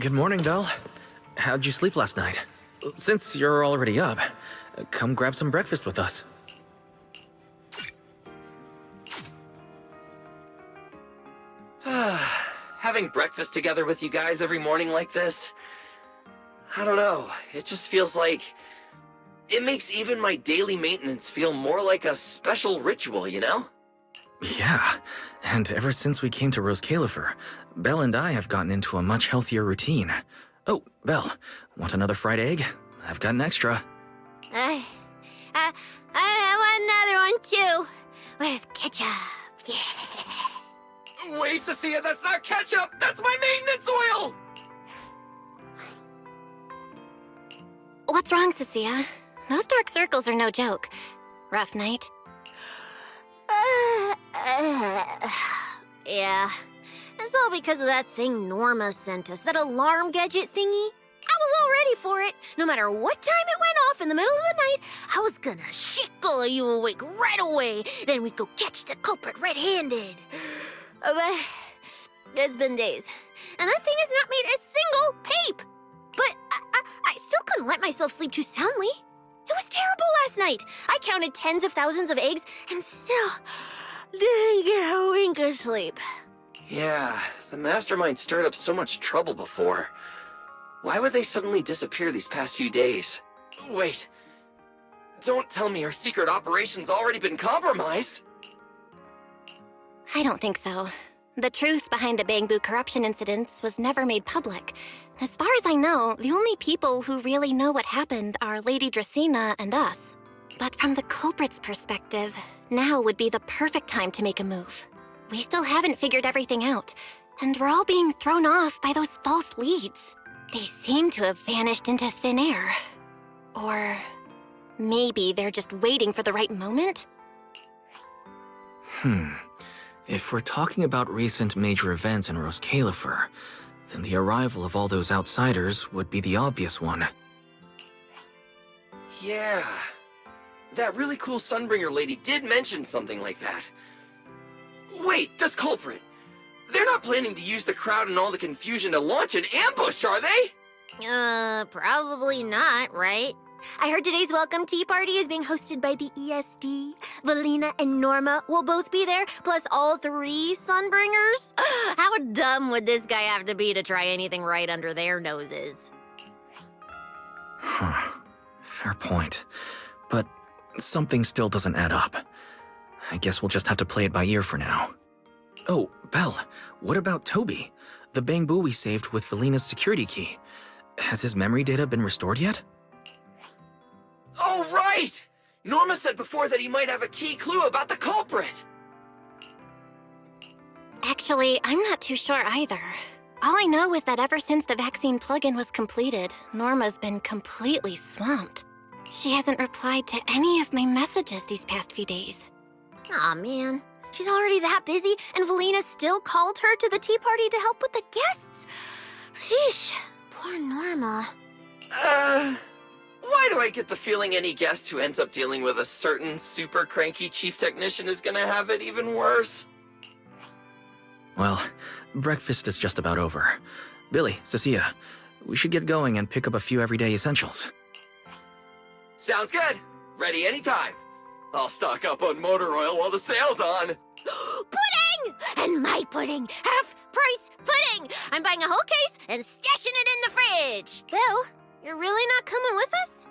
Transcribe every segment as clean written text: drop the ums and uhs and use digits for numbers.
Good morning, Belle. How'd you sleep last night? Since you're already up, come grab some breakfast with us. Having breakfast together with you guys every morning like this, I don't know, it just feels like... It makes even my daily maintenance feel more like a special ritual, you know? Yeah, and ever since we came to Rose Califer, Belle and I have gotten into a much healthier routine. Oh, Belle, want another fried egg? I've got an extra. I want another one too, with ketchup. Yeah. Wait, Cecilia, that's not ketchup! That's my maintenance oil! What's wrong, Cecilia? Those dark circles are no joke. Rough night? Yeah. It's all because of that thing Norma sent us, that alarm gadget thingy. I was all ready for it. No matter what time it went off in the middle of the night, I was gonna shickle you awake right away. Then we'd go catch the culprit red-handed. But it's been days, and that thing has not made a single peep. But I still couldn't let myself sleep too soundly. It was terrible last night. I counted tens of thousands of eggs and still didn't get a wink of sleep. Yeah, the mastermind stirred up so much trouble before. Why would they suddenly disappear these past few days? Wait, don't tell me our secret operation's already been compromised? I don't think so. The truth behind the Bangbu corruption incidents was never made public. As far as I know, the only people who really know what happened are Lady Dracena and us. But from the culprit's perspective, now would be the perfect time to make a move. We still haven't figured everything out, and we're all being thrown off by those false leads. They seem to have vanished into thin air. Or maybe they're just waiting for the right moment? If we're talking about recent major events in Rose Califer, then the arrival of all those outsiders would be the obvious one. Yeah. That really cool Sunbringer lady did mention something like that. Wait, this culprit! They're not planning to use the crowd and all the confusion to launch an ambush, are they? Probably not, right? I heard today's welcome tea party is being hosted by the ESD. Valina and Norma will both be there, plus all 3 Sunbringers. How dumb would this guy have to be to try anything right under their noses? Fair point. But something still doesn't add up. I guess we'll just have to play it by ear for now. Oh, Belle, what about Toby? The Bangbu we saved with Valina's security key. Has his memory data been restored yet? Oh, right! Norma said before that he might have a key clue about the culprit! Actually, I'm not too sure either. All I know is that ever since the vaccine plugin was completed, Norma's been completely swamped. She hasn't replied to any of my messages these past few days. Aw, man. She's already that busy, and Valina still called her to the tea party to help with the guests. Sheesh, poor Norma. Why do I get the feeling any guest who ends up dealing with a certain super cranky chief technician is gonna have it even worse? Well, breakfast is just about over. Billy, Cecilia, we should get going and pick up a few everyday essentials. Sounds good. Ready anytime. I'll stock up on motor oil while the sale's on. Pudding! And my pudding! Half-price pudding! I'm buying a whole case and stashing it in the fridge! Bill, you're really not coming with us?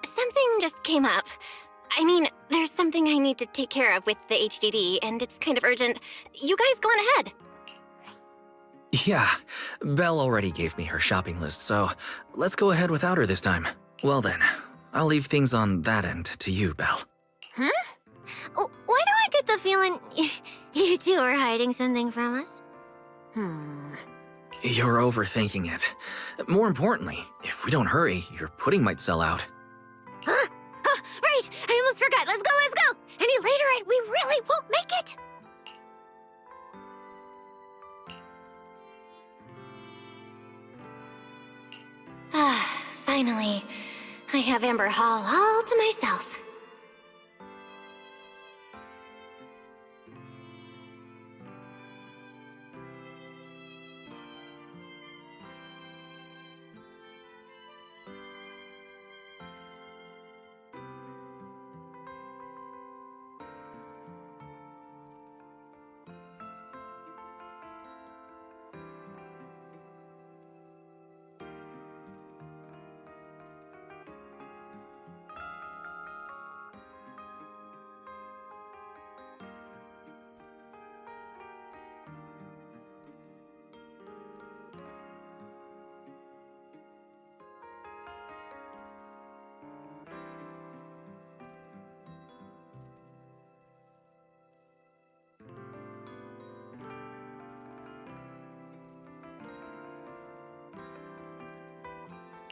Something just came up. I mean, there's something I need to take care of with the HDD, and it's kind of urgent. You guys go on ahead. Yeah, Belle already gave me her shopping list, so let's go ahead without her this time. Well then, I'll leave things on that end to you, Belle. Huh? Why do I get the feeling you two are hiding something from us? You're overthinking it. More importantly, if we don't hurry, your pudding might sell out. Huh? Right! I almost forgot. Let's go! Any later and we really won't make it! Finally, I have Amber Hall all to myself.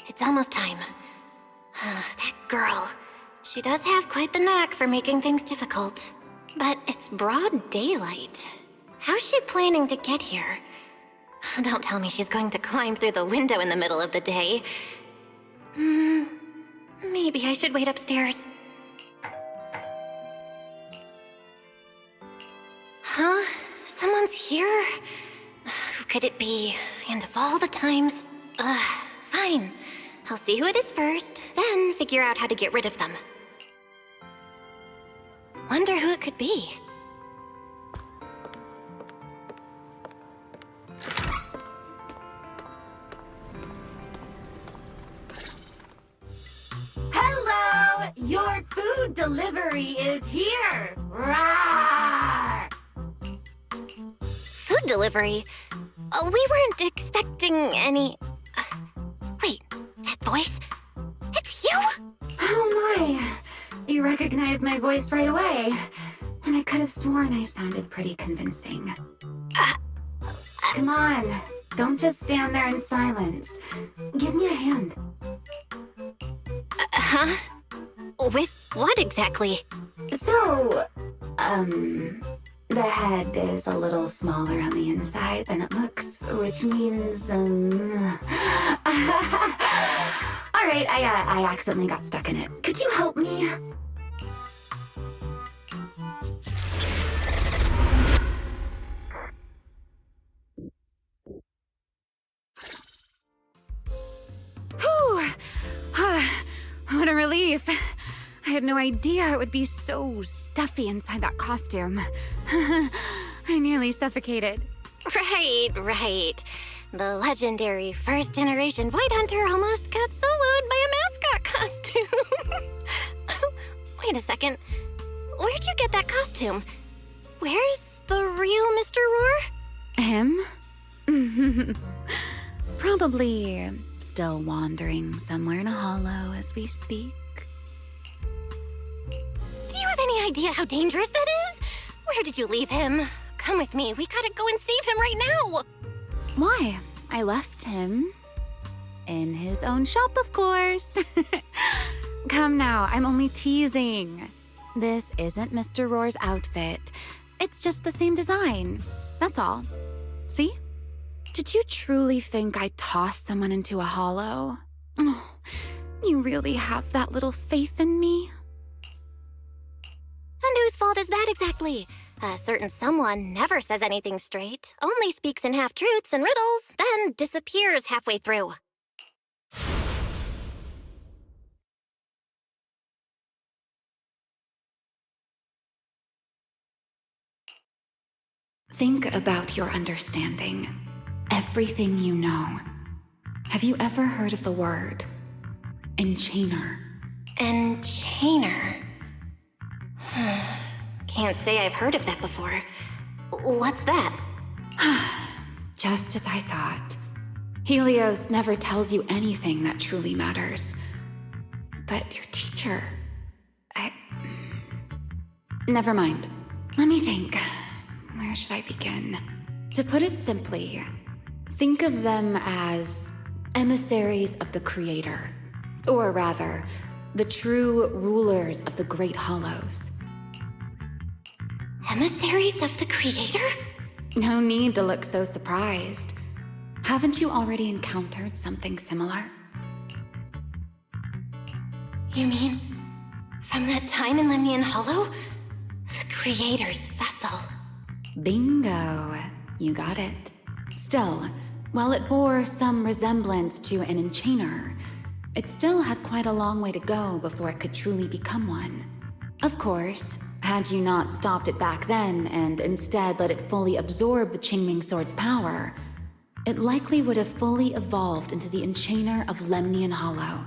it's almost time. That girl. She does have quite the knack for making things difficult. But it's broad daylight. How's she planning to get here? Don't tell me she's going to climb through the window in the middle of the day. Maybe I should wait upstairs. Huh? Someone's here? Who could it be? And of all the times... fine. I'll see who it is first, then figure out how to get rid of them. Wonder who it could be. Hello! Your food delivery is here! Rawr! Food delivery? We weren't expecting any... wait, that voice? It's you? Oh my! You recognized my voice right away. And I could have sworn I sounded pretty convincing. Come on, don't just stand there in silence. Give me a hand. Huh? With what exactly? So, the head is a little smaller on the inside than it looks, which means, Alright, I accidentally got stuck in it. Could you help me? Whew! What a relief. I had no idea it would be so stuffy inside that costume. I nearly suffocated. Right. The legendary first-generation White Hunter almost got soloed by a mascot costume. Wait a second. Where'd you get that costume? Where's the real Mr. Roar? Him? Probably still wandering somewhere in a hollow as we speak. Do you have any idea how dangerous that is? Where did you leave him? Come with me. We gotta go and save him right now. Why? I left him in his own shop, of course. Come now, I'm only teasing. This isn't Mr. Roar's outfit. It's just the same design. That's all. See? Did you truly think I'd toss someone into a hollow? Oh, you really have that little faith in me? And whose fault is that exactly? A certain someone never says anything straight, only speaks in half-truths and riddles, then disappears halfway through. Think about your understanding. Everything you know. Have you ever heard of the word enchainer? Enchainer? Can't say I've heard of that before. What's that? Just as I thought. Helios never tells you anything that truly matters. But your teacher... Never mind. Let me think. Where should I begin? To put it simply, think of them as emissaries of the Creator. Or rather, the true rulers of the Great Hollows. Emissaries of the Creator? No need to look so surprised. Haven't you already encountered something similar? You mean, from that time in Lemnian Hollow? The Creator's vessel. Bingo. You got it. Still, while it bore some resemblance to an enchainer, it still had quite a long way to go before it could truly become one. Of course, had you not stopped it back then and instead let it fully absorb the Qingming Sword's power, it likely would have fully evolved into the enchainer of Lemnian Hollow.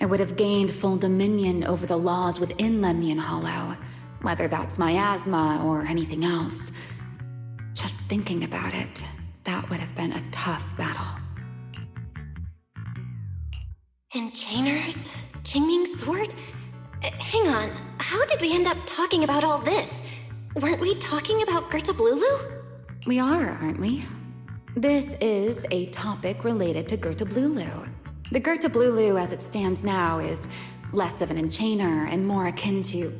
It would have gained full dominion over the laws within Lemnian Hollow, whether that's miasma or anything else. Just thinking about it, that would have been a tough battle. Enchainers? Qingming Sword? Hang on, how did we end up talking about all this? Weren't we talking about Gerta Blulu? We are, aren't we? This is a topic related to Gertablulu. The Gertablulu as it stands now is less of an enchainer and more akin to...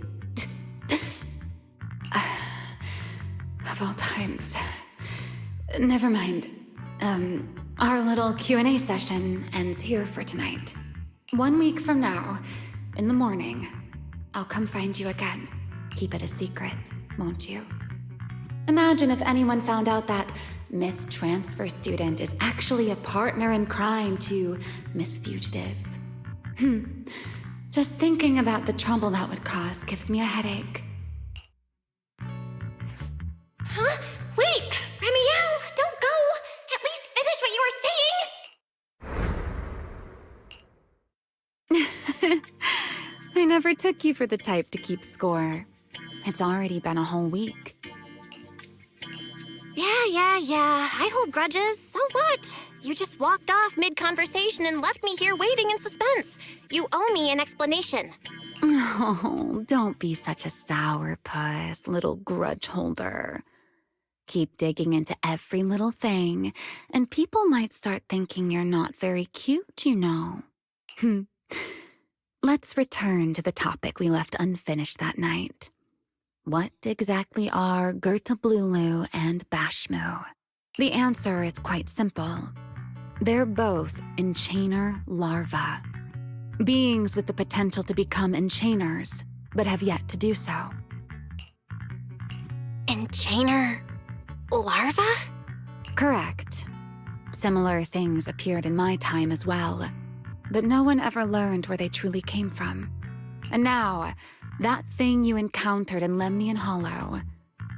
of all times. Never mind. Our little Q&A session ends here for tonight. 1 week from now, in the morning, I'll come find you again. Keep it a secret, won't you? Imagine if anyone found out that Miss Transfer Student is actually a partner in crime to Miss Fugitive. Just thinking about the trouble that would cause gives me a headache. Huh? Wait! Remiel, don't go! At least finish what you were saying! I never took you for the type to keep score. It's already been a whole week. Yeah. I hold grudges. So what? You just walked off mid-conversation and left me here waiting in suspense. You owe me an explanation. Oh, don't be such a sourpuss, little grudge holder. Keep digging into every little thing, and people might start thinking you're not very cute, you know. Let's return to the topic we left unfinished that night. What exactly are Gertablulu and Bashmu? The answer is quite simple. They're both enchainer larvae. Beings with the potential to become enchainers, but have yet to do so. Enchainer larva? Correct. Similar things appeared in my time as well, but no one ever learned where they truly came from. And now, that thing you encountered in Lemnian Hollow,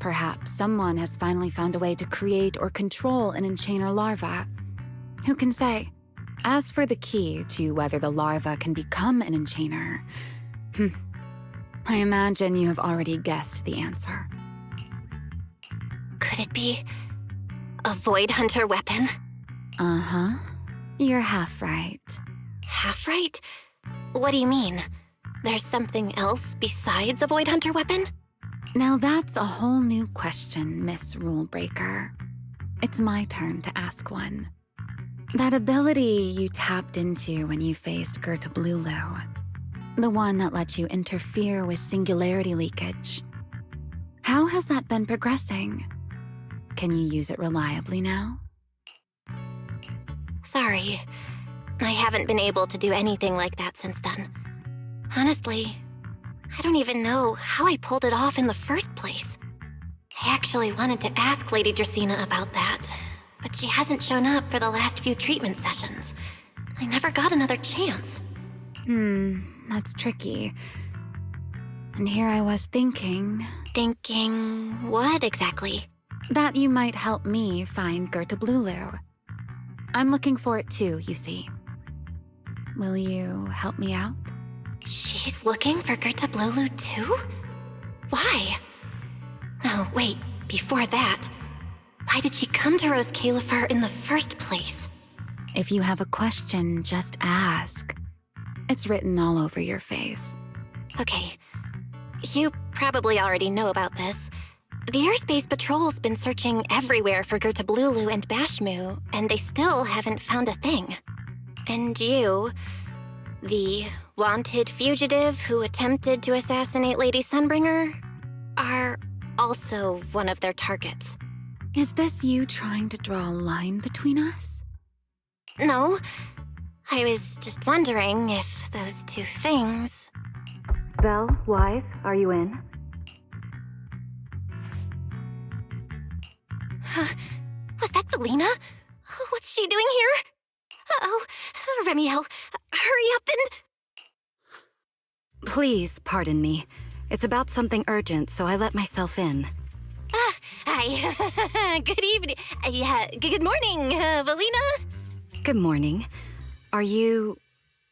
perhaps someone has finally found a way to create or control an enchainer larva. Who can say? As for the key to whether the larva can become an enchainer, I imagine you have already guessed the answer. Could it be a Void Hunter weapon? Uh-huh. You're half right. Half right? What do you mean? There's something else besides a Void Hunter weapon? Now that's a whole new question, Miss Rulebreaker. It's my turn to ask one. That ability you tapped into when you faced Gertablulu, the one that lets you interfere with singularity leakage. How has that been progressing? Can you use it reliably now? Sorry. I haven't been able to do anything like that since then. Honestly, I don't even know how I pulled it off in the first place. I actually wanted to ask Lady Dracaena about that, but she hasn't shown up for the last few treatment sessions. I never got another chance. That's tricky. And here I was thinking... Thinking what exactly? That you might help me find Gertablulu. I'm looking for it too, you see. Will you help me out? She's looking for Gertablulu too? Why? No, wait, before that, why did she come to Rose Califer in the first place? If you have a question, just ask. It's written all over your face. Okay, you probably already know about this. The Airspace Patrol's been searching everywhere for Gertablulu and Bashmu, and they still haven't found a thing. And you, the wanted fugitive who attempted to assassinate Lady Sunbringer, are also one of their targets. Is this you trying to draw a line between us? No, I was just wondering if those two things... Belle, wife, are you in? Was that Valina? What's she doing here? Uh-oh, Remiel, hurry up and... Please, pardon me. It's about something urgent, so I let myself in. Hi. Good evening. Good morning, Valina. Good morning. Are you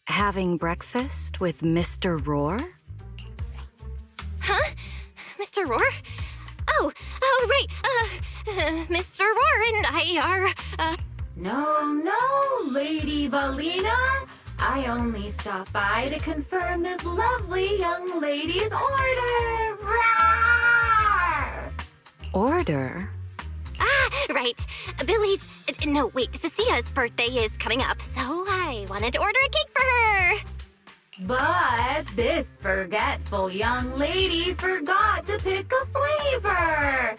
having breakfast with Mr. Roar? Huh? Mr. Roar? Oh, right. Mr. Roar and I are, No, Lady Valina. I only stopped by to confirm this lovely young lady's order. Rawr! Order? Right. Billy's... No, wait, Cecia's birthday is coming up, so I wanted to order a cake for her. But this forgetful young lady forgot to pick a flavor.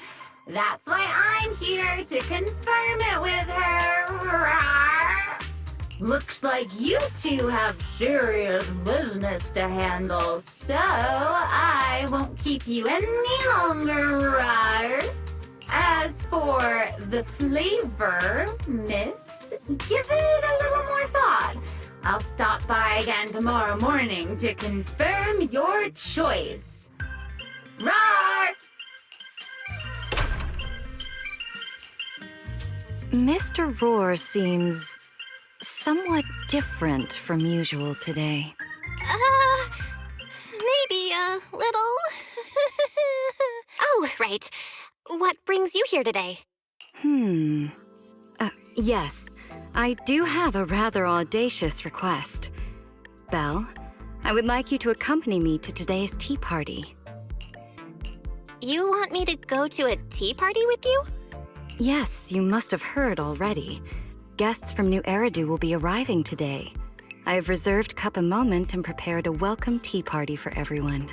That's why I'm here to confirm it with her. Rawr. Looks like you two have serious business to handle, so I won't keep you any longer. Rawr. As for the flavor, miss, give it a little more thought. I'll stop by again tomorrow morning to confirm your choice. Roar! Mr. Roar seems somewhat different from usual today. Maybe a little. Oh, right. What brings you here today? Yes, I do have a rather audacious request. Belle, I would like you to accompany me to today's tea party. You want me to go to a tea party with you? Yes, you must have heard already. Guests from New Eridu will be arriving today. I have reserved Cup a Moment and prepared a welcome tea party for everyone.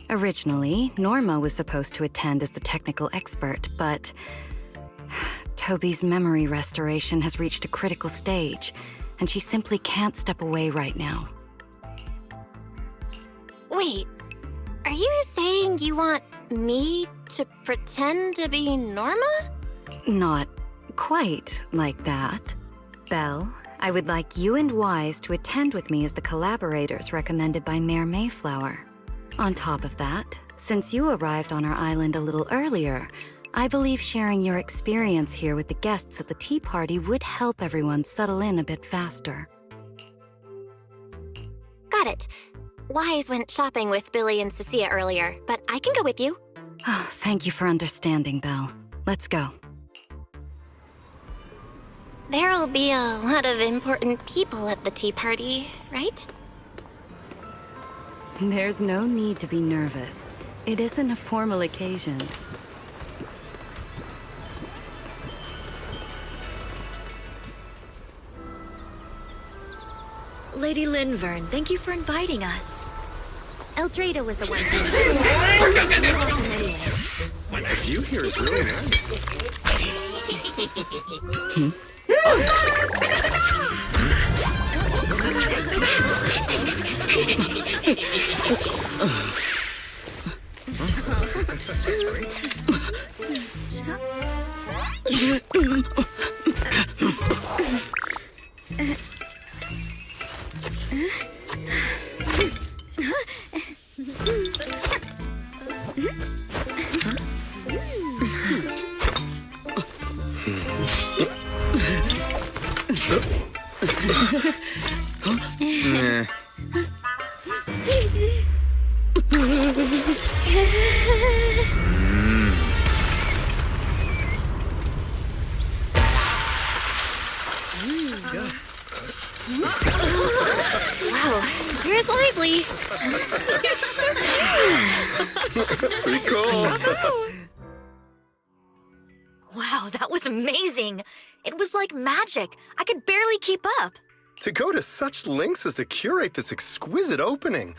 Originally, Norma was supposed to attend as the technical expert, but Toby's memory restoration has reached a critical stage, and she simply can't step away right now. Wait, are you saying you want me to pretend to be Norma? Not quite like that. Belle, I would like you and Wise to attend with me as the collaborators recommended by Mayor Mayflower. On top of that, since you arrived on our island a little earlier, I believe sharing your experience here with the guests at the tea party would help everyone settle in a bit faster. Got it. Wise went shopping with Billy and Cecia earlier, but I can go with you. Oh, thank you for understanding, Belle. Let's go. There'll be a lot of important people at the tea party, right? There's no need to be nervous. It isn't a formal occasion. Lady Linvern, thank you for inviting us. Eldrada was the one who... The view here is really nice. Wow, sure is lively. Pretty cool. Wow, that was amazing. It was like magic. I could barely keep up. To go to such lengths as to curate this exquisite opening,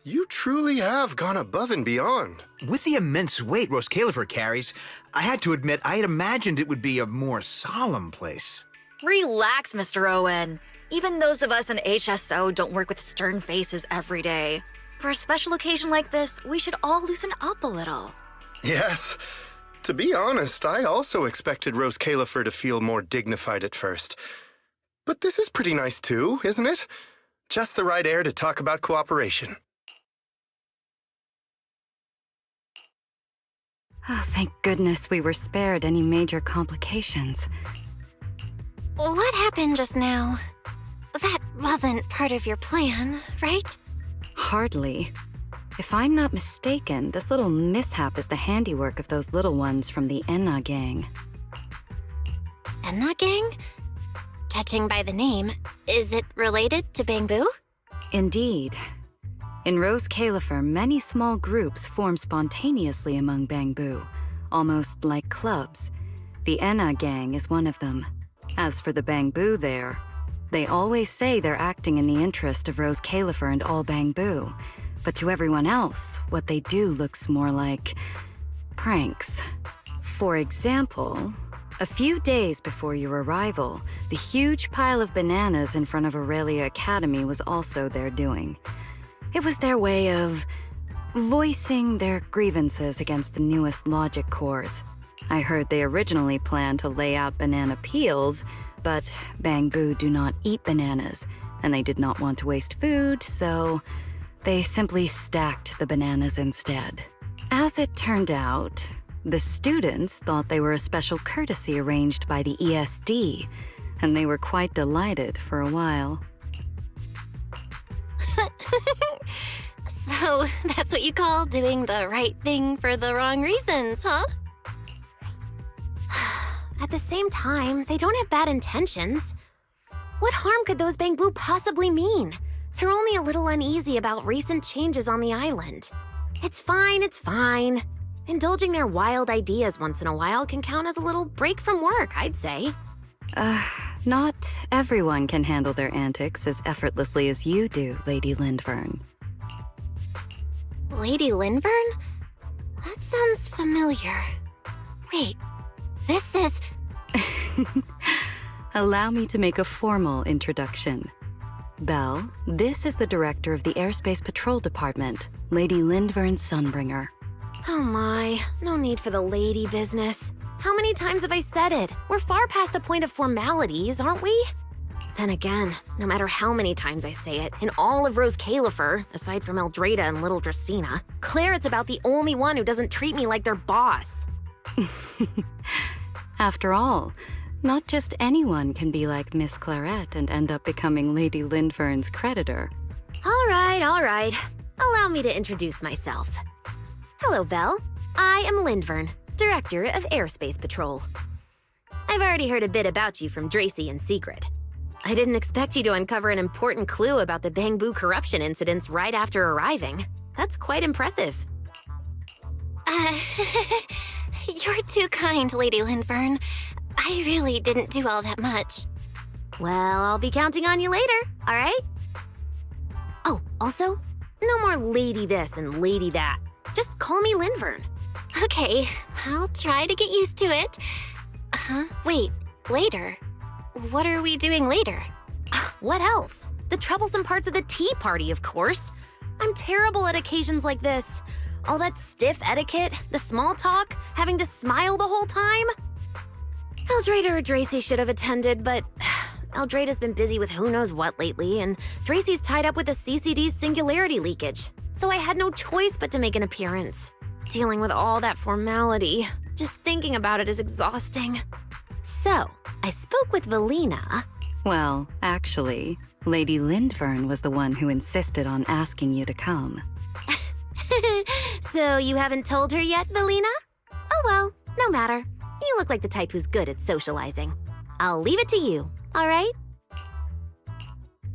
you truly have gone above and beyond. With the immense weight Rose Califer carries, I had to admit I had imagined it would be a more solemn place. Relax, Mr. Owen. Even those of us in HSO don't work with stern faces every day. For a special occasion like this, we should all loosen up a little. Yes. To be honest, I also expected Rose Califer to feel more dignified at first. But this is pretty nice too, isn't it? Just the right air to talk about cooperation. Oh, thank goodness we were spared any major complications. What happened just now? That wasn't part of your plan, right? Hardly. If I'm not mistaken, this little mishap is the handiwork of those little ones from the Enna gang. Enna gang? Judging by the name, is it related to Bangbu? Indeed. In Rose Califer, many small groups form spontaneously among Bangbu, almost like clubs. The Enna gang is one of them. As for the Bangbu there, they always say they're acting in the interest of Rose Califer and all Bangbu. But to everyone else, what they do looks more like pranks. For example, a few days before your arrival, the huge pile of bananas in front of Aurelia Academy was also their doing. It was their way of voicing their grievances against the newest logic cores. I heard they originally planned to lay out banana peels, but Bangbu do not eat bananas, and they did not want to waste food, so they simply stacked the bananas instead. As it turned out, the students thought they were a special courtesy arranged by the ESD, and they were quite delighted for a while. So, that's what you call doing the right thing for the wrong reasons, huh? At the same time, they don't have bad intentions. What harm could those Bangbu possibly mean? They're only a little uneasy about recent changes on the island. It's fine, it's fine. Indulging their wild ideas once in a while can count as a little break from work, I'd say. Not everyone can handle their antics as effortlessly as you do, Lady Lindvern. Lady Lindvern? That sounds familiar. Wait, this is... Allow me to make a formal introduction. Belle, this is the director of the Airspace Patrol Department, Lady Lindvern Sunbringer. Oh my, no need for the lady business. How many times have I said it? We're far past the point of formalities, aren't we? Then again, no matter how many times I say it, in all of Rose Califer, aside from Eldrada and Little Dristina, Claret's about the only one who doesn't treat me like their boss. After all, not just anyone can be like Miss Claret and end up becoming Lady Lindvern's creditor. All right. Allow me to introduce myself. Hello, Belle. I am Lindvern, Director of Airspace Patrol. I've already heard a bit about you from Dracy in secret. I didn't expect you to uncover an important clue about the Bangbu corruption incidents right after arriving. That's quite impressive. You're too kind, Lady Lindvern. I really didn't do all that much. Well, I'll be counting on you later, all right? Oh, also, no more lady this and lady that. Just call me Lindvern. Okay, I'll try to get used to it. Wait, later? What are we doing later? What else? The troublesome parts of the tea party, of course. I'm terrible at occasions like this. All that stiff etiquette, the small talk, having to smile the whole time. Eldrada or Dracy should have attended, but Eldrada's been busy with who knows what lately, and Dracy's tied up with the CCD's singularity leakage. So I had no choice but to make an appearance. Dealing with all that formality, just thinking about it is exhausting. So, I spoke with Valina. Well, actually, Lady Lindvern was the one who insisted on asking you to come. So you haven't told her yet, Valina? Oh well, no matter. You look like the type who's good at socializing. I'll leave it to you, all right?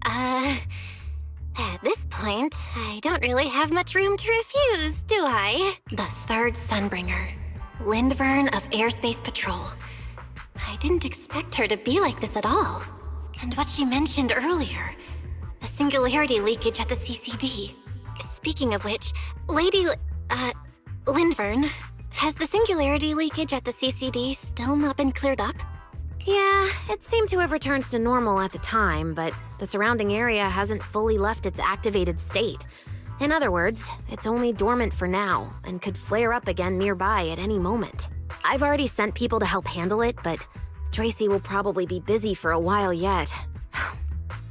At this point, I don't really have much room to refuse, do I? The third Sunbringer, Lindvern of Airspace Patrol. I didn't expect her to be like this at all. And what she mentioned earlier, the singularity leakage at the CCD. Speaking of which, Lindvern, has the singularity leakage at the CCD still not been cleared up? Yeah, it seemed to have returned to normal at the time, but the surrounding area hasn't fully left its activated state. In other words, it's only dormant for now, and could flare up again nearby at any moment. I've already sent people to help handle it, but Dracy will probably be busy for a while yet.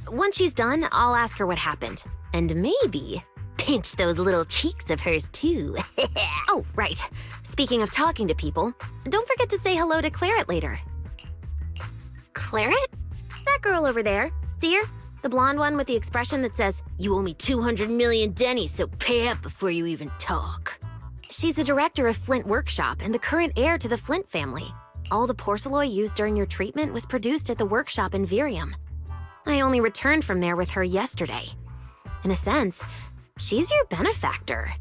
Once she's done, I'll ask her what happened. And maybe pinch those little cheeks of hers too. Oh, right. Speaking of talking to people, don't forget to say hello to Claret later. Claret? That girl over there. See her? The blonde one with the expression that says, "You owe me 200 million dennies, so pay up before you even talk." She's the director of Flint Workshop and the current heir to the Flint family. All the porcelain used during your treatment was produced at the workshop in Virium. I only returned from there with her yesterday. In a sense, she's your benefactor.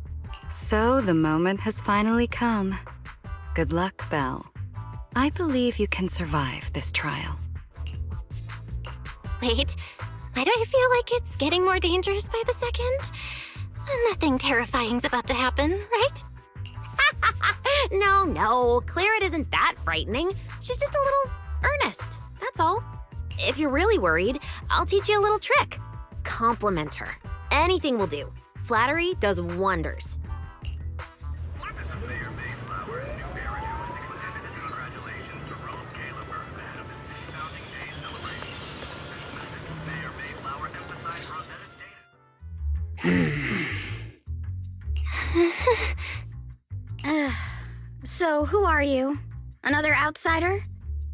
So the moment has finally come. Good luck, Belle. I believe you can survive this trial. Wait, why do I feel like it's getting more dangerous by the second? Nothing terrifying's about to happen, right? No, Claret isn't that frightening. She's just a little earnest, that's all. If you're really worried, I'll teach you a little trick. Compliment her. Anything will do. Flattery does wonders. So, who are you? Another outsider?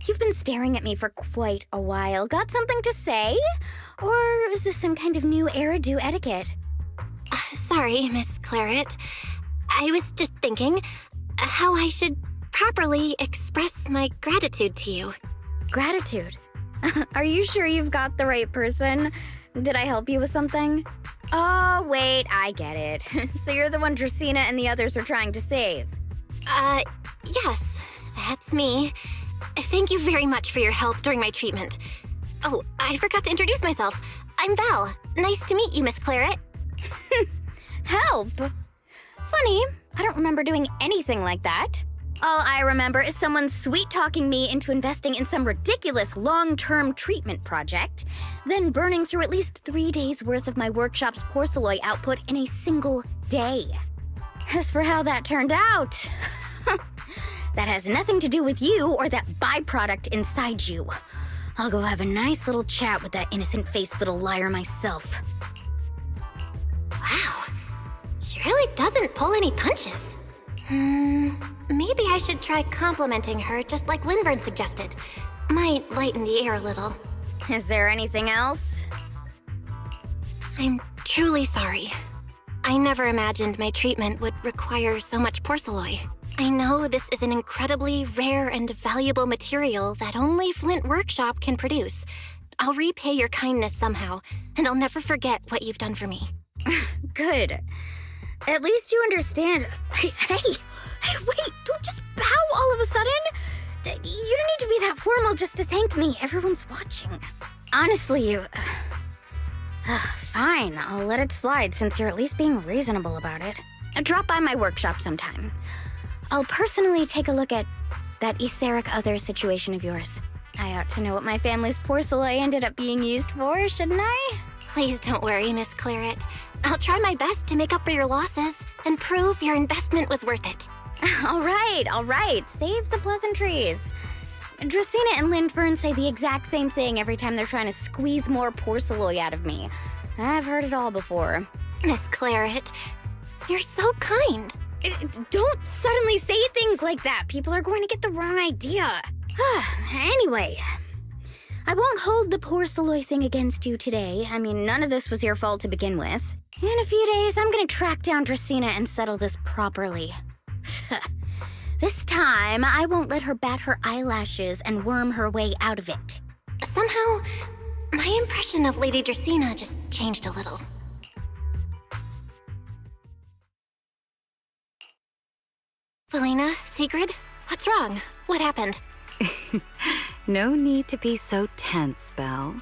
You've been staring at me for quite a while. Got something to say? Or is this some kind of new Eridu etiquette? Sorry, Miss Claret. I was just thinking how I should properly express my gratitude to you. Gratitude? Are you sure you've got the right person? Did I help you with something? Oh, wait, I get it. So you're the one Dracaena and the others are trying to save. Yes, that's me. Thank you very much for your help during my treatment. Oh, I forgot to introduce myself. I'm Belle. Nice to meet you, Miss Claret. Help? Funny, I don't remember doing anything like that. All I remember is someone sweet-talking me into investing in some ridiculous long-term treatment project, then burning through at least 3 days' worth of my workshop's porcelain output in a single day. As for how that turned out, that has nothing to do with you or that byproduct inside you. I'll go have a nice little chat with that innocent-faced little liar myself. Wow, she really doesn't pull any punches. Maybe I should try complimenting her just like Linvern suggested. Might lighten the air a little. Is there anything else? I'm truly sorry. I never imagined my treatment would require so much porcelain. I know this is an incredibly rare and valuable material that only Flint Workshop can produce. I'll repay your kindness somehow, and I'll never forget what you've done for me. Good. At least you understand. Hey, wait, don't just bow all of a sudden. You don't need to be that formal just to thank me. Everyone's watching. Honestly, you... fine, I'll let it slide since you're at least being reasonable about it. Drop by my workshop sometime. I'll personally take a look at that etheric other situation of yours. I ought to know what my family's porcelain ended up being used for, shouldn't I? Please don't worry, Miss Claret. I'll try my best to make up for your losses and prove your investment was worth it. All right. Save the pleasantries. Dracaena and Linvern say the exact same thing every time they're trying to squeeze more porcelain out of me. I've heard it all before. Miss Claret, you're so kind. Don't suddenly say things like that. People are going to get the wrong idea. Anyway, I won't hold the porcelain thing against you today. I mean, none of this was your fault to begin with. In a few days, I'm gonna track down Dracaena and settle this properly. This time, I won't let her bat her eyelashes and worm her way out of it. Somehow, my impression of Lady Dracaena just changed a little. Felina, Sigrid, what's wrong? What happened? No need to be so tense, Belle.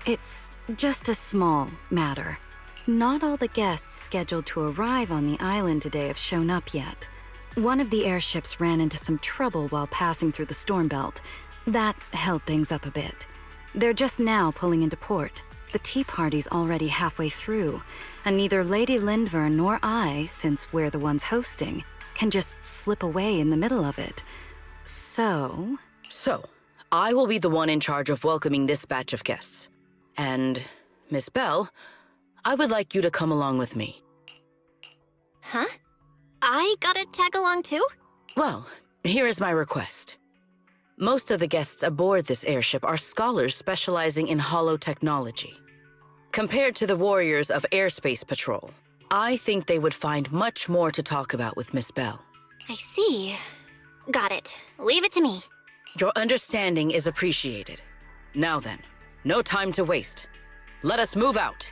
It's just a small matter. Not all the guests scheduled to arrive on the island today have shown up yet. One of the airships ran into some trouble while passing through the storm belt. That held things up a bit. They're just now pulling into port. The tea party's already halfway through, and neither Lady Linvern nor I, since we're the ones hosting, can just slip away in the middle of it. So, I will be the one in charge of welcoming this batch of guests. And, Miss Belle, I would like you to come along with me. Huh? I gotta tag along too? Well, here is my request. Most of the guests aboard this airship are scholars specializing in holotechnology. Compared to the warriors of Airspace Patrol, I think they would find much more to talk about with Miss Belle. I see. Got it. Leave it to me. Your understanding is appreciated. Now then, no time to waste. Let us move out.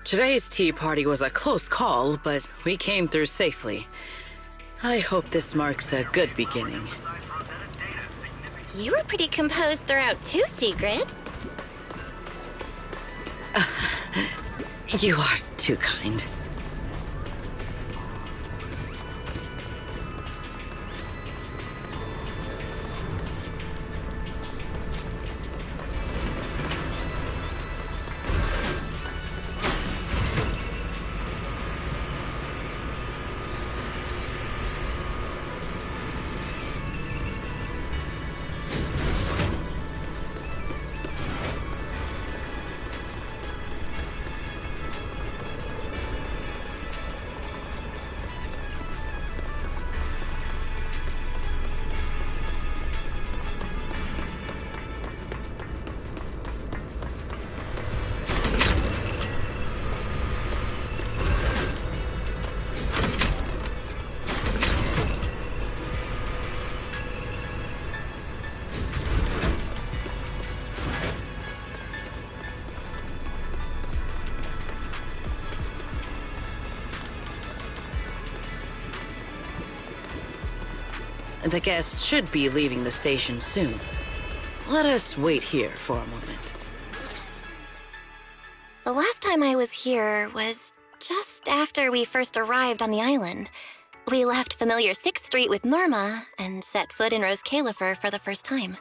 Today's tea party was a close call, but we came through safely. I hope this marks a good beginning. You were pretty composed throughout too, Sigrid. You are too kind. The guests should be leaving the station soon. Let us wait here for a moment. The last time I was here was just after we first arrived on the island. We left familiar 6th Street with Norma and set foot in Rose Califer for the first time.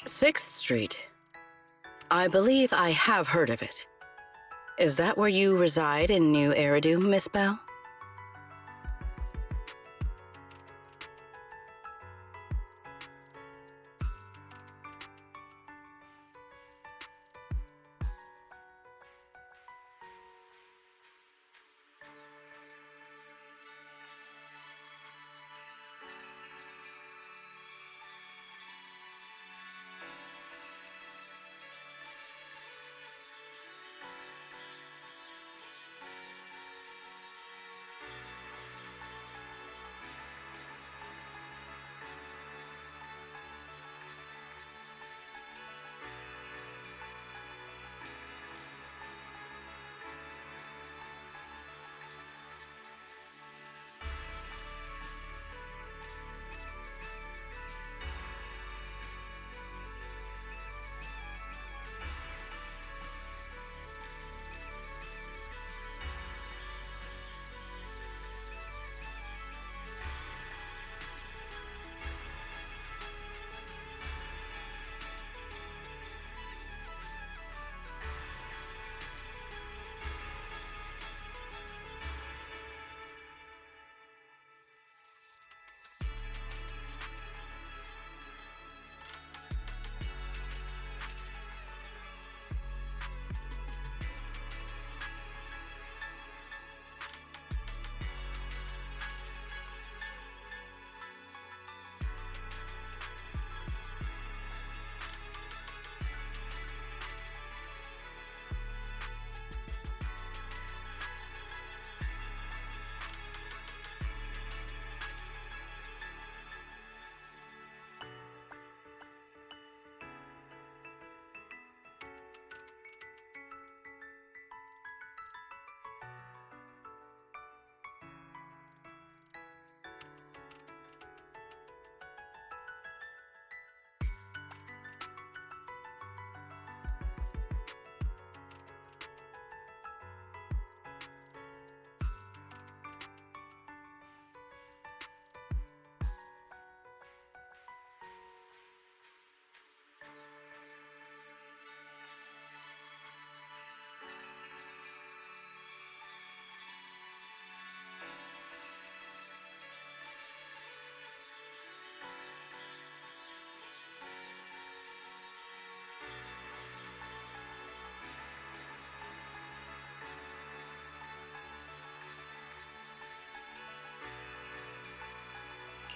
6th Street. I believe I have heard of it. Is that where you reside in New Eridu, Miss Bell?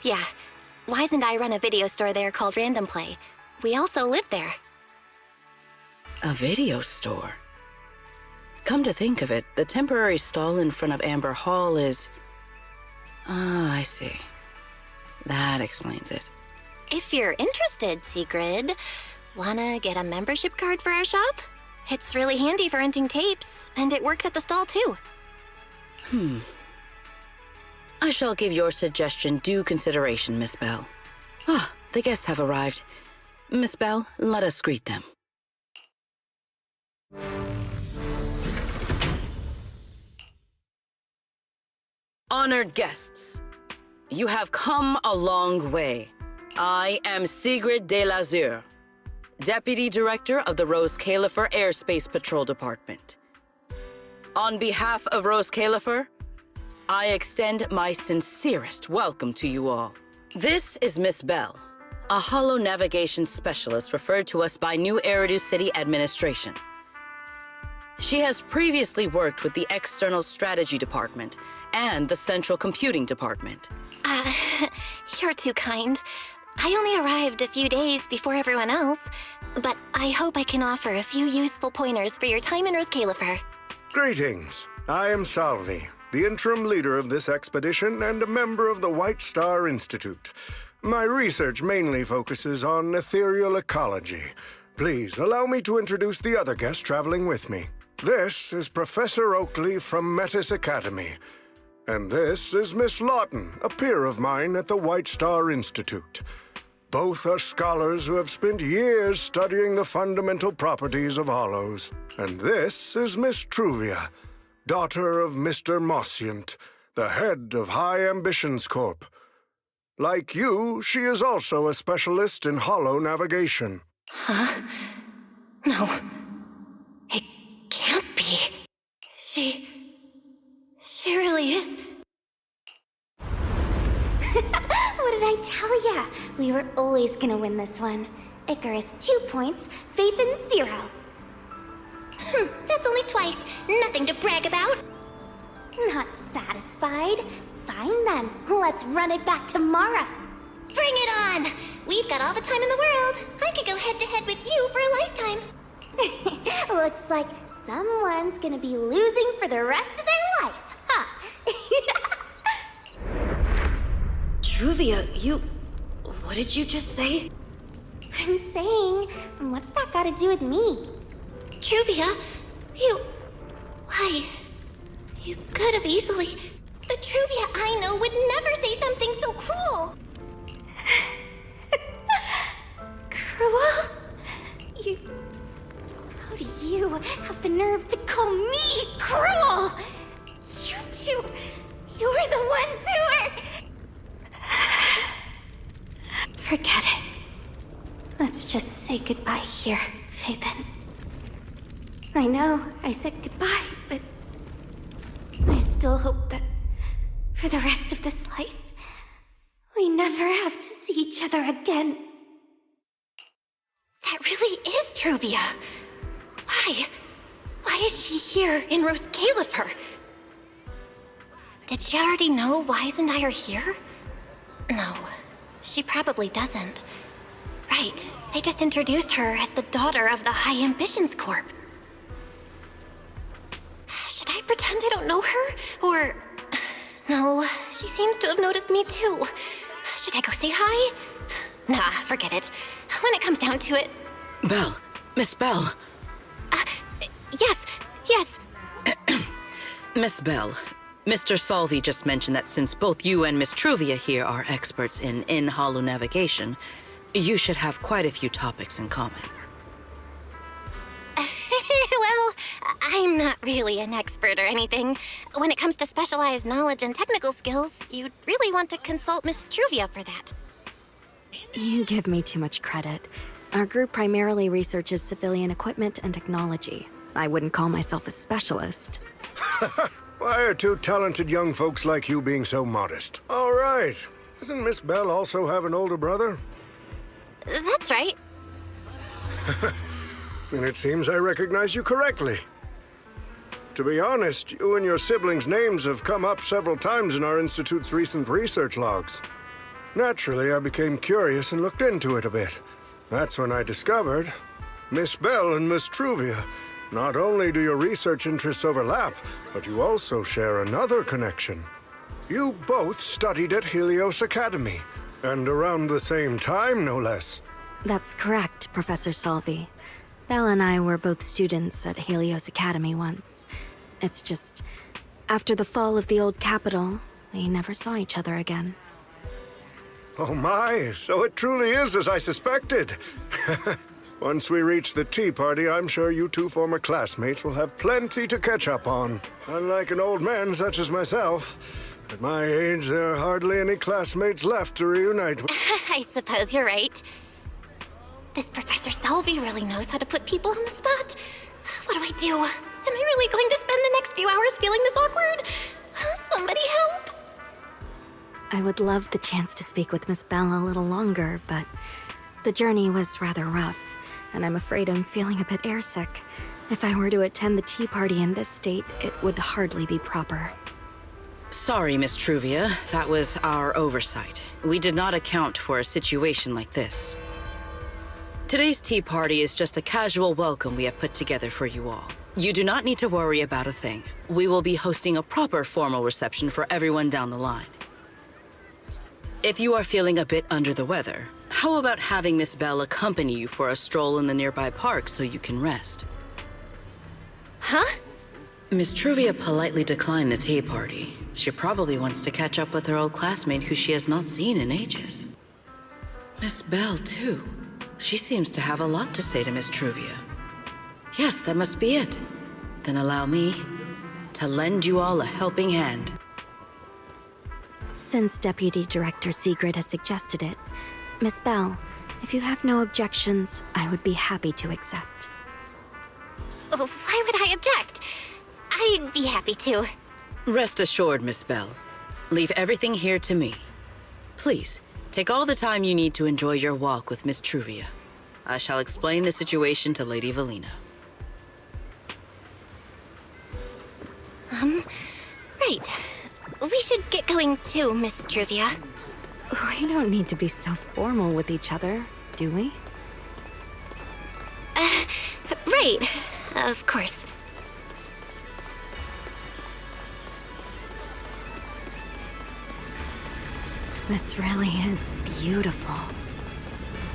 Yeah, Wise and I run a video store there called Random Play. We also live there. A video store? Come to think of it, the temporary stall in front of Amber Hall is... Ah, I see. That explains it. If you're interested, Sigrid, wanna get a membership card for our shop? It's really handy for renting tapes, and it works at the stall too. I shall give your suggestion due consideration, Miss Bell. Ah, the guests have arrived. Miss Bell, let us greet them. Honored guests, you have come a long way. I am Sigrid de Lazure, Deputy Director of the Rose Califer Airspace Patrol Department. On behalf of Rose Califer, I extend my sincerest welcome to you all. This is Miss Bell, a holo navigation specialist referred to us by New Eridu City Administration. She has previously worked with the External Strategy Department and the Central Computing Department. You're too kind. I only arrived a few days before everyone else, but I hope I can offer a few useful pointers for your time in Rose Califer. Greetings. I am Salvi, the interim leader of this expedition and a member of the White Star Institute. My research mainly focuses on ethereal ecology. Please allow me to introduce the other guest traveling with me. This is Professor Oakley from Metis Academy. And this is Miss Lawton, a peer of mine at the White Star Institute. Both are scholars who have spent years studying the fundamental properties of hollows. And this is Miss Truvia, daughter of Mr. Mossient, the head of High Ambitions Corp. Like you, she is also a specialist in hollow navigation. Huh? No. It can't be. She really is. What did I tell ya? We were always gonna win this one. Icarus 2 points, Phaethon 0. That's only twice. Nothing to brag about. Not satisfied? Fine then. Let's run it back tomorrow. Bring it on! We've got all the time in the world. I could go head-to-head with you for a lifetime. Looks like someone's gonna be losing for the rest of their life, huh? Truvia, what did you just say? I'm saying, what's that got to do with me? Truvia, why? You could have easily. The Truvia I know would never say something so cruel. Cruel? How do you have the nerve to call me cruel? You two, you're the ones who are... Forget it. Let's just say goodbye here, Phaethon. I know I said goodbye, but I still hope that for the rest of this life, we never have to see each other again. That really is Truvia. Why? Why is she here in Rose Califer? Did she already know Wise and I are here? No, she probably doesn't. Right, they just introduced her as the daughter of the High Ambitions Corp. Should I pretend I don't know her? Or... No, she seems to have noticed me too. Should I go say hi? Nah, forget it. When it comes down to it... Bell, Miss Bell. Yes. Miss Bell, Mr. Salvi just mentioned that since both you and Miss Truvia here are experts in hollow navigation, you should have quite a few topics in common. Well, I'm not really an expert or anything. When it comes to specialized knowledge and technical skills, you'd really want to consult Miss Truvia for that. You give me too much credit. Our group primarily researches civilian equipment and technology. I wouldn't call myself a specialist. Why are two talented young folks like you being so modest? All right. Doesn't Miss Bell also have an older brother? That's right. Then it seems I recognize you correctly. To be honest, you and your siblings' names have come up several times in our Institute's recent research logs. Naturally, I became curious and looked into it a bit. That's when I discovered Miss Bell and Miss Truvia. Not only do your research interests overlap, but you also share another connection. You both studied at Helios Academy, and around the same time, no less. That's correct, Professor Salvi. Belle and I were both students at Helios Academy once. It's just, after the fall of the old capital, we never saw each other again. Oh my, so it truly is as I suspected. Once we reach the tea party, I'm sure you two former classmates will have plenty to catch up on. Unlike an old man such as myself, at my age, there are hardly any classmates left to reunite with. I suppose you're right. This Professor Salvi really knows how to put people on the spot. What do I do? Am I really going to spend the next few hours feeling this awkward? Somebody help! I would love the chance to speak with Miss Bell a little longer, but the journey was rather rough, and I'm afraid I'm feeling a bit airsick. If I were to attend the tea party in this state, it would hardly be proper. Sorry, Miss Truvia. That was our oversight. We did not account for a situation like this. Today's tea party is just a casual welcome we have put together for you all. You do not need to worry about a thing. We will be hosting a proper formal reception for everyone down the line. If you are feeling a bit under the weather, how about having Miss Bell accompany you for a stroll in the nearby park so you can rest? Huh? Miss Truvia politely declined the tea party. She probably wants to catch up with her old classmate who she has not seen in ages. Miss Bell, too. She seems to have a lot to say to Miss Truvia. Yes, that must be it. Then allow me to lend you all a helping hand. Since Deputy Director Sigrid has suggested it, Miss Bell, if you have no objections, I would be happy to accept. Why would I object? I'd be happy to. Rest assured, Miss Bell. Leave everything here to me. Please, take all the time you need to enjoy your walk with Miss Truvia. I shall explain the situation to Lady Valina. Right. We should get going too, Miss Truvia. We don't need to be so formal with each other, do we? Right. Of course. This really is beautiful.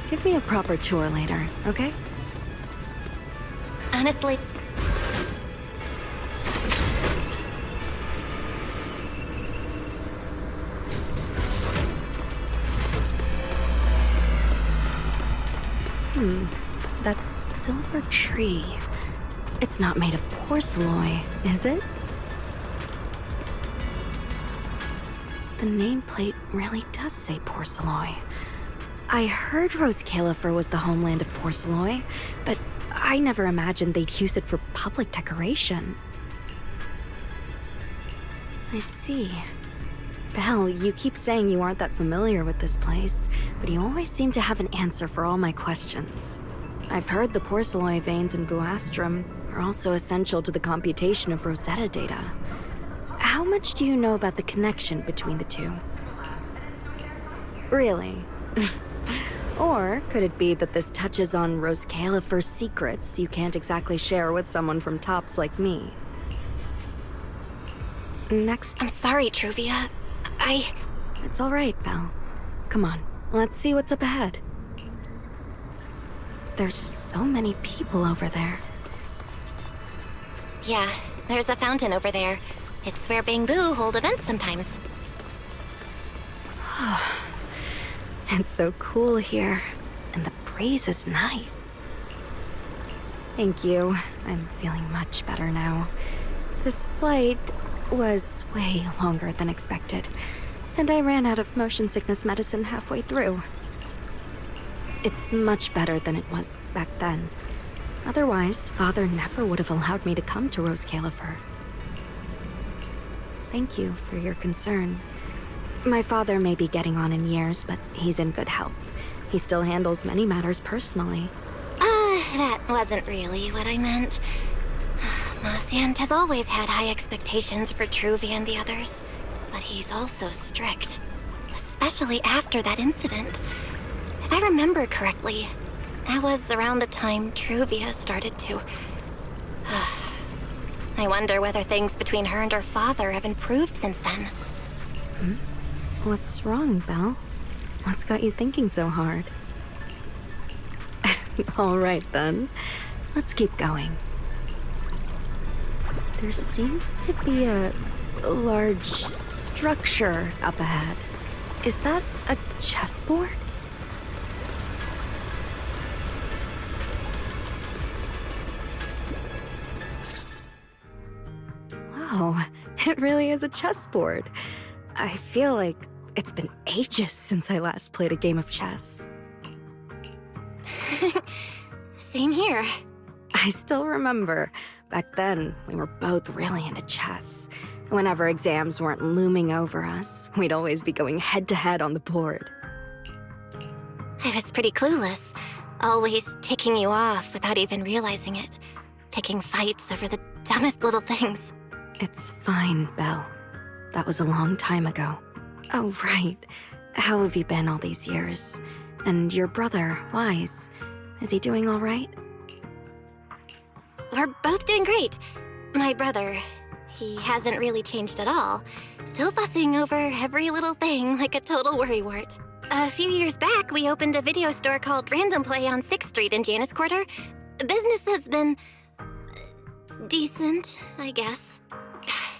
Give me a proper tour later, okay? Honestly, That silver tree. It's not made of porcelain, is it? The nameplate really does say porcelain. I heard Rose Califer was the homeland of porcelain, but I never imagined they'd use it for public decoration. I see. Belle, you keep saying you aren't that familiar with this place, but you always seem to have an answer for all my questions. I've heard the porcelain veins in Buastrum are also essential to the computation of Rosetta data. How much do you know about the connection between the two? Really? Or could it be that this touches on Rose Califer's secrets you can't exactly share with someone from Tops like me? Next. I'm sorry, Truvia. It's all right, Belle. Come on, let's see what's up ahead. There's so many people over there. Yeah, there's a fountain over there. It's where Bangbu hold events sometimes. It's so cool here, and the breeze is nice. Thank you. I'm feeling much better now. This flight was way longer than expected, and I ran out of motion sickness medicine halfway through. It's much better than it was back then. Otherwise, Father never would have allowed me to come to Rose Califer. Thank you for your concern. My father may be getting on in years, but he's in good health. He still handles many matters personally. That wasn't really what I meant. Maciant has always had high expectations for Truvia and the others, but he's also strict, especially after that incident. If I remember correctly, that was around the time Truvia started to... I wonder whether things between her and her father have improved since then. What's wrong, Belle? What's got you thinking so hard? All right, then. Let's keep going. There seems to be a large structure up ahead. Is that a chessboard? Oh, it really is a chessboard. I feel like it's been ages since I last played a game of chess. Same here. I still remember. Back then, we were both really into chess. Whenever exams weren't looming over us, we'd always be going head-to-head on the board. I was pretty clueless, always ticking you off without even realizing it, picking fights over the dumbest little things. It's fine, Belle. That was a long time ago. Oh, right. How have you been all these years? And your brother, Wise, is he doing all right? We're both doing great. My brother, he hasn't really changed at all. Still fussing over every little thing like a total worrywart. A few years back, we opened a video store called Random Play on 6th Street in Janus Quarter. Business has been... decent, I guess.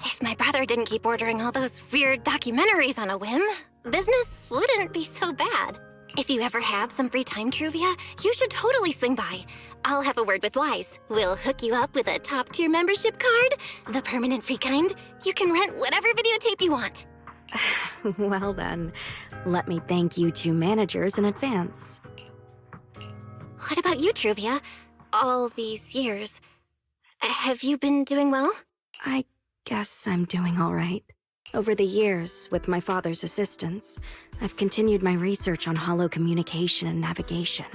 If my brother didn't keep ordering all those weird documentaries on a whim, business wouldn't be so bad. If you ever have some free time, Truvia, you should totally swing by. I'll have a word with Wise. We'll hook you up with a top-tier membership card, the permanent free kind. You can rent whatever videotape you want. Well then, let me thank you two managers in advance. What about you, Truvia? All these years, have you been doing well? I guess I'm doing all right. Over the years, with my father's assistance, I've continued my research on holo communication and navigation.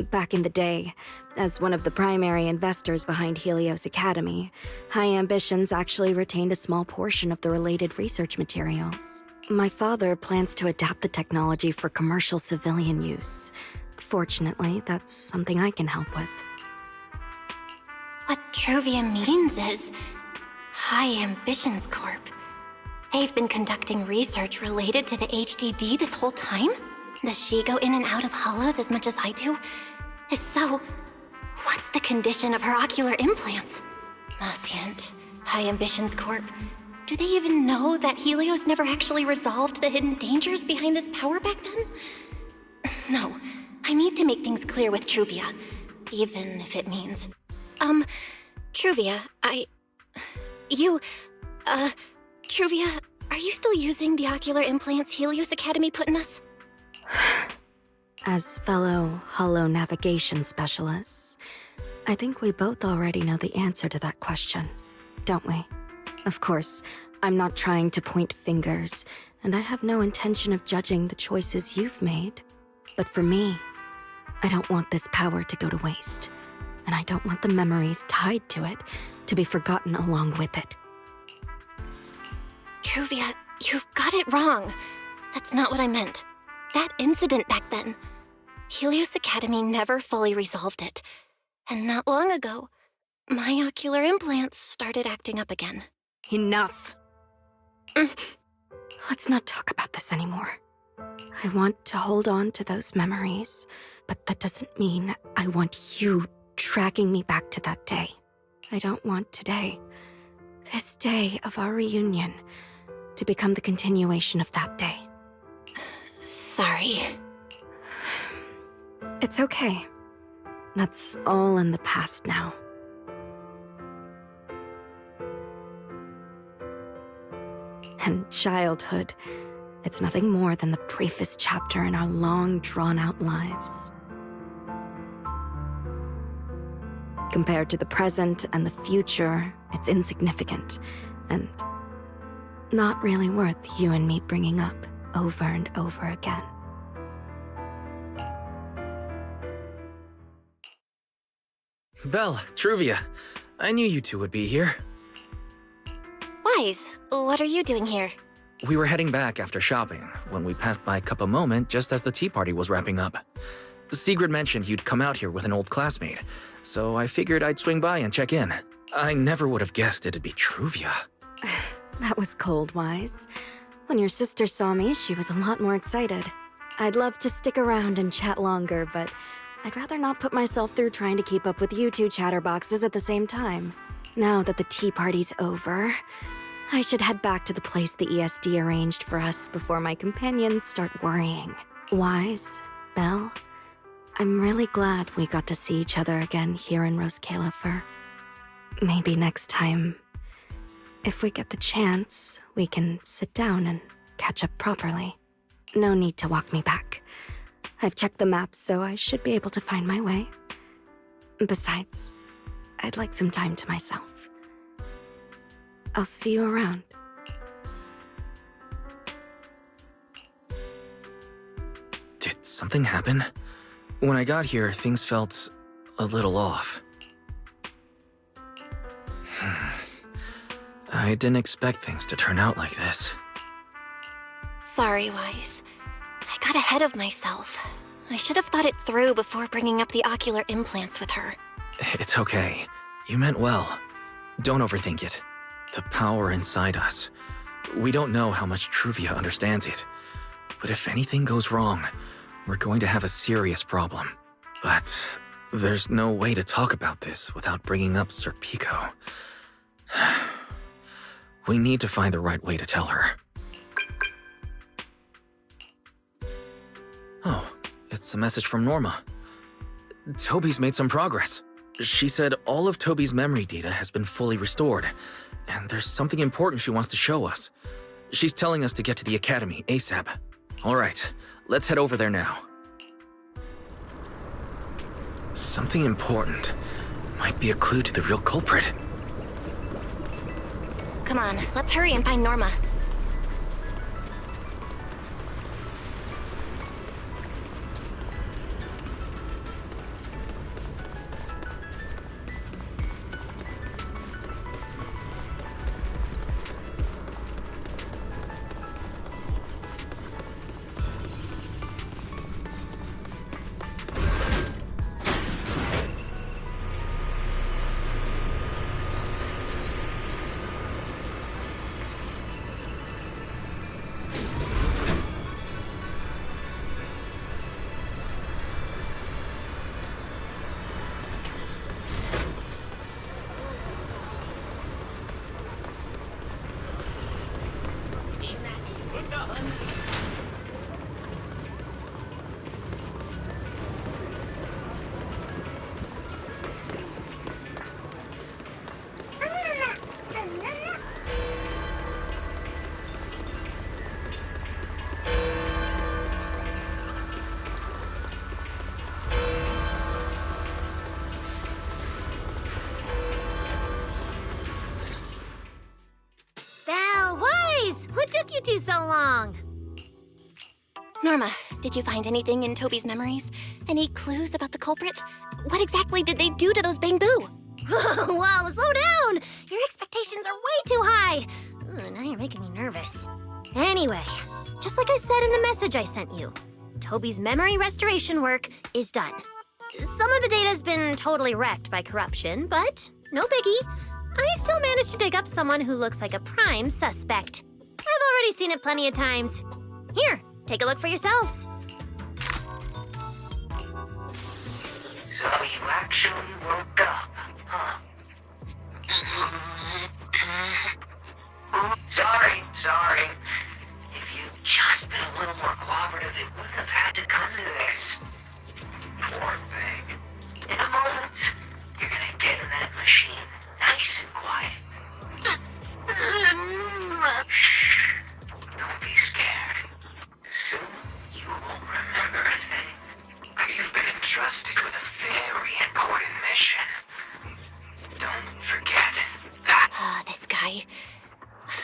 Back in the day, as one of the primary investors behind Helios Academy, High Ambitions actually retained a small portion of the related research materials. My father plans to adapt the technology for commercial civilian use. Fortunately, that's something I can help with. What Truvia means is High Ambitions Corp. They've been conducting research related to the HDD this whole time? Does she go in and out of hollows as much as I do? If so, what's the condition of her ocular implants? Moscient, High Ambitions Corp. Do they even know that Helios never actually resolved the hidden dangers behind this power back then? No, I need to make things clear with Truvia, even if it means... Truvia, Truvia, are you still using the ocular implants Helios Academy put in us? As fellow holo navigation specialists, I think we both already know the answer to that question, don't we? Of course, I'm not trying to point fingers, and I have no intention of judging the choices you've made. But for me, I don't want this power to go to waste, and I don't want the memories tied to it to be forgotten along with it. Truvia, you've got it wrong. That's not what I meant. That incident back then, Helios Academy never fully resolved it. And not long ago, my ocular implants started acting up again. Enough! Let's not talk about this anymore. I want to hold on to those memories, but that doesn't mean I want you tracking me back to that day. I don't want today, this day of our reunion, to become the continuation of that day. Sorry. It's okay. That's all in the past now. And childhood, it's nothing more than the briefest chapter in our long, drawn-out lives. Compared to the present and the future, it's insignificant, and not really worth you and me bringing up over and over again. Belle, Truvia, I knew you two would be here. Wise, what are you doing here? We were heading back after shopping when we passed by Cup a Moment just as the tea party was wrapping up. Sigrid mentioned you'd come out here with an old classmate, so I figured I'd swing by and check in. I never would have guessed it'd be Truvia. That was cold, Wise. When your sister saw me, she was a lot more excited. I'd love to stick around and chat longer, but I'd rather not put myself through trying to keep up with you two chatterboxes at the same time. Now that the tea party's over, I should head back to the place the ESD arranged for us before my companions start worrying. Wise, Belle, I'm really glad we got to see each other again here in Rose Califer. Maybe next time, if we get the chance, we can sit down and catch up properly. No need to walk me back. I've checked the map, so I should be able to find my way. Besides, I'd like some time to myself. I'll see you around. Did something happen? When I got here, things felt a little off. I didn't expect things to turn out like this. Sorry, Wise. I got ahead of myself. I should have thought it through before bringing up the ocular implants with her. It's okay. You meant well. Don't overthink it. The power inside us. We don't know how much Truvia understands it. But if anything goes wrong, we're going to have a serious problem. But there's no way to talk about this without bringing up Sir Pico. We need to find the right way to tell her. Oh, it's a message from Norma. Toby's made some progress. She said all of Toby's memory data has been fully restored, and there's something important she wants to show us. She's telling us to get to the academy ASAP. All right, let's head over there now. Something important. Might be a clue to the real culprit. Come on, let's hurry and find Norma. What took you two so long? Norma, did you find anything in Toby's memories? Any clues about the culprit? What exactly did they do to those bamboo? Wow, slow down! Your expectations are way too high. Now you're making me nervous. Anyway, just like I said in the message I sent you, Toby's memory restoration work is done. Some of the data's been totally wrecked by corruption, but no biggie. I still managed to dig up someone who looks like a prime suspect. I've already seen it plenty of times. Here, take a look for yourselves. So you actually woke up, huh? Sorry. If you'd just been a little more cooperative, it wouldn't have had to come to this. Poor thing. In a moment, you're gonna get in that machine, nice and quiet. Shh. Don't be scared. Soon you won't remember a thing. You've been entrusted with a very important mission. Don't forget that. This guy.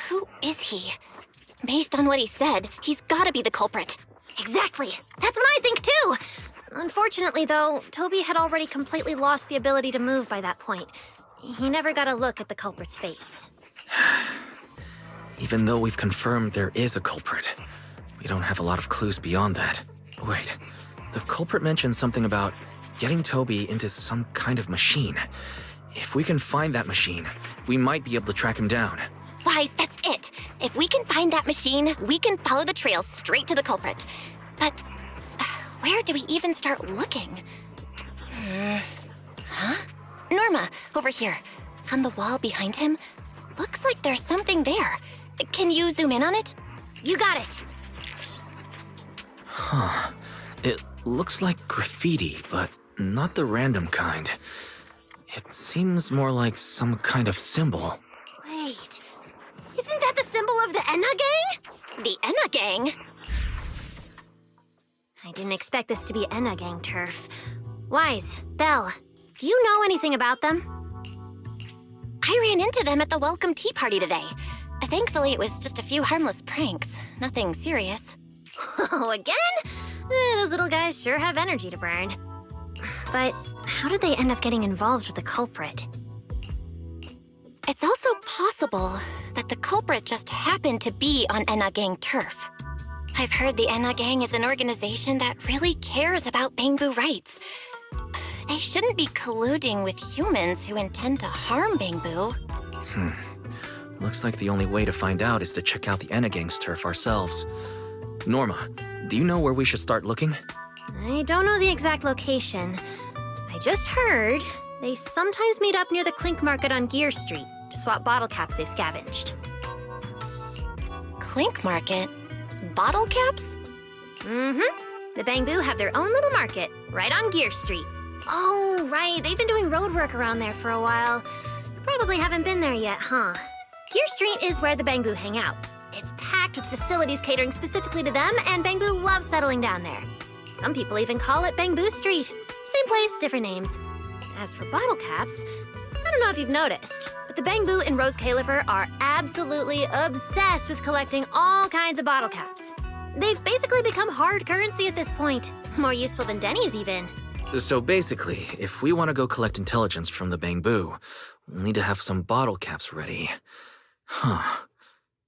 Who is he? Based on what he said, he's gotta be the culprit. Exactly. That's what I think too. Unfortunately, though, Toby had already completely lost the ability to move by that point. He never got a look at the culprit's face. Even though we've confirmed there is a culprit, we don't have a lot of clues beyond that. Wait, the culprit mentioned something about getting Toby into some kind of machine. If we can find that machine, we might be able to track him down. Wise, that's it. If we can find that machine, we can follow the trail straight to the culprit. But where do we even start looking? Huh? Norma, over here. On the wall behind him, Looks like there's something there. Can you zoom in on it? You got it. Huh. It looks like graffiti, but not the random kind. It seems more like some kind of symbol. Wait, isn't that the symbol of the Enna Gang? The Enna Gang? I didn't expect this to be Enna Gang turf. Wise, Belle, do you know anything about them? I ran into them at the welcome tea party today. Thankfully, it was just a few harmless pranks. Nothing serious. Oh, again? Those little guys sure have energy to burn. But how did they end up getting involved with the culprit? It's also possible that the culprit just happened to be on Enna Gang turf. I've heard the Enna Gang is an organization that really cares about Bangbu rights. They shouldn't be colluding with humans who intend to harm Bangbu. Looks like the only way to find out is to check out the Enna Gang's turf ourselves. Norma, do you know where we should start looking? I don't know the exact location. I just heard they sometimes meet up near the Clink Market on Gear Street to swap bottle caps they've scavenged. Clink Market? Bottle caps? Mm-hmm. The Bangbu have their own little market right on Gear Street. Oh, right. They've been doing road work around there for a while. You probably haven't been there yet, huh? Gear Street is where the Bangbu hang out. It's packed with facilities catering specifically to them, and Bangbu loves settling down there. Some people even call it Bangbu Street. Same place, different names. As for bottle caps, I don't know if you've noticed, but the Bangbu and Rose Califer are absolutely obsessed with collecting all kinds of bottle caps. They've basically become hard currency at this point. More useful than Denny's even. So basically, if we want to go collect intelligence from the Bangbu, we'll need to have some bottle caps ready. Huh.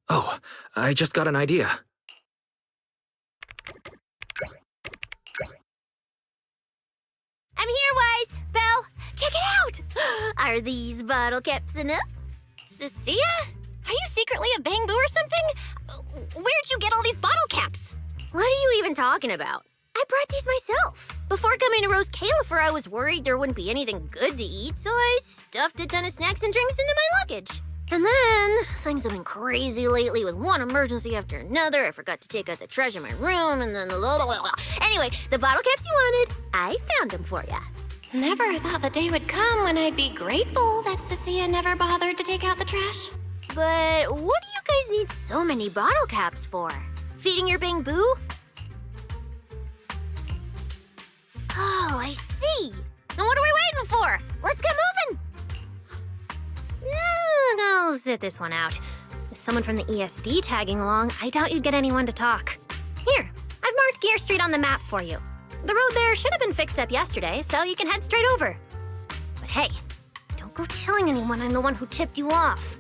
Oh, I just got an idea. I'm here, Wise. Belle, check it out! Are these bottle caps enough? Cecilia? Are you secretly a Bangbu or something? Where'd you get all these bottle caps? What are you even talking about? I brought these myself. Before coming to Rose Califer, I was worried there wouldn't be anything good to eat, so I stuffed a ton of snacks and drinks into my luggage. And then, things have been crazy lately with one emergency after another. I forgot to take out the trash in my room, and then Anyway, the bottle caps you wanted, I found them for ya. Never thought the day would come when I'd be grateful that Cecilia never bothered to take out the trash. But what do you guys need so many bottle caps for? Feeding your Bangbu? Oh, I see. Then what are we waiting for? Let's get moving. I'll sit this one out. With someone from the ESD tagging along, I doubt you'd get anyone to talk. Here, I've marked Gear Street on the map for you. The road there should have been fixed up yesterday, so you can head straight over. But hey, don't go telling anyone I'm the one who tipped you off.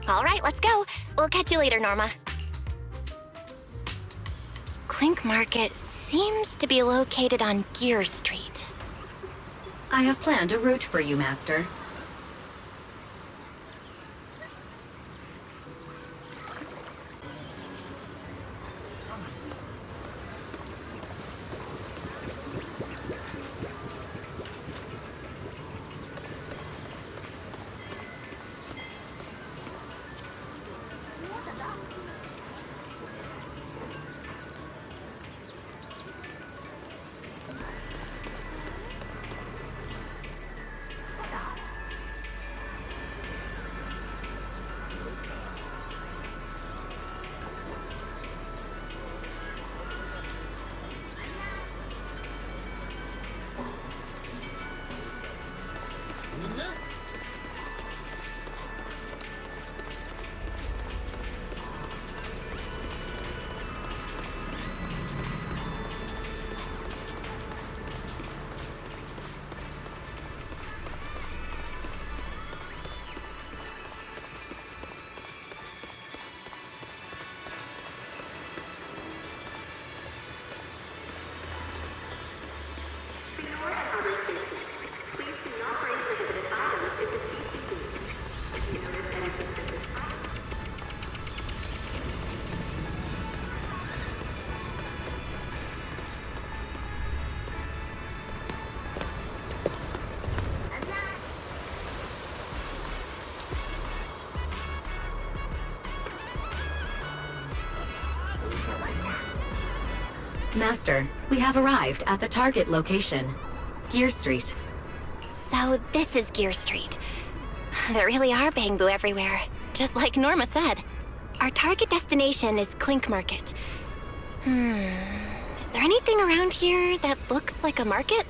All right, let's go. We'll catch you later, Norma. Clink Market seems to be located on Gear Street. I have planned a route for you, Master. Master, we have arrived at the target location, Gear Street. So this is Gear Street. There really are bamboo everywhere, just like Norma said. Our target destination is Clink Market. Is there anything around here that looks like a market?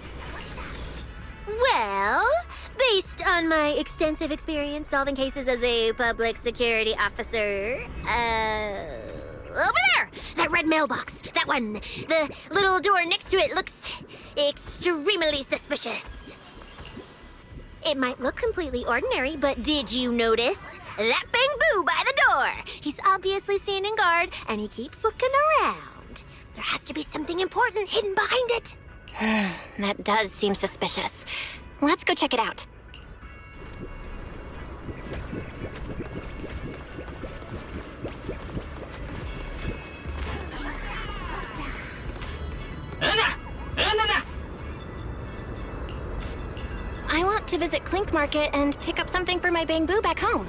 Well, based on my extensive experience solving cases as a public security officer, over there! That red mailbox, that one. The little door next to it looks extremely suspicious. It might look completely ordinary, but did you notice? That bamboo by the door! He's obviously standing guard, and he keeps looking around. There has to be something important hidden behind it. That does seem suspicious. Let's go check it out. I want to visit Clink Market and pick up something for my bamboo back home.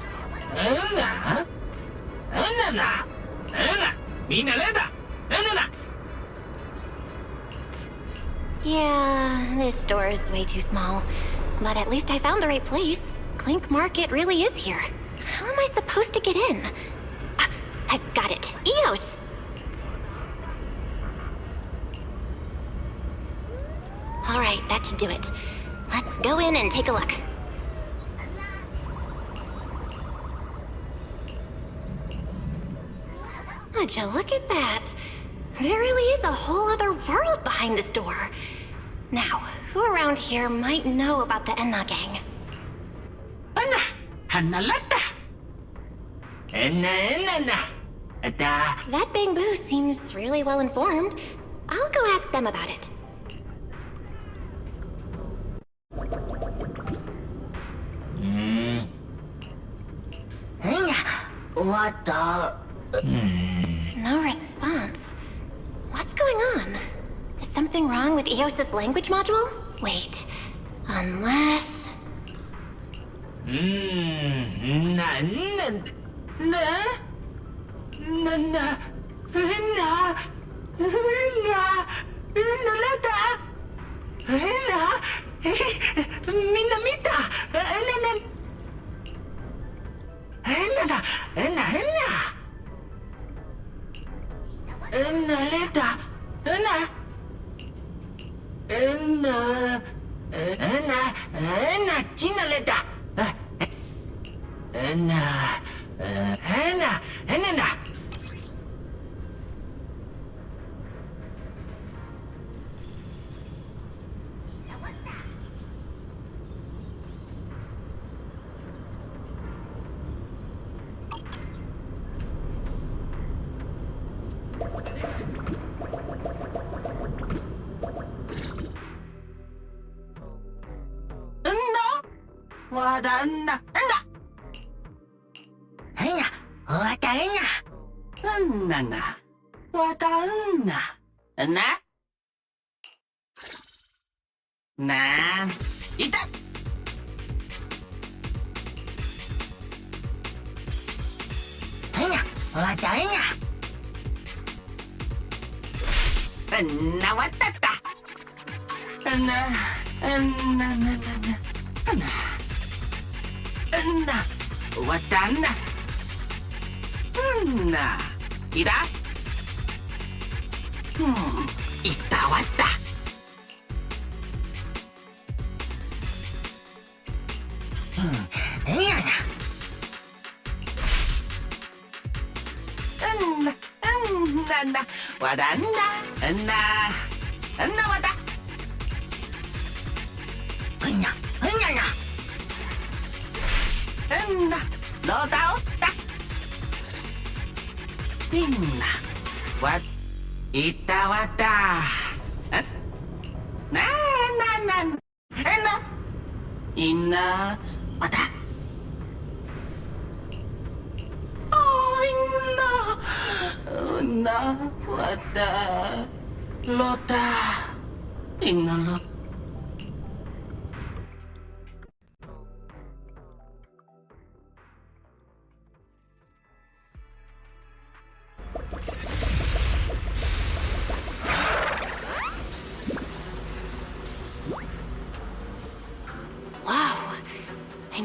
Yeah, this door is way too small. But at least I found the right place. Clink Market really is here. How am I supposed to get in? Ah, I've got it. Eos! All right, that should do it. Let's go in and take a look. Would you look at that? There really is a whole other world behind this door. Now, who around here might know about the Enna gang? That bamboo seems really well informed. I'll go ask them about it. What the? No response. What's going on? Is something wrong with Eos's language module? Wait, unless...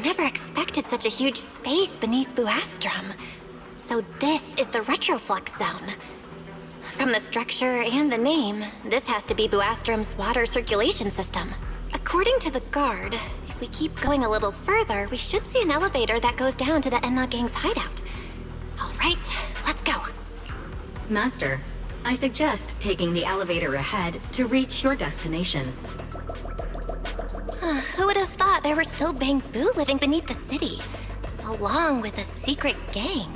never expected such a huge space beneath Buastrum. So this is the retroflux zone. From the structure and the name, this has to be Buastrum's water circulation system. According to the guard, if we keep going a little further, we should see an elevator that goes down to the Enna Gang's hideout. All right, let's go. Master, I suggest taking the elevator ahead to reach your destination. Who would have thought there were still Bangbu living beneath the city, along with a secret gang?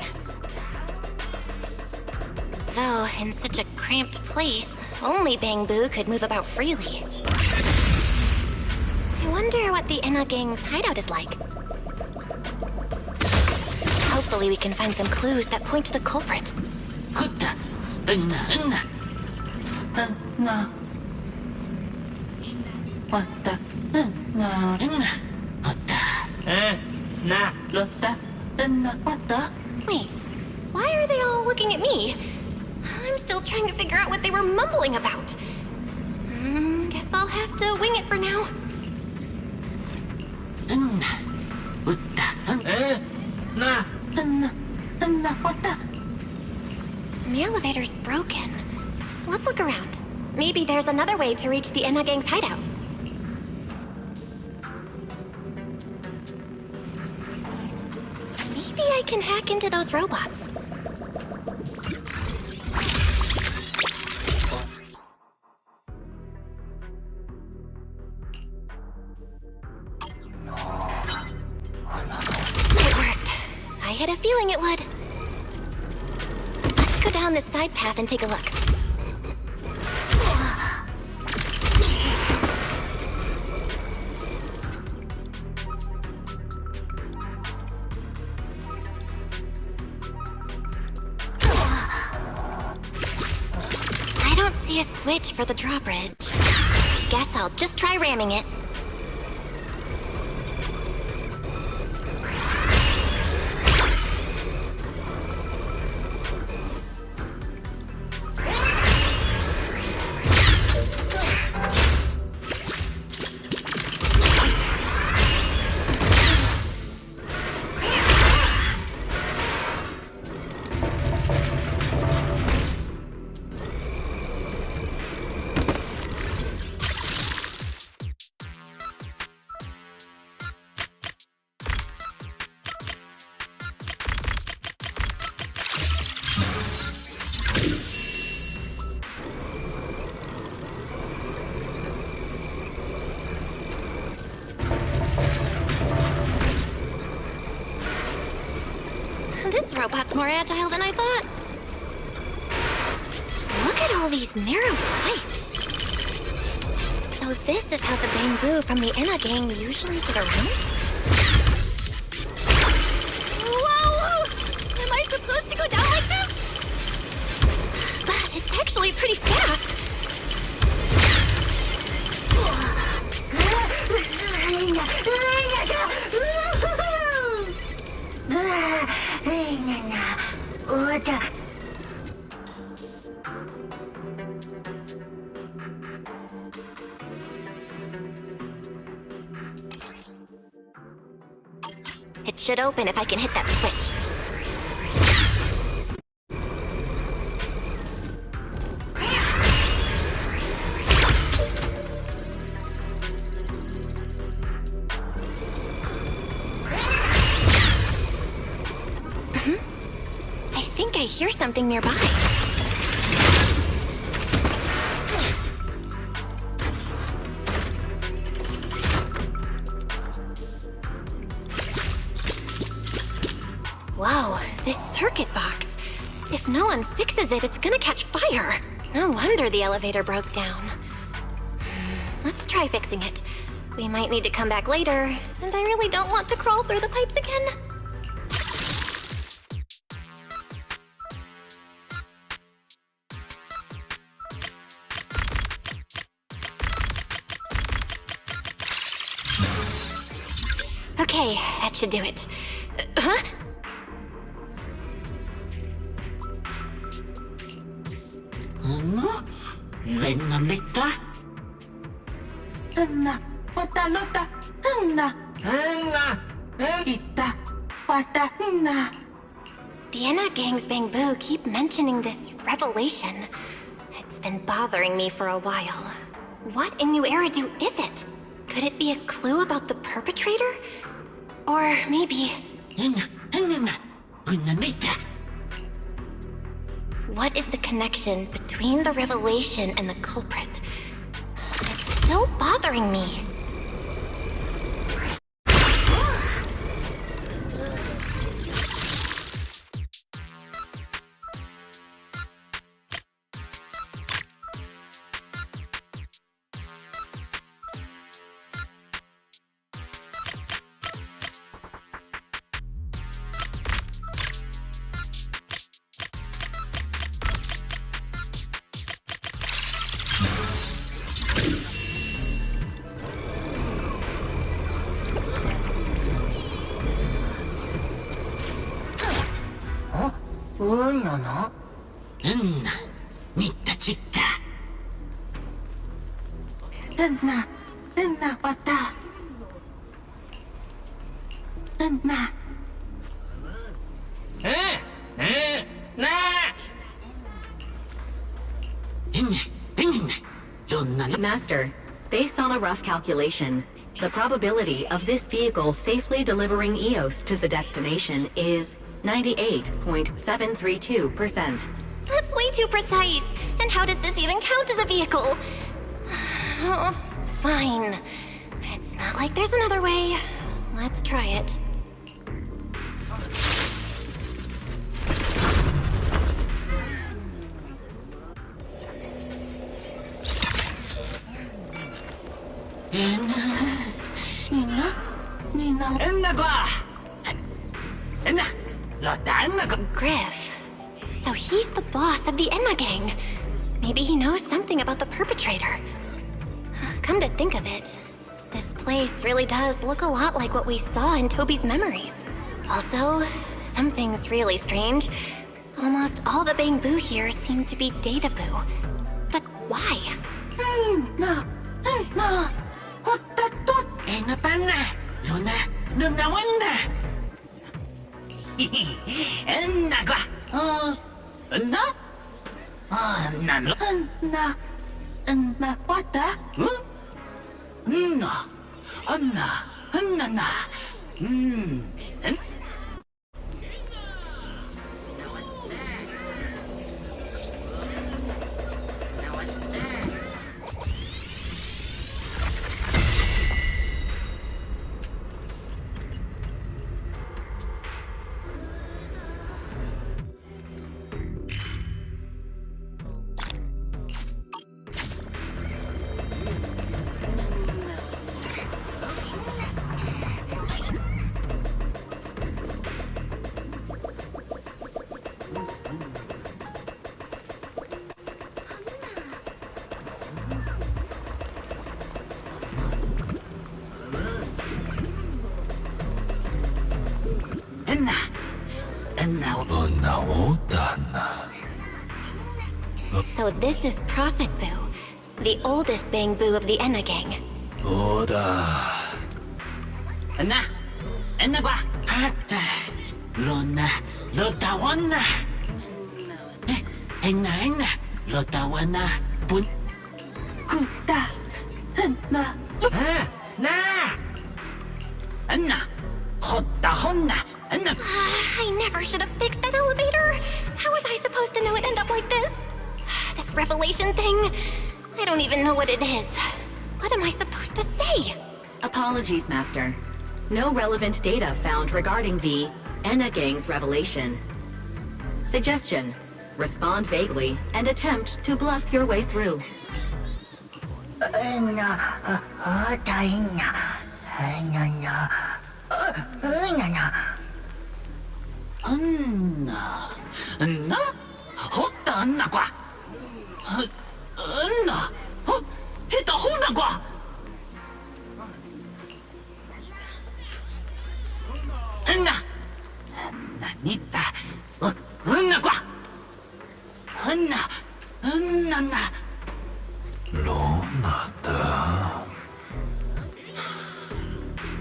Though, in such a cramped place, only Bangbu could move about freely. I wonder what the Enna Gang's hideout is like. Hopefully we can find some clues that point to the culprit. Wait, why are they all looking at me? I'm still trying to figure out what they were mumbling about. Guess I'll have to wing it for now. The elevator's broken. Let's look around. Maybe there's another way to reach the Enna Gang's hideout. Maybe I can hack into those robots. It worked. I had a feeling it would. Let's go down this side path and take a look. I don't see a switch for the drawbridge. Guess I'll just try ramming it. This robot's more agile than I thought. Look at all these narrow pipes. So this is how the Bangbu from the Enna Gang usually get around? Whoa! Am I supposed to go down like this? But it's actually pretty fast. It should open if I can hit that switch. I think I hear something nearby. Whoa, this circuit box. If no one fixes it, it's gonna catch fire. No wonder the elevator broke down. Let's try fixing it. We might need to come back later, and I really don't want to crawl through the pipes again. Okay, that should do it. Huh? The Enna Gang's Bamboo keep mentioning this revelation. It's been bothering me for a while. What in New Eridu is it? Could it be a clue about the perpetrator? Or maybe... What is the connection between the revelation and the culprit? It's still bothering me. Master, based on a rough calculation, the probability of this vehicle safely delivering Eos to the destination is 98.732%. That's way too precise. And how does this even count as a vehicle? Oh, fine. It's not like there's another way. Let's try it. Griff. So he's the boss of the Enna Gang. Maybe he knows something about the perpetrator. Come to think of it, this place really does look a lot like what we saw in Toby's memories. Also, something's really strange. Almost all the Bamboo here seem to be Data Boo. But why? So this is Prophet Boo, the oldest Bamboo of the Enna Gang. I never should have fixed that elevator. How was I supposed to know it'd end up like this? This revelation thing, I don't even know what it is. What am I supposed to say? Apologies, Master. No relevant data found regarding the Enna Gang's revelation. Suggestion: respond vaguely and attempt to bluff your way through.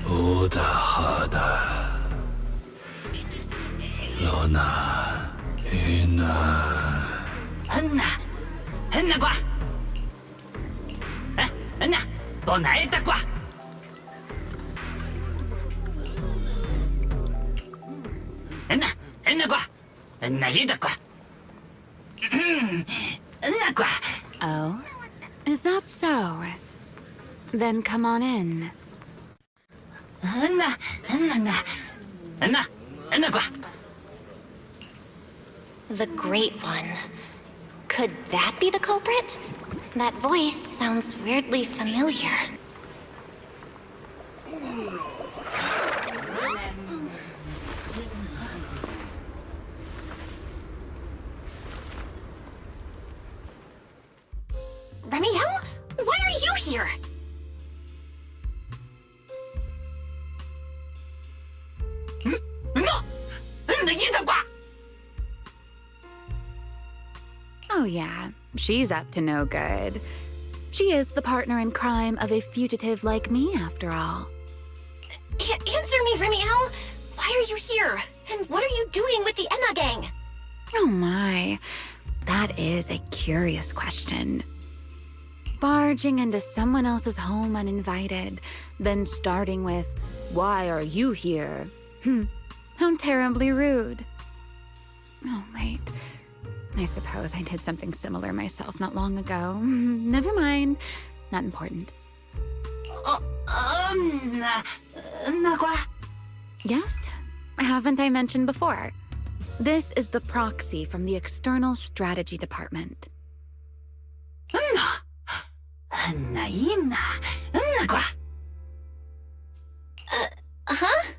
Oda Hada. Lona. Ina. Henna kwa. Henna. Bonaeta kwa. Henna kwa. Naida kwa. Henna kwa. Oh? Is that so? Then come on in. The Great One. Could that be the culprit? That voice sounds weirdly familiar. Remiel? Why are you here? Oh yeah, she's up to no good. She is the partner in crime of a fugitive like me, after all. Answer me, Remiel! Why are you here? And what are you doing with the Enna gang? Oh my, that is a curious question. Barging into someone else's home uninvited, then starting with, "Why are you here?" How terribly rude. Oh, wait. I suppose I did something similar myself not long ago. Never mind. Not important. Yes? Haven't I mentioned before? This is the proxy from the External Strategy Department. Huh?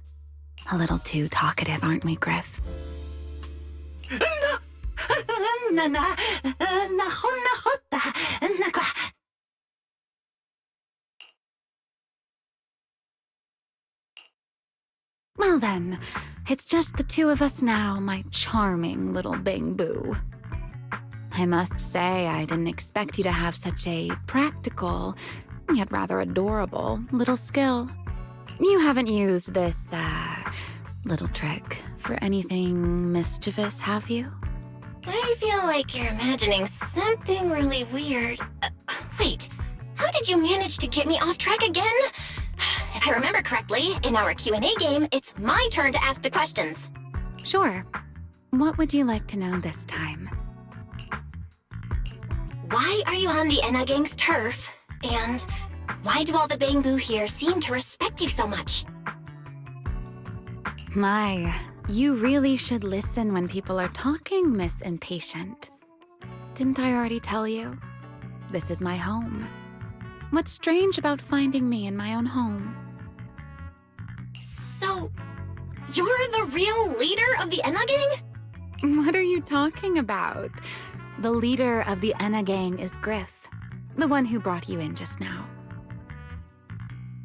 A little too talkative, aren't we, Griff? Well then, it's just the two of us now, my charming little Bang-Boo. I must say, I didn't expect you to have such a practical, yet rather adorable, little skill. You haven't used this, little trick for anything mischievous, have you? I feel like you're imagining something really weird. Wait, how did you manage to get me off track again? If I remember correctly, in our Q&A game, it's my turn to ask the questions. Sure. What would you like to know this time? Why are you on the Enna gang's turf? And why do all the Bang-Boo here seem to respect you so much? My, you really should listen when people are talking, Miss Impatient. Didn't I already tell you? This is my home. What's strange about finding me in my own home? So, you're the real leader of the Enna gang? What are you talking about? The leader of the Enna gang is Griff, the one who brought you in just now.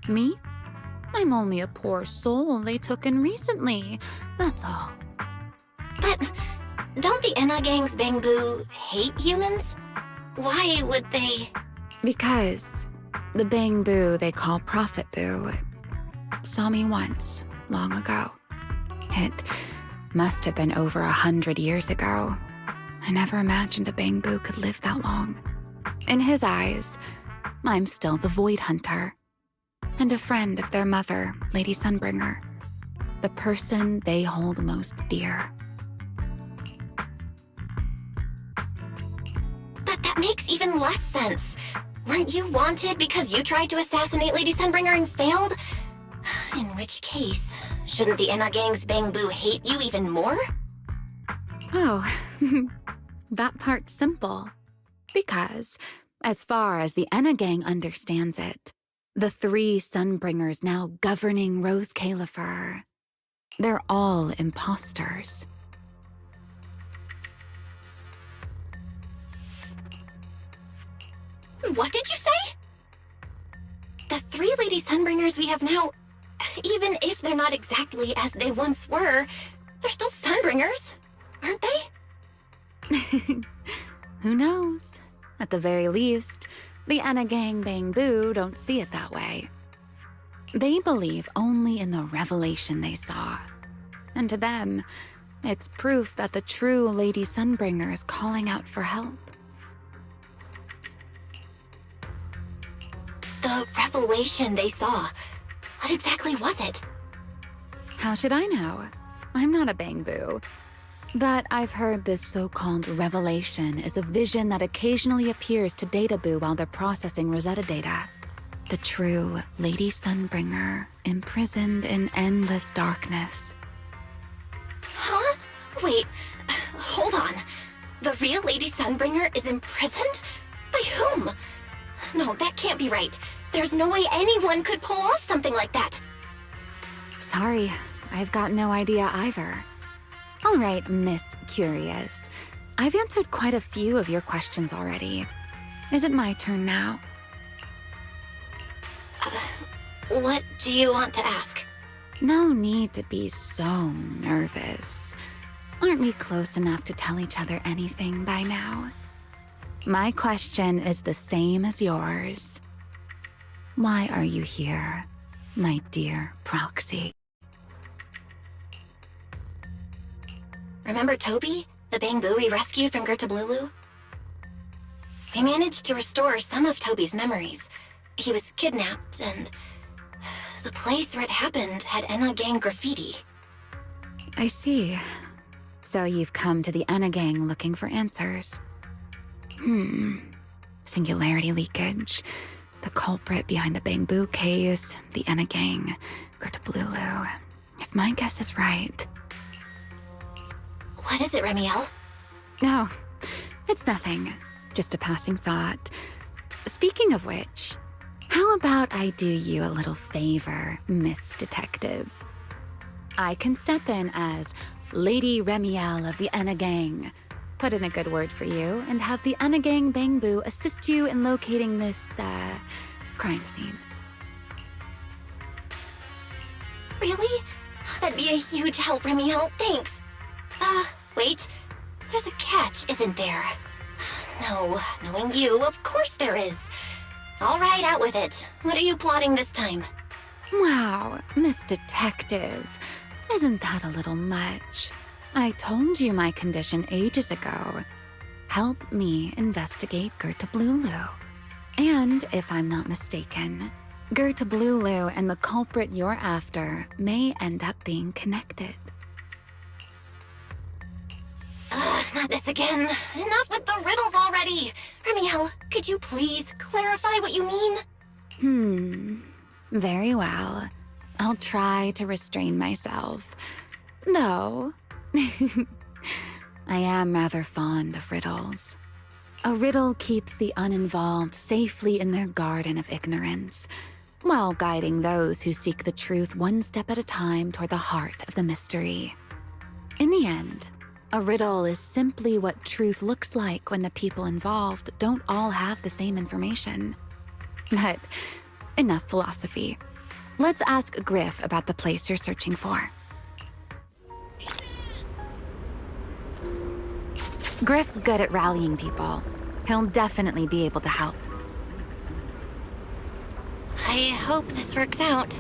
Me? I'm only a poor soul they took in recently, that's all. But don't the Enna gang's Bang-Boo hate humans? Why would they? Because the Bang-Boo they call Prophet Boo saw me once, long ago. It must have been over 100 years ago. I never imagined a Bang-Boo could live that long. In his eyes, I'm still the Void Hunter, and a friend of their mother, Lady Sunbringer, the person they hold most dear. But that makes even less sense. Weren't you wanted because you tried to assassinate Lady Sunbringer and failed? In which case, shouldn't the Enna gang's Bang-Boo hate you even more? Oh, that part's simple. Because, as far as the Enna gang understands it, the three Sunbringers now governing Rose Califer, they're all imposters. What did you say? The three Lady Sunbringers we have now, even if they're not exactly as they once were, they're still Sunbringers, aren't they? Who knows? At the very least, the Enna gang Bang-Boo don't see it that way. They believe only in the revelation they saw. And to them, it's proof that the true Lady Sunbringer is calling out for help. The revelation they saw. What exactly was it? How should I know? I'm not a Bangboo. But I've heard this so-called revelation is a vision that occasionally appears to Databoo while they're processing Rosetta data. The true Lady Sunbringer, imprisoned in endless darkness. Huh? Wait, hold on. The real Lady Sunbringer is imprisoned? By whom? No, that can't be right. There's no way anyone could pull off something like that. Sorry, I've got no idea either. All right, Miss Curious. I've answered quite a few of your questions already. Is it my turn now? What do you want to ask? No need to be so nervous. Aren't we close enough to tell each other anything by now? My question is the same as yours. Why are you here, my dear Proxy? Remember Toby, the Bangboo we rescued from Gertablulu? We managed to restore some of Toby's memories. He was kidnapped, and the place where it happened had Enna Gang graffiti. I see. So you've come to the Enna Gang looking for answers. Singularity leakage, the culprit behind the Bangboo case, the Enna Gang, Gertablulu. If my guess is right... What is it, Remiel? No, it's nothing. Just a passing thought. Speaking of which, how about I do you a little favor, Miss Detective? I can step in as Lady Remiel of the Enna Gang, put in a good word for you, and have the Enna Gang Bangboo assist you in locating this, crime scene. Really? That'd be a huge help, Remiel. Thanks. Wait. There's a catch, isn't there? No, knowing you, of course there is. All right, out with it. What are you plotting this time? Wow, Miss Detective. Isn't that a little much? I told you my condition ages ago. Help me investigate Gertablulu. And if I'm not mistaken, Gertablulu and the culprit you're after may end up being connected. Not this again. Enough with the riddles already. Remiel, could you please clarify what you mean? Very well. I'll try to restrain myself. Though, I am rather fond of riddles. A riddle keeps the uninvolved safely in their garden of ignorance, while guiding those who seek the truth one step at a time toward the heart of the mystery. In the end, a riddle is simply what truth looks like when the people involved don't all have the same information. But enough philosophy. Let's ask Griff about the place you're searching for. Griff's good at rallying people. He'll definitely be able to help. I hope this works out.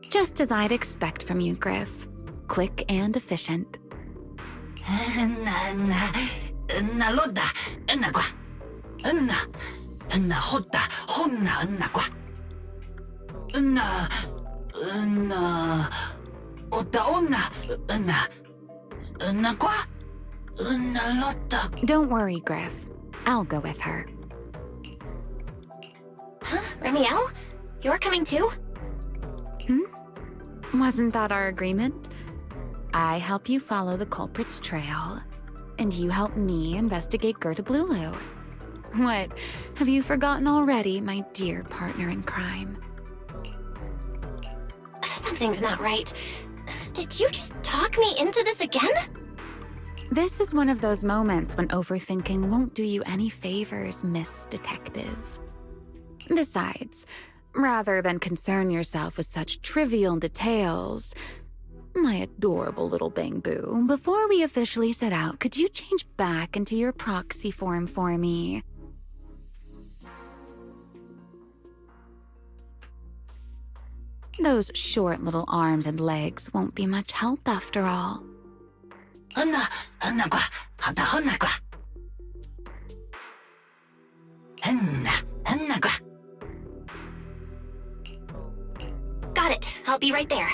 Just as I'd expect from you, Griff. Quick and efficient. Don't worry, Griff. I'll go with her. Huh? Remiel? You're coming too? Wasn't that our agreement? I help you follow the culprit's trail, and you help me investigate Gerta Blulu. What? Have you forgotten already, my dear partner in crime? Something's not right. Did you just talk me into this again? This is one of those moments when overthinking won't do you any favors, Miss Detective. Besides, rather than concern yourself with such trivial details, my adorable little Bang-Boo, before we officially set out, could you change back into your proxy form for me? Those short little arms and legs won't be much help after all. Got it. I'll be right there.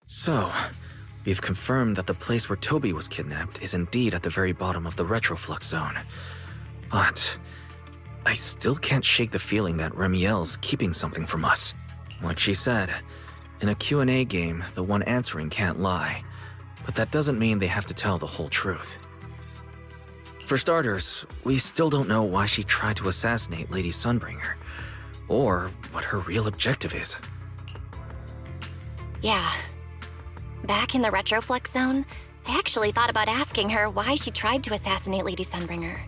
So, we've confirmed that the place where Toby was kidnapped is indeed at the very bottom of the retroflux zone. But I still can't shake the feeling that Remiel's keeping something from us. Like she said, in a Q&A game, the one answering can't lie. But that doesn't mean they have to tell the whole truth. For starters, we still don't know why she tried to assassinate Lady Sunbringer, or what her real objective is. Yeah. Back in the retroflux zone, I actually thought about asking her why she tried to assassinate Lady Sunbringer.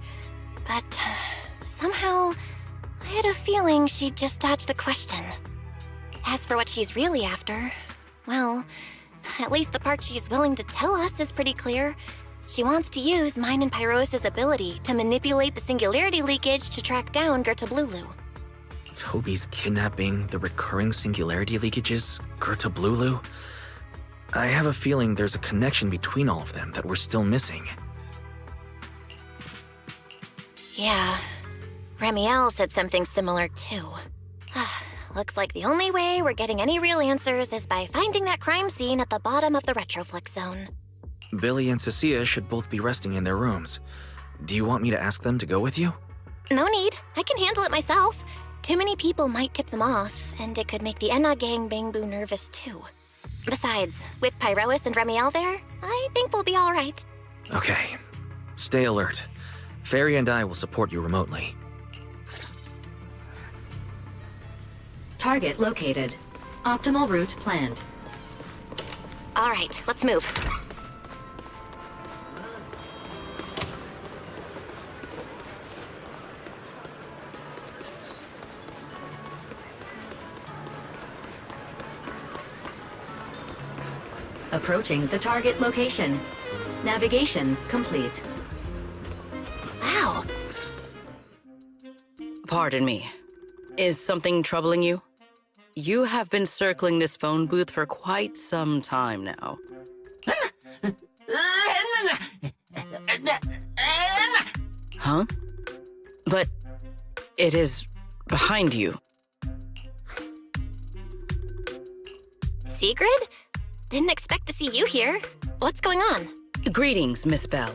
But somehow, I had a feeling she'd just dodge the question. As for what she's really after, well, at least the part she's willing to tell us is pretty clear. She wants to use mine and Pyros' ability to manipulate the singularity leakage to track down Gerta Blulu. Toby's kidnapping, the recurring singularity leakages, Gerta Blulu? I have a feeling there's a connection between all of them that we're still missing. Yeah. Remiel said something similar too. Looks like the only way we're getting any real answers is by finding that crime scene at the bottom of the retroflux zone. Billy and Cecilia should both be resting in their rooms. Do you want me to ask them to go with you? No need. I can handle it myself. Too many people might tip them off, and it could make the Enna gang Bang-Boo nervous too. Besides, with Pyrois and Remiel there, I think we'll be all right. Okay. Stay alert. Fairy and I will support you remotely. Target located. Optimal route planned. All right, let's move. Approaching the target location. Navigation complete. Wow. Pardon me. Is something troubling you? You have been circling this phone booth for quite some time now. Huh? But it is behind you. Sigrid? Didn't expect to see you here. What's going on? Greetings, Miss Bell.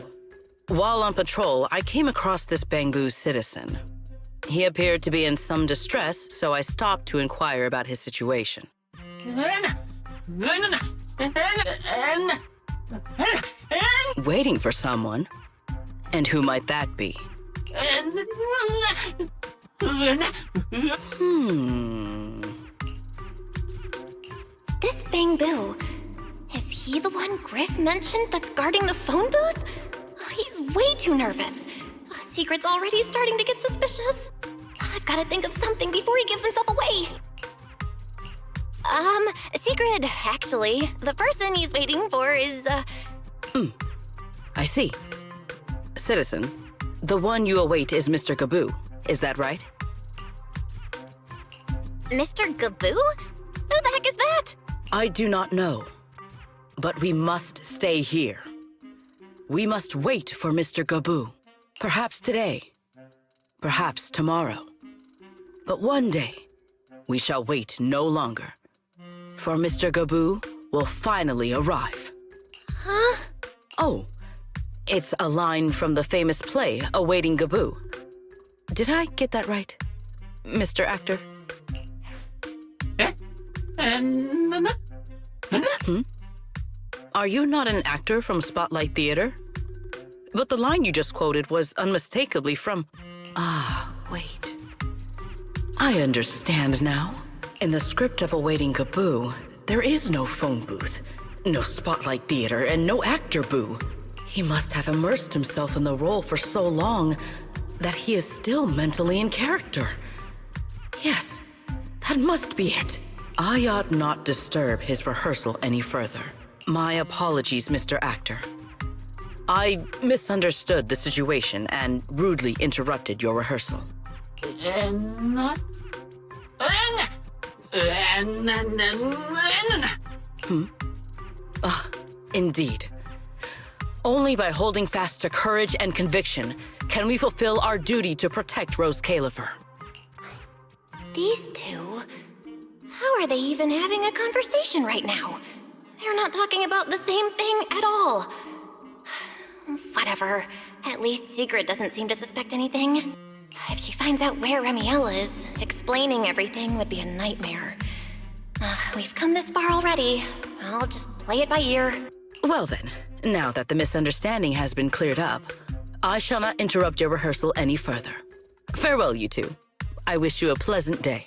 While on patrol, I came across this Bang-Boo citizen. He appeared to be in some distress, so I stopped to inquire about his situation. Waiting for someone? And who might that be? This Bang-Boo, is he the one Griff mentioned that's guarding the phone booth? He's way too nervous. Secret's already starting to get suspicious. I've got to think of something before he gives himself away. Secret, actually, the person he's waiting for is, I see. Citizen, the one you await is Mr. Gaboo. Is that right? Mr. Gaboo? Who the heck is that? I do not know. But we must stay here. We must wait for Mr. Gaboo. Perhaps today. Perhaps tomorrow. But one day, we shall wait no longer. For Mr. Gaboo will finally arrive. Huh? Oh, it's a line from the famous play, Awaiting Gaboo. Did I get that right, Mr. Actor? Are you not an actor from Spotlight Theater? But the line you just quoted was unmistakably from... Ah, wait. I understand now. In the script of Awaiting Gaboo, there is no phone booth, no Spotlight Theater, and no actor boo. He must have immersed himself in the role for so long that he is still mentally in character. Yes, that must be it. I ought not disturb his rehearsal any further. My apologies, Mr. Actor. I misunderstood the situation and rudely interrupted your rehearsal. Indeed. Only by holding fast to courage and conviction can we fulfill our duty to protect Rose Califer. These two? How are they even having a conversation right now? They're not talking about the same thing at all. Whatever. At least Sigrid doesn't seem to suspect anything. If she finds out where Remiel is, explaining everything would be a nightmare. We've come this far already. I'll just play it by ear. Well then, now that the misunderstanding has been cleared up, I shall not interrupt your rehearsal any further. Farewell, you two. I wish you a pleasant day.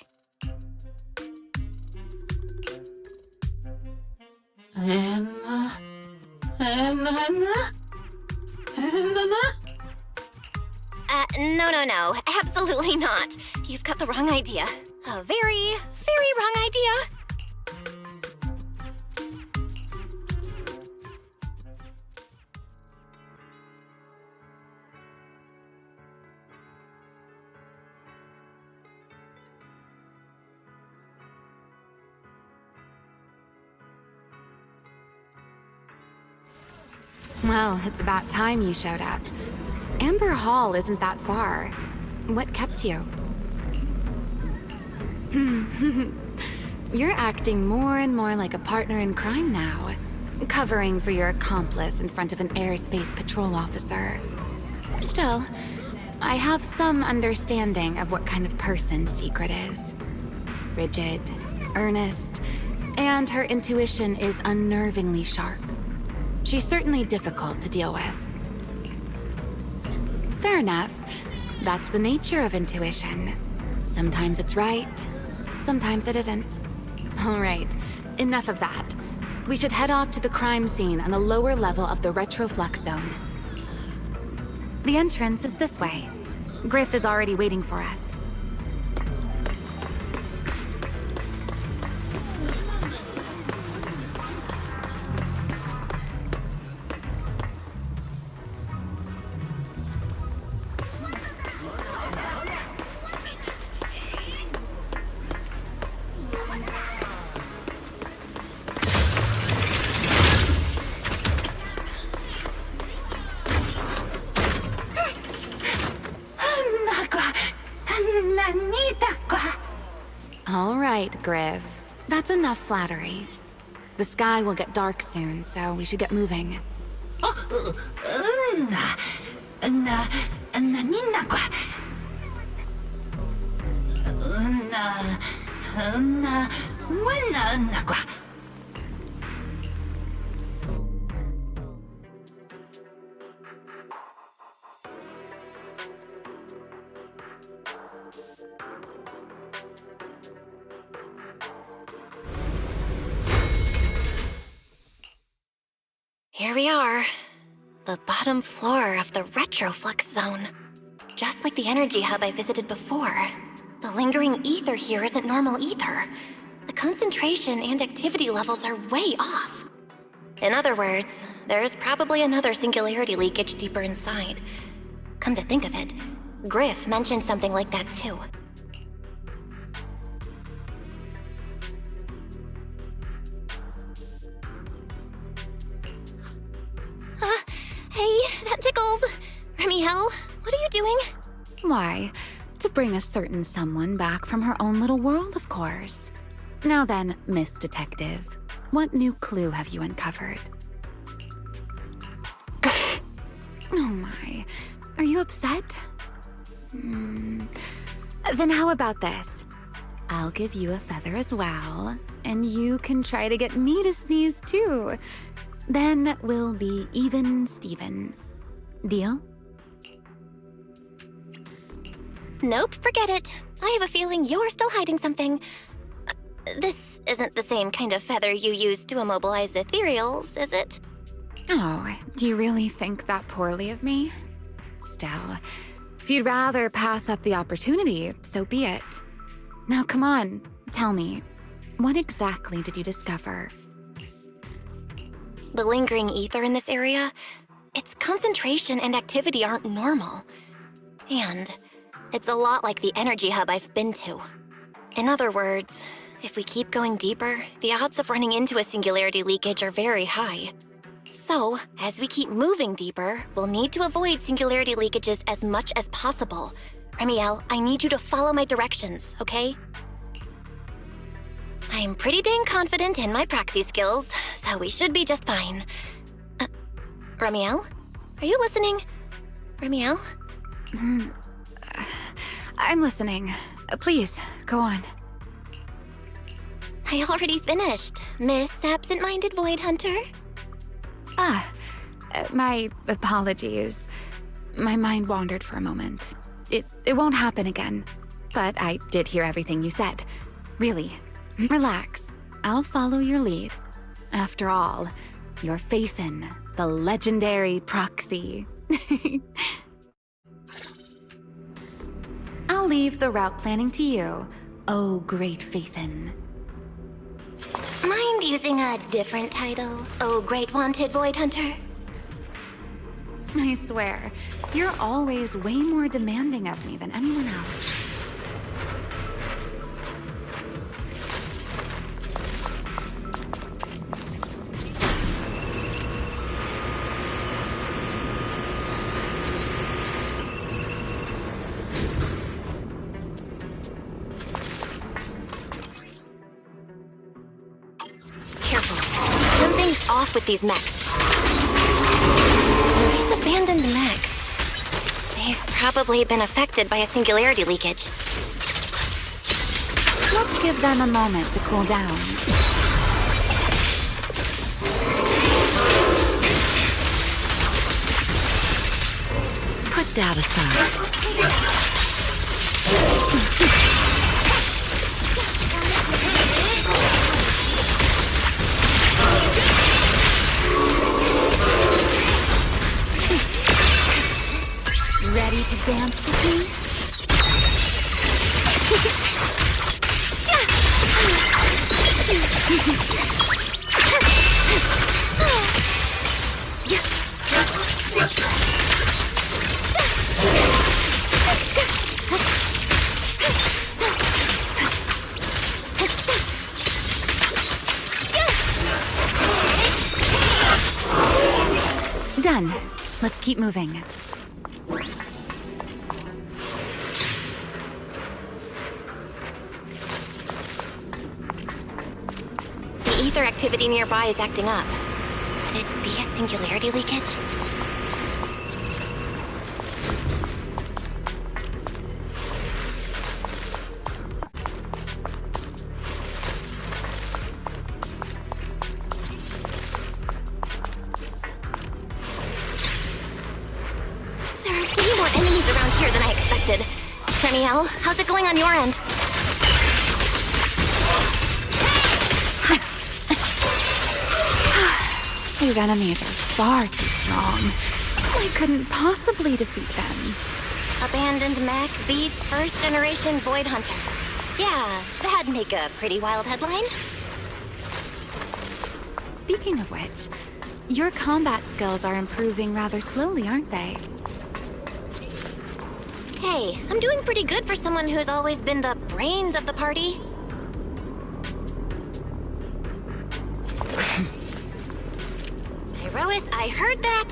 No. Absolutely not. You've got the wrong idea. A very, very wrong idea. Well, it's about time you showed up. Amber Hall isn't that far. What kept you? You're acting more and more like a partner in crime now. Covering for your accomplice in front of an airspace patrol officer. Still, I have some understanding of what kind of person Secret is. Rigid, earnest, and her intuition is unnervingly sharp. She's certainly difficult to deal with. Fair enough. That's the nature of intuition. Sometimes it's right, sometimes it isn't. All right, enough of that. We should head off to the crime scene on the lower level of the Retroflux zone. The entrance is this way. Griff is already waiting for us. All right, Griff. That's enough flattery. The sky will get dark soon, so we should get moving. Here we are. The bottom floor of the Retroflux zone. Just like the energy hub I visited before. The lingering ether here isn't normal either. The concentration and activity levels are way off. In other words, there's probably another singularity leakage deeper inside. Come to think of it, Griff mentioned something like that too. Hey, doing? Why, to bring a certain someone back from her own little world, of course. Now then, Miss Detective, what new clue have you uncovered? Oh my, are you upset? Then how about this? I'll give you a feather as well, and you can try to get me to sneeze too. Then we'll be even Steven. Deal? Nope, forget it. I have a feeling you're still hiding something. This isn't the same kind of feather you use to immobilize ethereals, is it? Oh, do you really think that poorly of me? Still, if you'd rather pass up the opportunity, so be it. Now come on, tell me, what exactly did you discover? The lingering ether in this area, its concentration and activity aren't normal. And it's a lot like the energy hub I've been to. In other words, if we keep going deeper, the odds of running into a singularity leakage are very high. So, as we keep moving deeper, we'll need to avoid singularity leakages as much as possible. Remiel, I need you to follow my directions, okay? I'm pretty dang confident in my proxy skills, so we should be just fine. Remiel? Are you listening? Remiel? I'm listening. Please, go on. I already finished, Miss Absent-Minded Void Hunter. My apologies. My mind wandered for a moment. It won't happen again. But I did hear everything you said. Really, relax. I'll follow your lead. After all, you're Phaethon, the legendary proxy. I'll leave the route planning to you, oh great Phaethon. Mind using a different title, oh great wanted Void Hunter? I swear, you're always way more demanding of me than anyone else. Careful. Something's off with these mechs. These abandoned mechs. They've probably been affected by a singularity leakage. Let's give them a moment to cool down. Put that aside. Ready to dance with me? Done. Let's keep moving. The ether activity nearby is acting up. Could it be a singularity leakage? There are way more enemies around here than I expected. Remiel, how's it going on your end? These enemies are far too strong. I couldn't possibly defeat them. Abandoned mech beats first generation Void Hunter. Yeah, that'd make a pretty wild headline. Speaking of which, your combat skills are improving rather slowly, aren't they? Hey, I'm doing pretty good for someone who's always been the brains of the party. Tyrois, I heard that!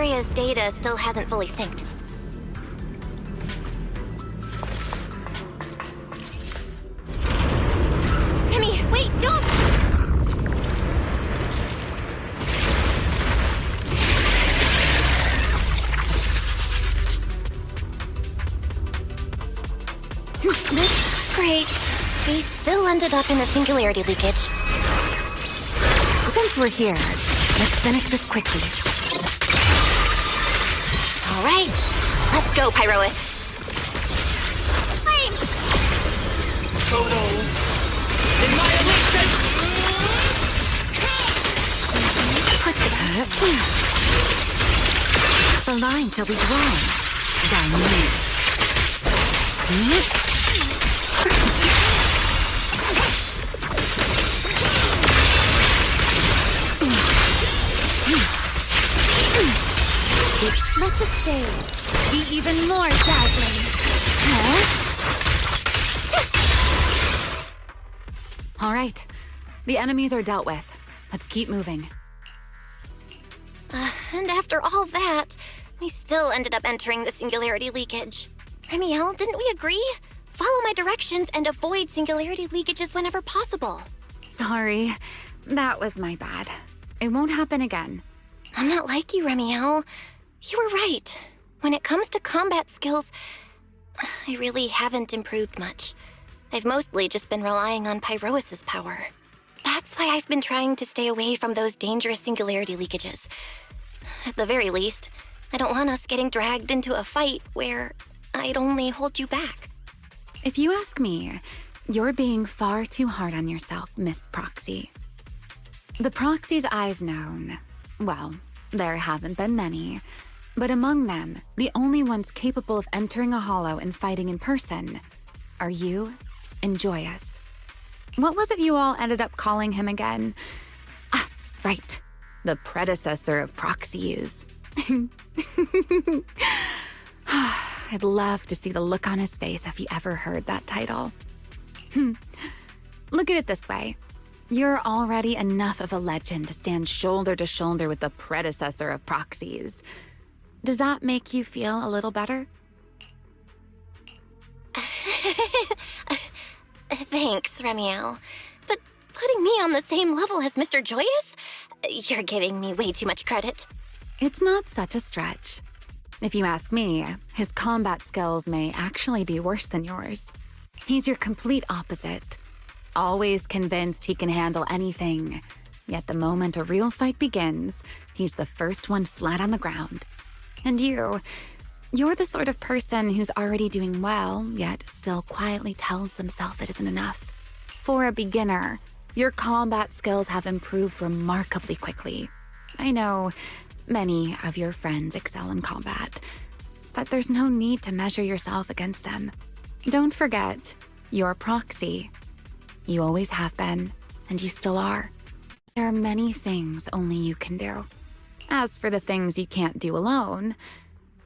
area's data still hasn't fully synced. Remy, wait, don't! Great. We still ended up in the singularity leakage. Since we're here, let's finish this quickly. All right, let's go, Pyrois. Flame! Total annihilation! The line shall be drawn by me. Let the stage be even more dazzling. All right. The enemies are dealt with. Let's keep moving. And after all that, we still ended up entering the singularity leakage. Remiel, didn't we agree? Follow my directions and avoid singularity leakages whenever possible. Sorry. That was my bad. It won't happen again. I'm not like you, Remiel. You were right. When it comes to combat skills, I really haven't improved much. I've mostly just been relying on Pyrois's power. That's why I've been trying to stay away from those dangerous singularity leakages. At the very least, I don't want us getting dragged into a fight where I'd only hold you back. If you ask me, you're being far too hard on yourself, Miss Proxy. The proxies I've known, well, there haven't been many, but among them, the only ones capable of entering a hollow and fighting in person are you and Joyous. What was it you all ended up calling him again? Ah, right. The predecessor of proxies. I'd love to see the look on his face if he ever heard that title. Look at it this way. You're already enough of a legend to stand shoulder to shoulder with the predecessor of proxies. Does that make you feel a little better? Thanks, Remiel. But putting me on the same level as Mr. Joyous? You're giving me way too much credit. It's not such a stretch. If you ask me, his combat skills may actually be worse than yours. He's your complete opposite. Always convinced he can handle anything. Yet the moment a real fight begins, he's the first one flat on the ground. And you're the sort of person who's already doing well, yet still quietly tells themselves it isn't enough. For a beginner, your combat skills have improved remarkably quickly. I know many of your friends excel in combat, but there's no need to measure yourself against them. Don't forget, you're Proxy. You always have been, and you still are. There are many things only you can do. As for the things you can't do alone,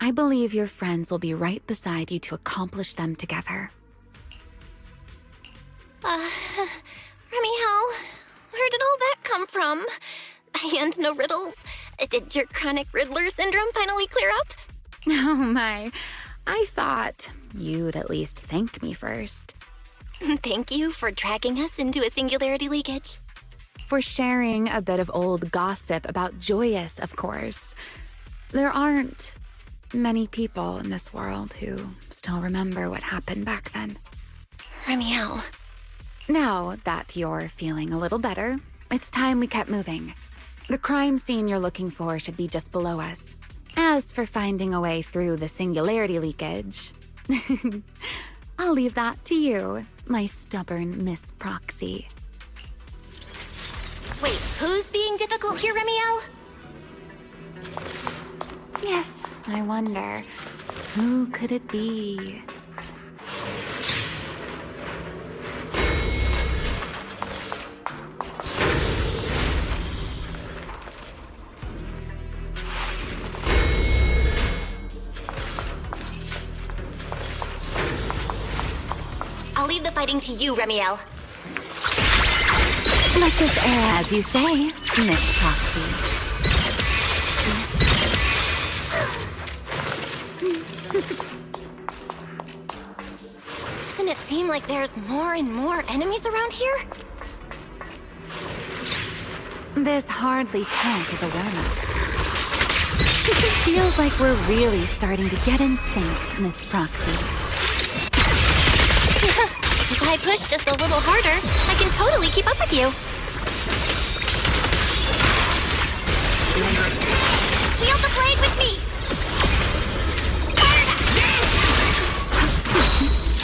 I believe your friends will be right beside you to accomplish them together. Remiel, where did all that come from? And no riddles? Did your chronic Riddler syndrome finally clear up? Oh my, I thought you'd at least thank me first. Thank you for dragging us into a singularity leakage. For sharing a bit of old gossip about Joyous, of course. There aren't many people in this world who still remember what happened back then. Remiel. Now that you're feeling a little better, it's time we kept moving. The crime scene you're looking for should be just below us. As for finding a way through the singularity leakage, I'll leave that to you, my stubborn Miss Proxy. Wait, who's being difficult here, Remiel? Yes, I wonder, who could it be? I'll leave the fighting to you, Remiel. Let this air, as you say, Miss Proxy. Doesn't it seem like there's more and more enemies around here? This hardly counts as a warm-up. Feels like we're really starting to get in sync, Miss Proxy. If I push just a little harder, I can totally keep up with you. Wield the blade with me!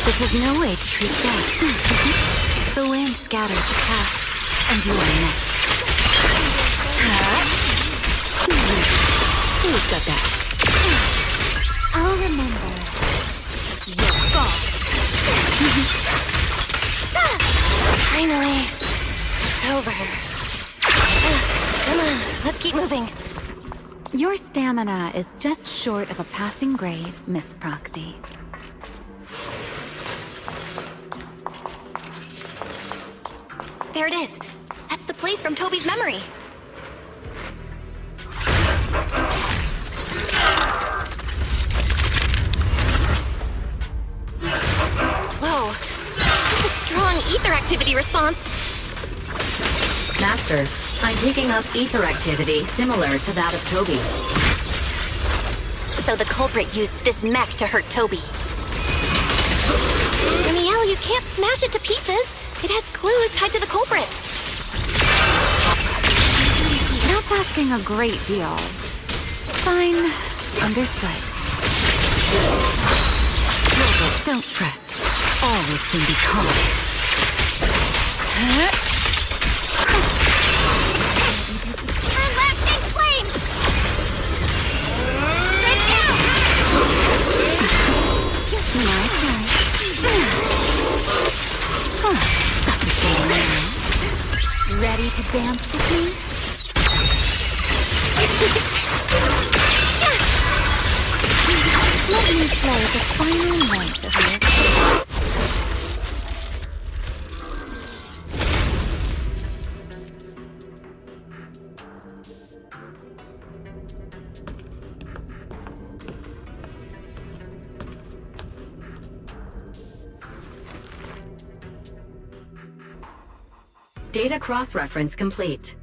This is no way to treat death. The wind scatters the path, and you are next. Who's got that? I'll remember. Your fault. Finally, it's over. Come on, let's keep moving. Your stamina is just short of a passing grade, Miss Proxy. There it is. That's the place from Toby's memory. Whoa. That's a strong ether activity response. Master, I'm picking up ether activity similar to that of Toby. So the culprit used this mech to hurt Toby. Danielle, you can't smash it to pieces. It has clues tied to the culprit. That's asking a great deal. Fine. Understood. Don't fret. All this can be calm. Her lasting flame! Straight down! My turn. Ready to dance with me? Let me play the final note of your... Data cross-reference complete.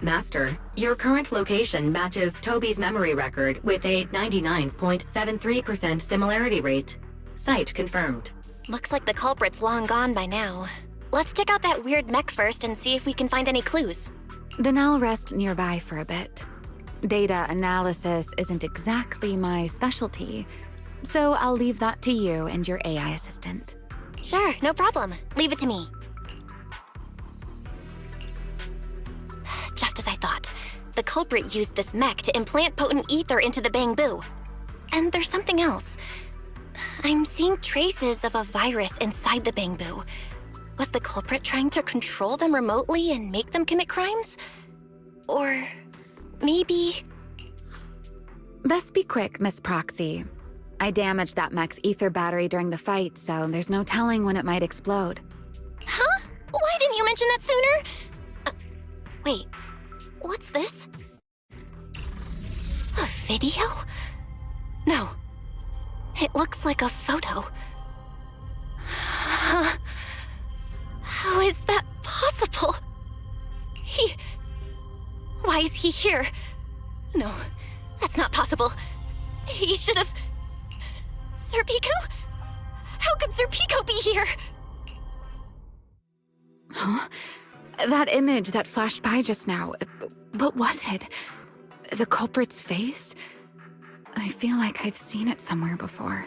Master, your current location matches Toby's memory record with a 99.73% similarity rate. Site confirmed. Looks like the culprit's long gone by now. Let's check out that weird mech first and see if we can find any clues. Then I'll rest nearby for a bit. Data analysis isn't exactly my specialty, so I'll leave that to you and your AI assistant. Sure, no problem. Leave it to me. Just as I thought. The culprit used this mech to implant potent ether into the Bang-Boo. And there's something else. I'm seeing traces of a virus inside the Bang-Boo. Was the culprit trying to control them remotely and make them commit crimes? Or maybe... Best be quick, Miss Proxy. I damaged that mech's ether battery during the fight, so there's no telling when it might explode. Huh? Why didn't you mention that sooner? Wait, what's this? A video? No. It looks like a photo. How is that possible? Why is he here? No, that's not possible. He should have... Serpico? How could Serpico be here? Huh? That image that flashed by just now, what was it? The culprit's face? I feel like I've seen it somewhere before.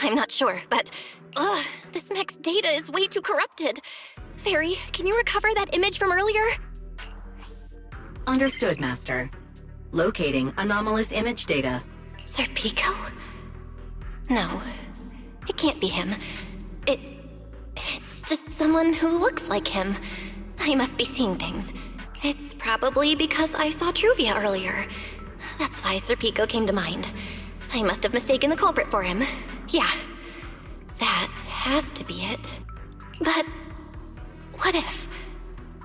I'm not sure, but... this mech's data is way too corrupted. Fairy, can you recover that image from earlier? Understood, Master. Locating anomalous image data. Serpico? No, it can't be him. It's just someone who looks like him. I must be seeing things. It's probably because I saw Truvia earlier. That's why Serpico came to mind. I must have mistaken the culprit for him. Yeah, that has to be it. But what if?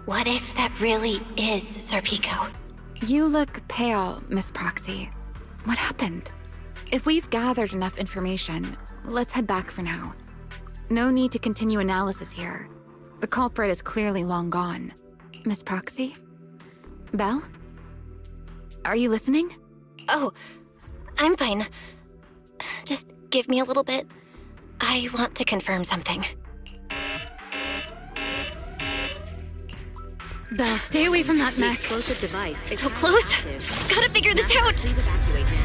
What if that really is Serpico? You look pale, Miss Proxy. What happened? If we've gathered enough information, let's head back for now. No need to continue analysis here. The culprit is clearly long gone. Miss Proxy? Belle? Are you listening? Oh, I'm fine. Just give me a little bit. I want to confirm something. Belle, stay away from that mess. Explosive device. So close. Gotta figure this out. Please evacuate now.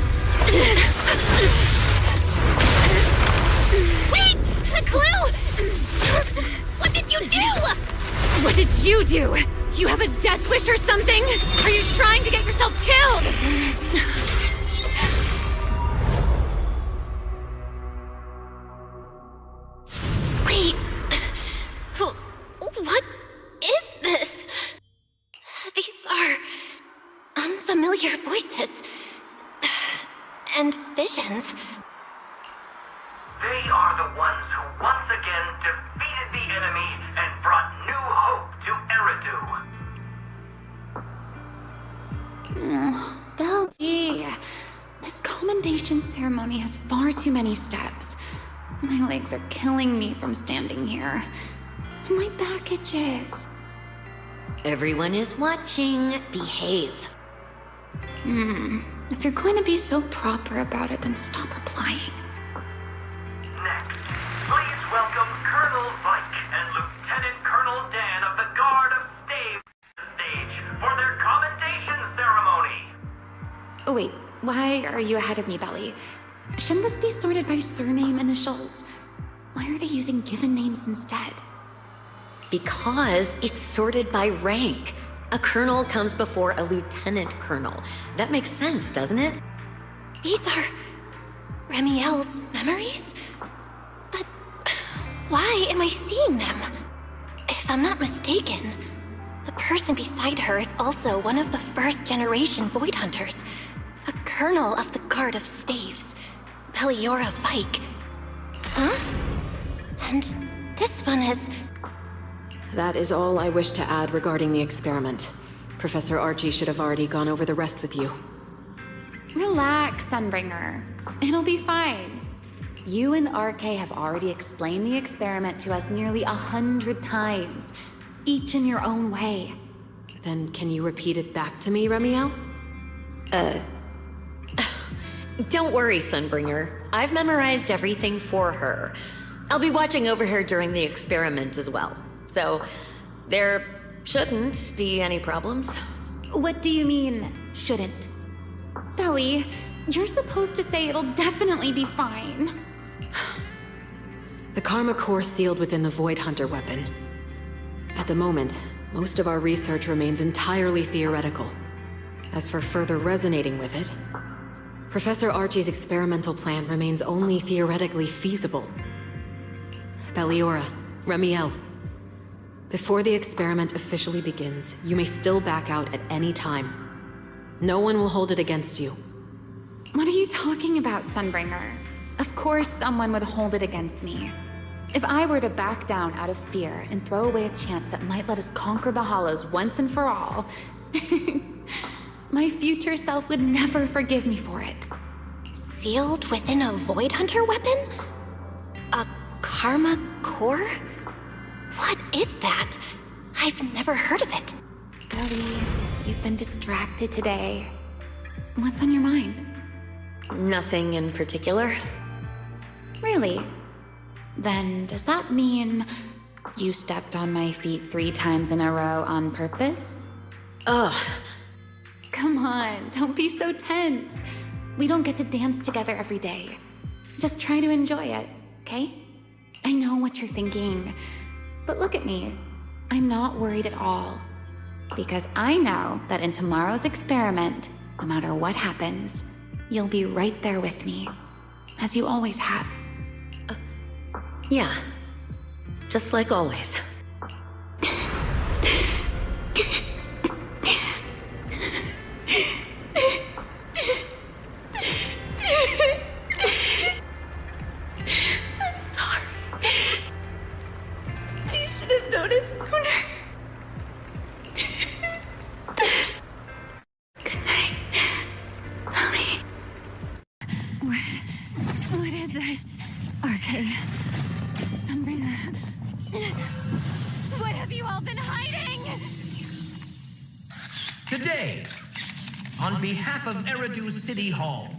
Wait! A clue! What did you do? What did you do? You have a death wish or something? Are you trying to get yourself killed? Wait. What is this? These are unfamiliar voices. And visions. They are the ones who once again defeated the enemy and brought new hope to Eridu. Belle, this commendation ceremony has far too many steps. My legs are killing me from standing here. My back itches. Everyone is watching. Behave. If you're going to be so proper about it, then stop replying. Next, please welcome Colonel Vike and Lieutenant Colonel Dan of the Guard of Stave to the stage for their commendation ceremony. Oh wait, why are you ahead of me, Belly? Shouldn't this be sorted by surname initials? Why are they using given names instead? Because it's sorted by rank. A colonel comes before a lieutenant colonel. That makes sense, doesn't it? These are Remiel's memories? But why am I seeing them? If I'm not mistaken, the person beside her is also one of the first-generation Void Hunters. A colonel of the Guard of Staves, Beliora Vike. Huh? And this one is... That is all I wish to add regarding the experiment. Professor Archie should have already gone over the rest with you. Relax, Sunbringer. It'll be fine. You and RK have already explained the experiment to us nearly 100 times, each in your own way. Then can you repeat it back to me, Remiel? Don't worry, Sunbringer. I've memorized everything for her. I'll be watching over her during the experiment as well. So, there shouldn't be any problems. What do you mean, shouldn't? Belly, you're supposed to say it'll definitely be fine. The Karma Core sealed within the Void Hunter weapon. At the moment, most of our research remains entirely theoretical. As for further resonating with it, Professor Archie's experimental plan remains only theoretically feasible. Beliora, Remiel, before the experiment officially begins, you may still back out at any time. No one will hold it against you. What are you talking about, Sunbringer? Of course someone would hold it against me. If I were to back down out of fear and throw away a chance that might let us conquer the Hollows once and for all, my future self would never forgive me for it. Sealed within a Void Hunter weapon? A Karma Core? What is that? I've never heard of it. Belly, you've been distracted today. What's on your mind? Nothing in particular. Really? Then does that mean you stepped on my feet 3 times in a row on purpose? Ugh. Come on, don't be so tense. We don't get to dance together every day. Just try to enjoy it, okay? I know what you're thinking, but look at me. I'm not worried at all. Because I know that in tomorrow's experiment, no matter what happens, you'll be right there with me, as you always have. Yeah. Just like always. I'm sorry. I should have noticed sooner. Good night, Lily. What is this? Are all been hiding? Today, on behalf of Eridu City Hall,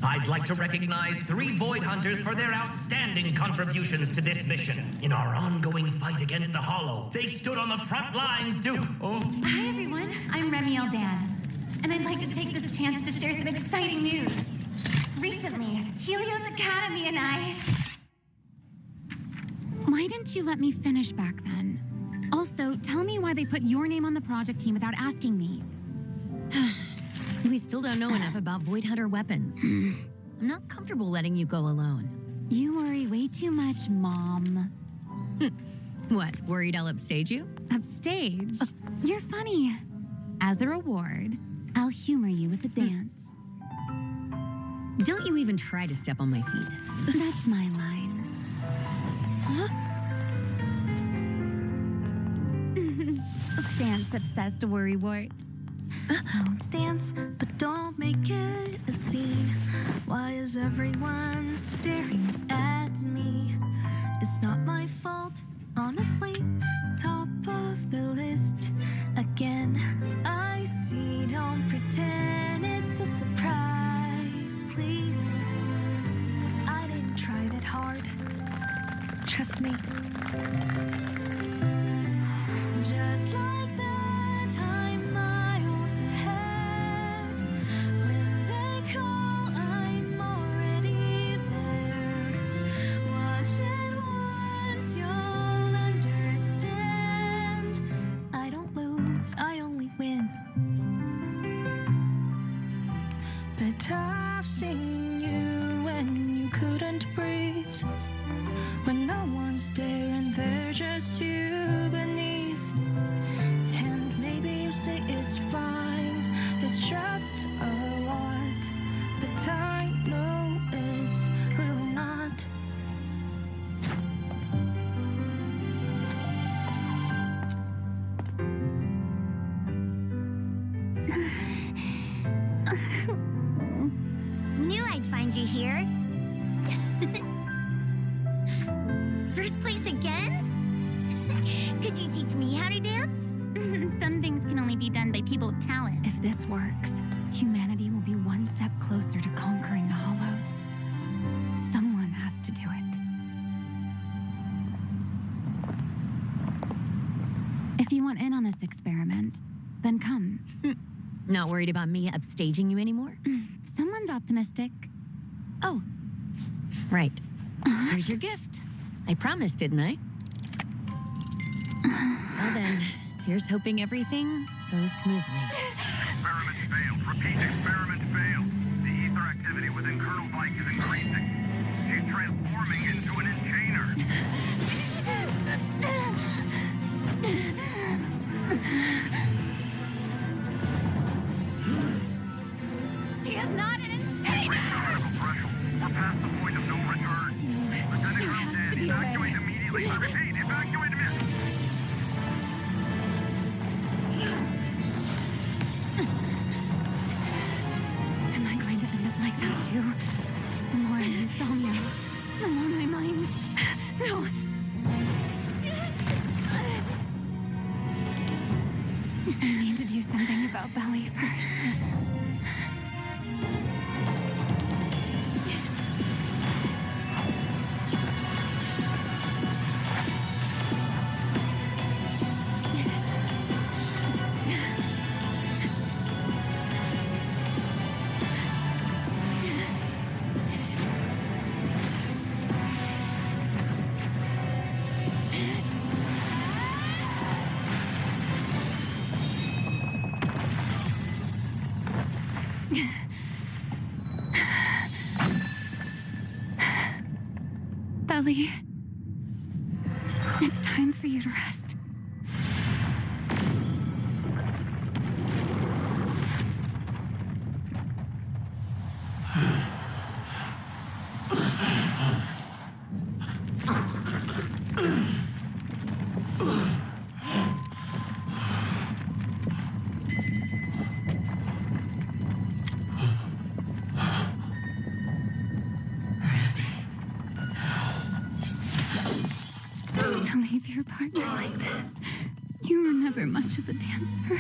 I'd like to recognize 3 Void Hunters for their outstanding contributions to this mission. In our ongoing fight against the Hollow, they stood on the front lines to... Hi everyone, I'm Remy Aldan, and I'd like to take this chance to share some exciting news. Recently, Helios Academy and I... Why didn't you let me finish back then? Also, tell me why they put your name on the project team without asking me. We still don't know enough about Void Hunter weapons. I'm not comfortable letting you go alone. You worry way too much, Mom. What, worried I'll upstage you? Upstage? You're funny. As a reward, I'll humor you with a dance. Don't you even try to step on my feet. That's my line. Dance obsessed worrywart. I'll dance, but don't make it a scene. Why is everyone staring at me? It's not my fault, honestly. Top of the list again. I see, don't pretend it's a surprise, please. I didn't try that hard. Trust me. Just like that time miles ahead. When they call, I'm already there. Watch it once, you'll understand. I don't lose, I only win. But I've seen you when you couldn't breathe. When no one's there and they're just you beneath. And maybe you say it's fine, it's just a lot. But I know it's really not. Knew I'd find you here. First place again? Could you teach me how to dance? Some things can only be done by people with talent. If this works, humanity will be one step closer to conquering the Hollows. Someone has to do it. If you want in on this experiment, then come. Not worried about me upstaging you anymore? Someone's optimistic. Oh, right. Here's your gift. I promised, didn't I? Well then, here's hoping everything goes smoothly. Experiment failed. Repeat, experiment failed. The ether activity within Colonel Pike is increasing. She's transforming into an enchainer. She is not an enchainer! We're past the point of no return. Lieutenant Colonel Dan, evacuate immediately. I repeat, evacuate immediately. Am I going to end up like that too? The more I use Thalmia, the more my mind... No! I need to do something about Belly first. Belly, it's time for you to rest. To leave your partner like this. You were never much of a dancer.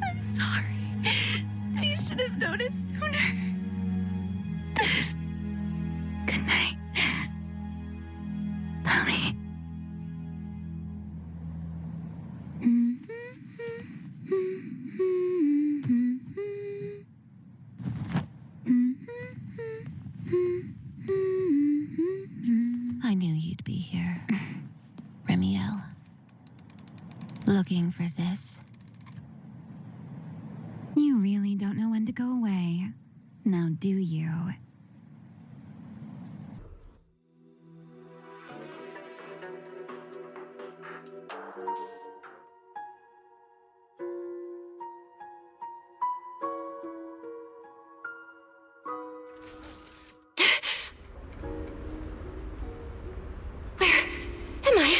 I'm sorry. I should have noticed sooner. Good night, Polly. I knew you'd be here, Remiel. Looking for this. You really don't know when to go away. Now do you? Am I?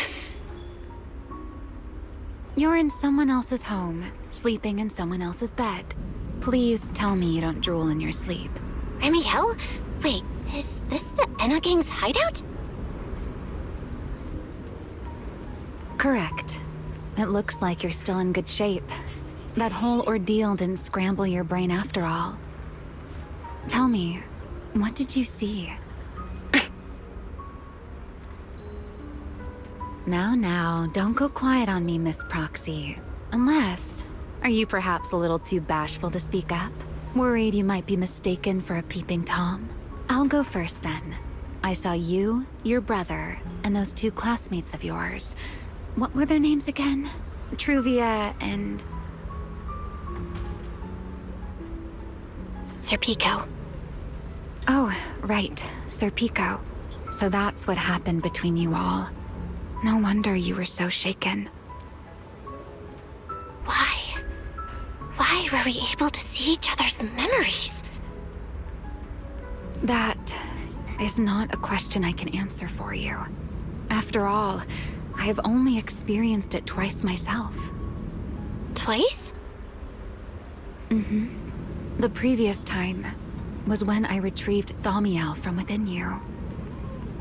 You're in someone else's home, sleeping in someone else's bed. Please tell me you don't drool in your sleep. Remiel? Wait, is this the Enna Gang's hideout? Correct. It looks like you're still in good shape. That whole ordeal didn't scramble your brain after all. Tell me, what did you see? Now, don't go quiet on me, Miss Proxy. Unless, are you perhaps a little too bashful to speak up? Worried you might be mistaken for a peeping Tom? I'll go first then. I saw you, your brother, and those two classmates of yours. What were their names again? Truvia and... Serpico. Oh, right, Serpico. So that's what happened between you all. No wonder you were so shaken. Why were we able to see each other's memories? That is not a question I can answer for you. After all, I have only experienced it twice myself. Twice? Mm-hmm. The previous time was when I retrieved Thaumiel from within you.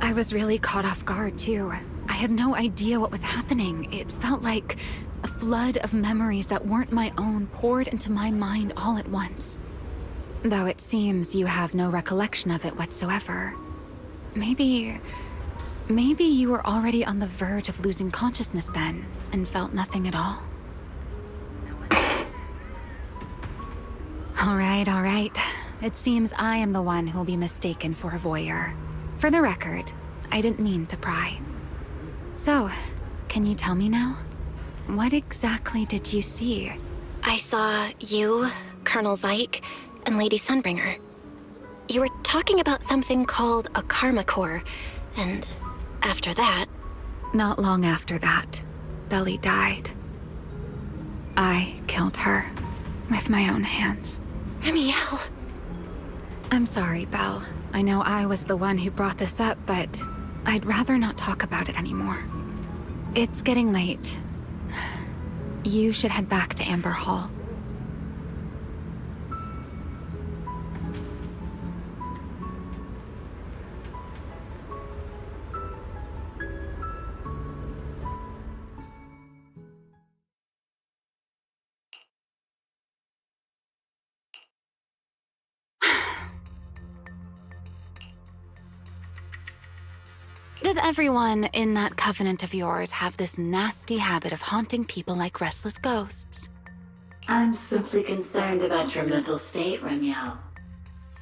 I was really caught off guard, too. I had no idea what was happening. It felt like a flood of memories that weren't my own poured into my mind all at once. Though it seems you have no recollection of it whatsoever. Maybe you were already on the verge of losing consciousness then, and felt nothing at all. All right. It seems I am the one who'll be mistaken for a voyeur. For the record, I didn't mean to pry. So, can you tell me now? What exactly did you see? I saw you, Colonel Vike, and Lady Sunbringer. You were talking about something called a karma core, and after that... Not long after that, Belly died. I killed her with my own hands. Remiel. I'm sorry, Belle. I know I was the one who brought this up, but I'd rather not talk about it anymore. It's getting late. You should head back to Amber Hall. Does everyone in that covenant of yours have this nasty habit of haunting people like restless ghosts? I'm simply concerned about your mental state, Remiel.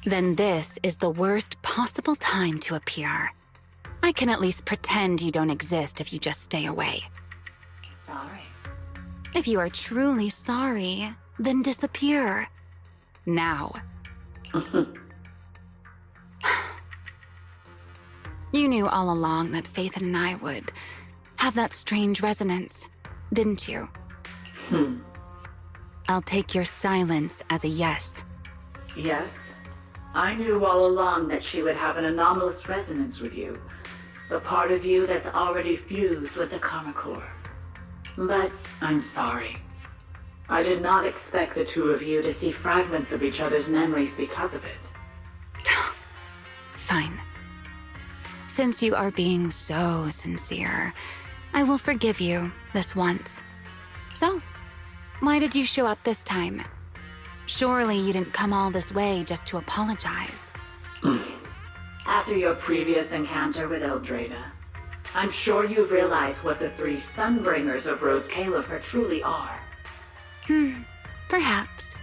Then this is the worst possible time to appear. I can at least pretend you don't exist if you just stay away. Sorry. If you are truly sorry, then disappear. Now. You knew all along that Faithen and I would have that strange resonance, didn't you? I'll take your silence as a yes. Yes. I knew all along that she would have an anomalous resonance with you. The part of you that's already fused with the karma core. But I'm sorry. I did not expect the two of you to see fragments of each other's memories because of it. Fine. Since you are being so sincere, I will forgive you this once. So, why did you show up this time? Surely you didn't come all this way just to apologize. After your previous encounter with Eldrada, I'm sure you've realized what the three Sunbringers of Rose Kalifer truly are. Perhaps.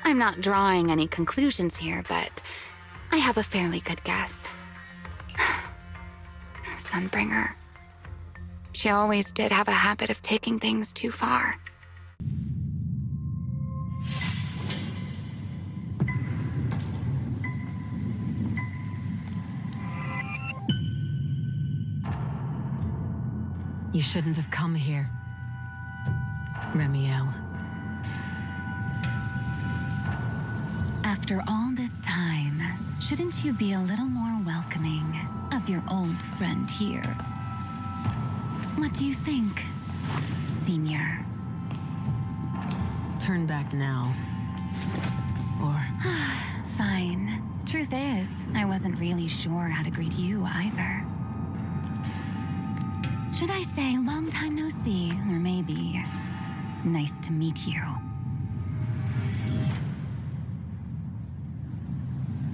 I'm not drawing any conclusions here, but I have a fairly good guess. Sunbringer. She always did have a habit of taking things too far. You shouldn't have come here, Remiel. After all this time, shouldn't you be a little more welcoming of your old friend here? What do you think, Senior? Turn back now. Or... Fine. Truth is, I wasn't really sure how to greet you either. Should I say long time no see, or maybe nice to meet you?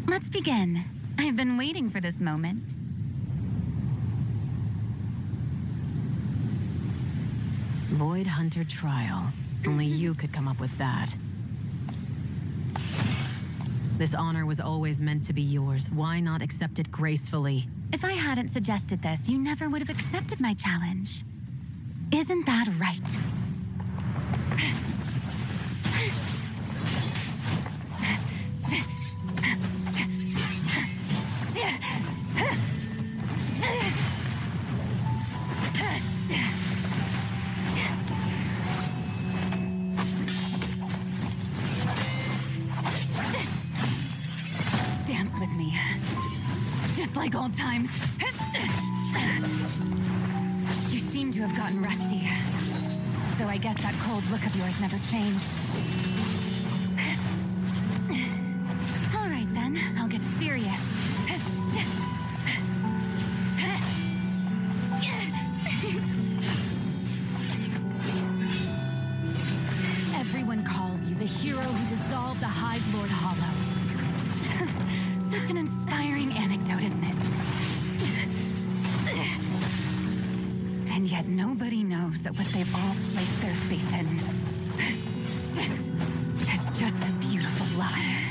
Let's begin. I've been waiting for this moment. Void Hunter trial. Only you could come up with that. This honor was always meant to be yours. Why not accept it gracefully? If I hadn't suggested this, you never would have accepted my challenge. Isn't that right? Dance with me. Just like old times. You seem to have gotten rusty. Though I guess that cold look of yours never changed. All right then, I'll get serious. Everyone calls you the hero who dissolved the Hive Lord Hollow. Such an inspiring anecdote, isn't it? And yet nobody knows that what they've all placed their faith in is just a beautiful lie.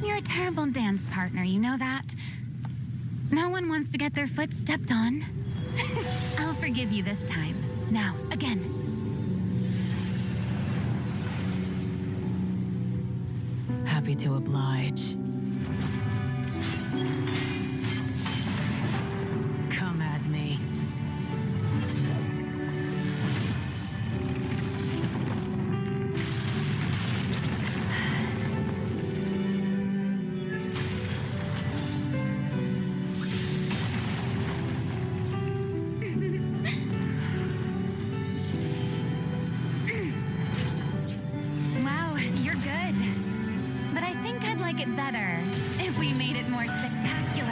You're a terrible dance partner, you know that? No one wants to get their foot stepped on. I'll forgive you this time. Now, again. Happy to oblige. Come at me. Wow, you're good. But I think I'd like it better if we made it more spectacular.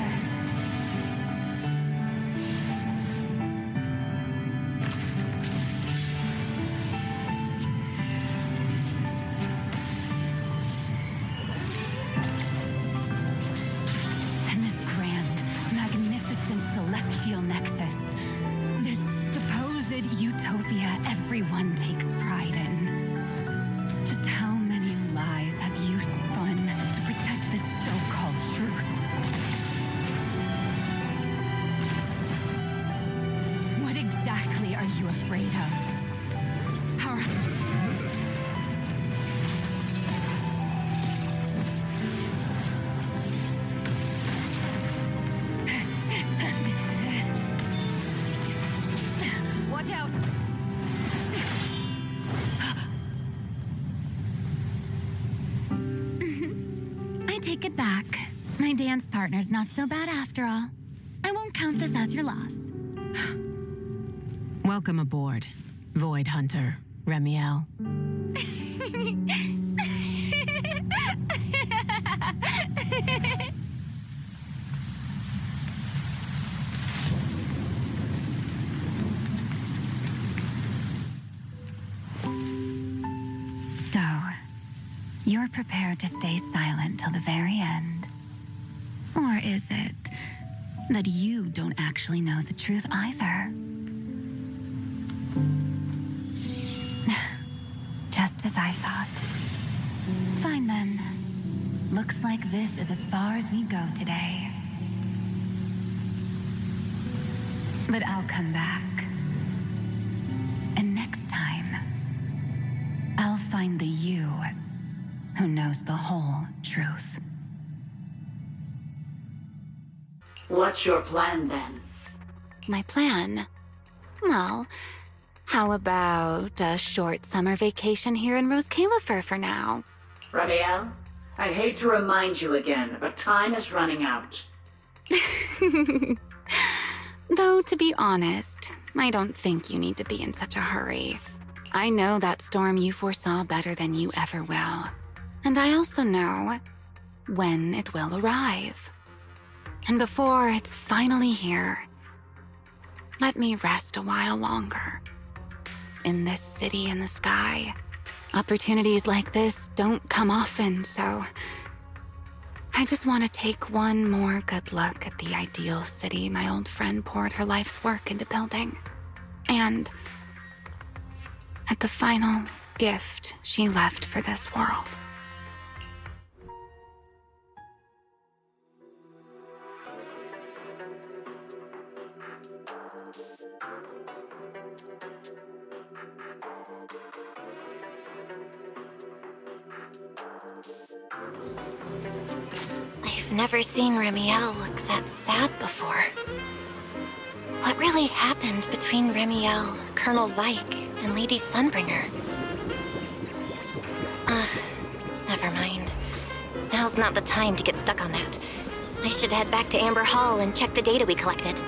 And this grand, magnificent celestial nexus, this supposed utopia everyone takes pride in. Just how many lies have you spun to protect this so-called truth? What exactly are you afraid of? How... Watch out! I take it back. My dance partner's not so bad after all. I won't count this as your loss. Welcome aboard, Void Hunter, Remiel. So, you're prepared to stay silent till the very end? Or is it that you don't actually know the truth either? Just as I thought. Fine then. Looks like this is as far as we go today. But I'll come back. And next time, I'll find the you who knows the whole truth. What's your plan then? My plan? Well, how about a short summer vacation here in Rose Califer for now? Ramiel, I hate to remind you again, but time is running out. Though, to be honest, I don't think you need to be in such a hurry. I know that storm you foresaw better than you ever will. And I also know when it will arrive. And before it's finally here, let me rest a while longer. In this city in the sky, opportunities like this don't come often, so I just want to take one more good look at the ideal city my old friend poured her life's work into building. And at the final gift she left for this world. I've never seen Remiel look that sad before. What really happened between Remiel, Colonel Vike, and Lady Sunbringer? Never mind. Now's not the time to get stuck on that. I should head back to Amber Hall and check the data we collected.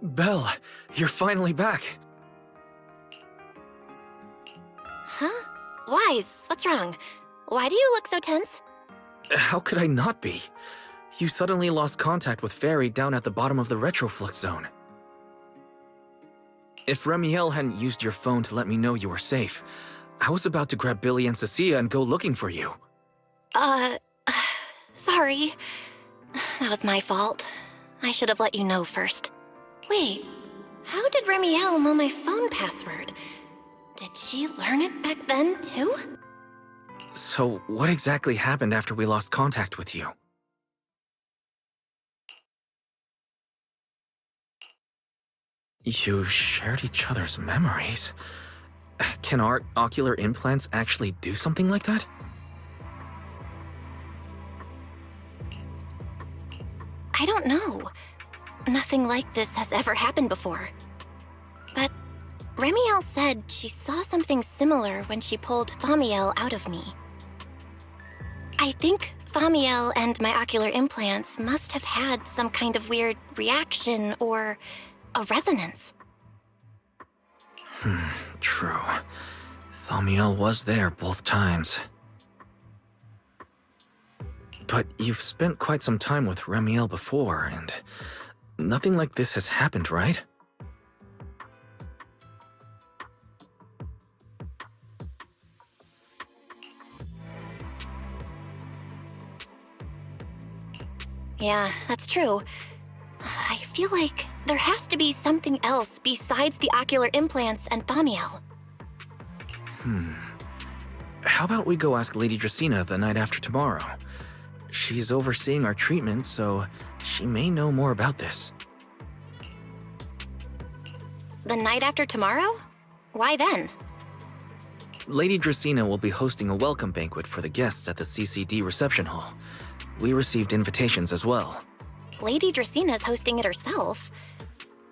Belle, you're finally back. Huh? Wise, what's wrong? Why do you look so tense? How could I not be? You suddenly lost contact with Fairy down at the bottom of the retroflux zone. If Remiel hadn't used your phone to let me know you were safe, I was about to grab Billy and Cecilia and go looking for you. Sorry. That was my fault. I should have let you know first. Wait, how did Remiel know my phone password? Did she learn it back then, too? So, what exactly happened after we lost contact with you? You shared each other's memories. Can our ocular implants actually do something like that? I don't know. Nothing like this has ever happened before. But Remiel said she saw something similar when she pulled Thaumiel out of me. I think Thaumiel and my ocular implants must have had some kind of weird reaction or a resonance. True. Thaumiel was there both times. But you've spent quite some time with Remiel before, and nothing like this has happened, right? Yeah, that's true. I feel like there has to be something else besides the ocular implants and Thamiel. How about we go ask Lady Dracaena the night after tomorrow? She's overseeing our treatment, so she may know more about this. The night after tomorrow? Why then? Lady Dracaena will be hosting a welcome banquet for the guests at the CCD reception hall. We received invitations as well. Lady Draceena's hosting it herself.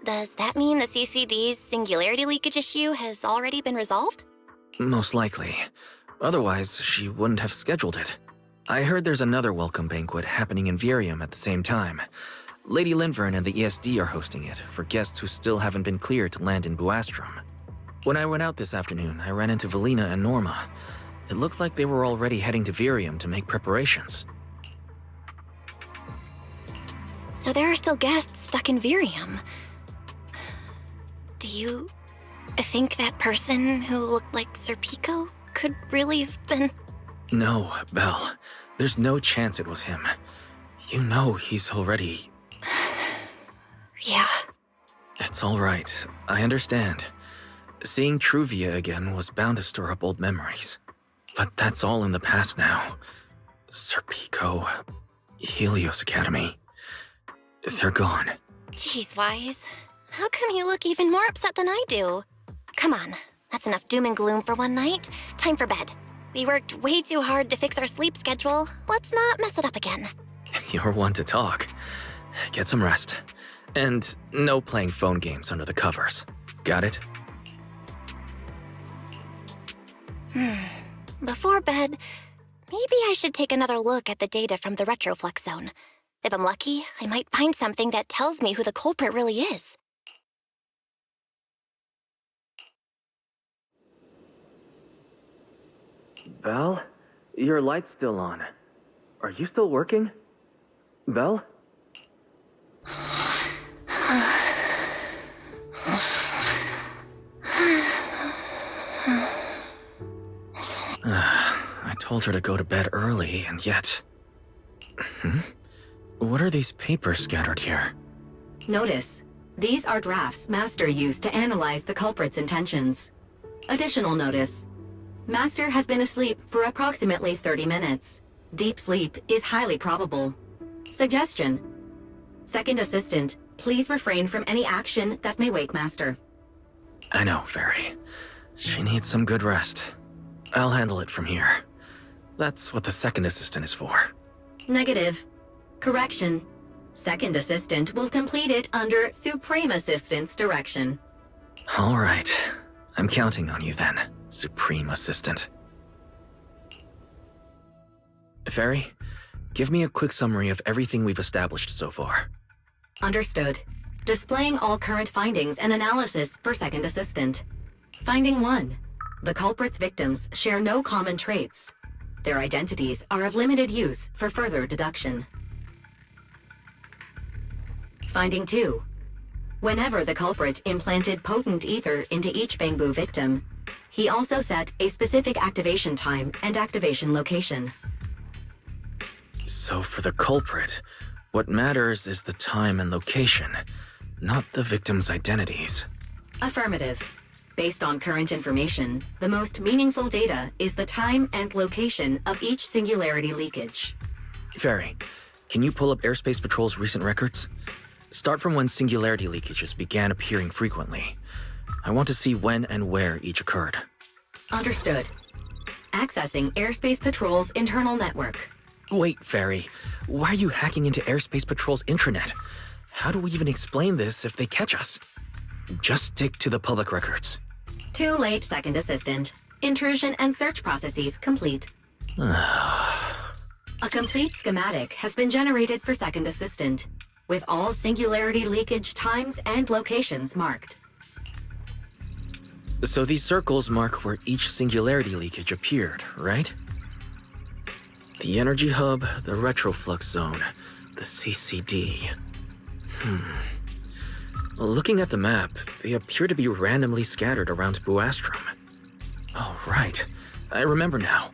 Does that mean the CCD's singularity leakage issue has already been resolved? Most likely. Otherwise, she wouldn't have scheduled it. I heard there's another welcome banquet happening in Virium at the same time. Lady Linvern and the ESD are hosting it for guests who still haven't been cleared to land in Buastrom. When I went out this afternoon, I ran into Valina and Norma. It looked like they were already heading to Virium to make preparations. So there are still guests stuck in Virium. Do you think that person who looked like Sir Pico could really have been... No, Belle. There's no chance it was him. You know he's already... Yeah. It's all right. I understand. Seeing Truvia again was bound to stir up old memories. But that's all in the past now. Sir Pico, Helios Academy. They're gone. Jeez, Wise. How come you look even more upset than I do? Come on, that's enough doom and gloom for one night. Time for bed. We worked way too hard to fix our sleep schedule. Let's not mess it up again. You're one to talk. Get some rest. And no playing phone games under the covers. Got it? Before bed, maybe I should take another look at the data from the Retroflux zone. If I'm lucky, I might find something that tells me who the culprit really is. Belle? Your light's still on. Are you still working? Belle? I told her to go to bed early, and yet... What are these papers scattered here? Notice, these are drafts Master used to analyze the culprit's intentions. Additional notice, Master has been asleep for approximately 30 minutes. Deep sleep is highly probable. Suggestion. Second Assistant, please refrain from any action that may wake Master. I know, Fairy. She needs some good rest. I'll handle it from here. That's what the Second Assistant is for. Negative. Correction. Second Assistant will complete it under Supreme Assistant's direction. All right. I'm counting on you then, Supreme Assistant. Fairy, give me a quick summary of everything we've established so far. Understood. Displaying all current findings and analysis for Second Assistant. Finding 1. The culprit's victims share no common traits. Their identities are of limited use for further deduction. Finding 2. Whenever the culprit implanted potent ether into each Bangbu victim, he also set a specific activation time and activation location. So for the culprit, what matters is the time and location, not the victims' identities. Affirmative. Based on current information, the most meaningful data is the time and location of each singularity leakage. Fairy, can you pull up Airspace Patrol's recent records? Start from when singularity leakages began appearing frequently. I want to see when and where each occurred. Understood. Accessing Airspace Patrol's internal network. Wait, Fairy. Why are you hacking into Airspace Patrol's intranet? How do we even explain this if they catch us? Just stick to the public records. Too late, Second Assistant. Intrusion and search processes complete. A complete schematic has been generated for Second Assistant, with all singularity leakage times and locations marked. So these circles mark where each singularity leakage appeared, right? The energy hub, the retroflux zone, the CCD. Looking at the map, they appear to be randomly scattered around Buastrom. Oh, right. I remember now.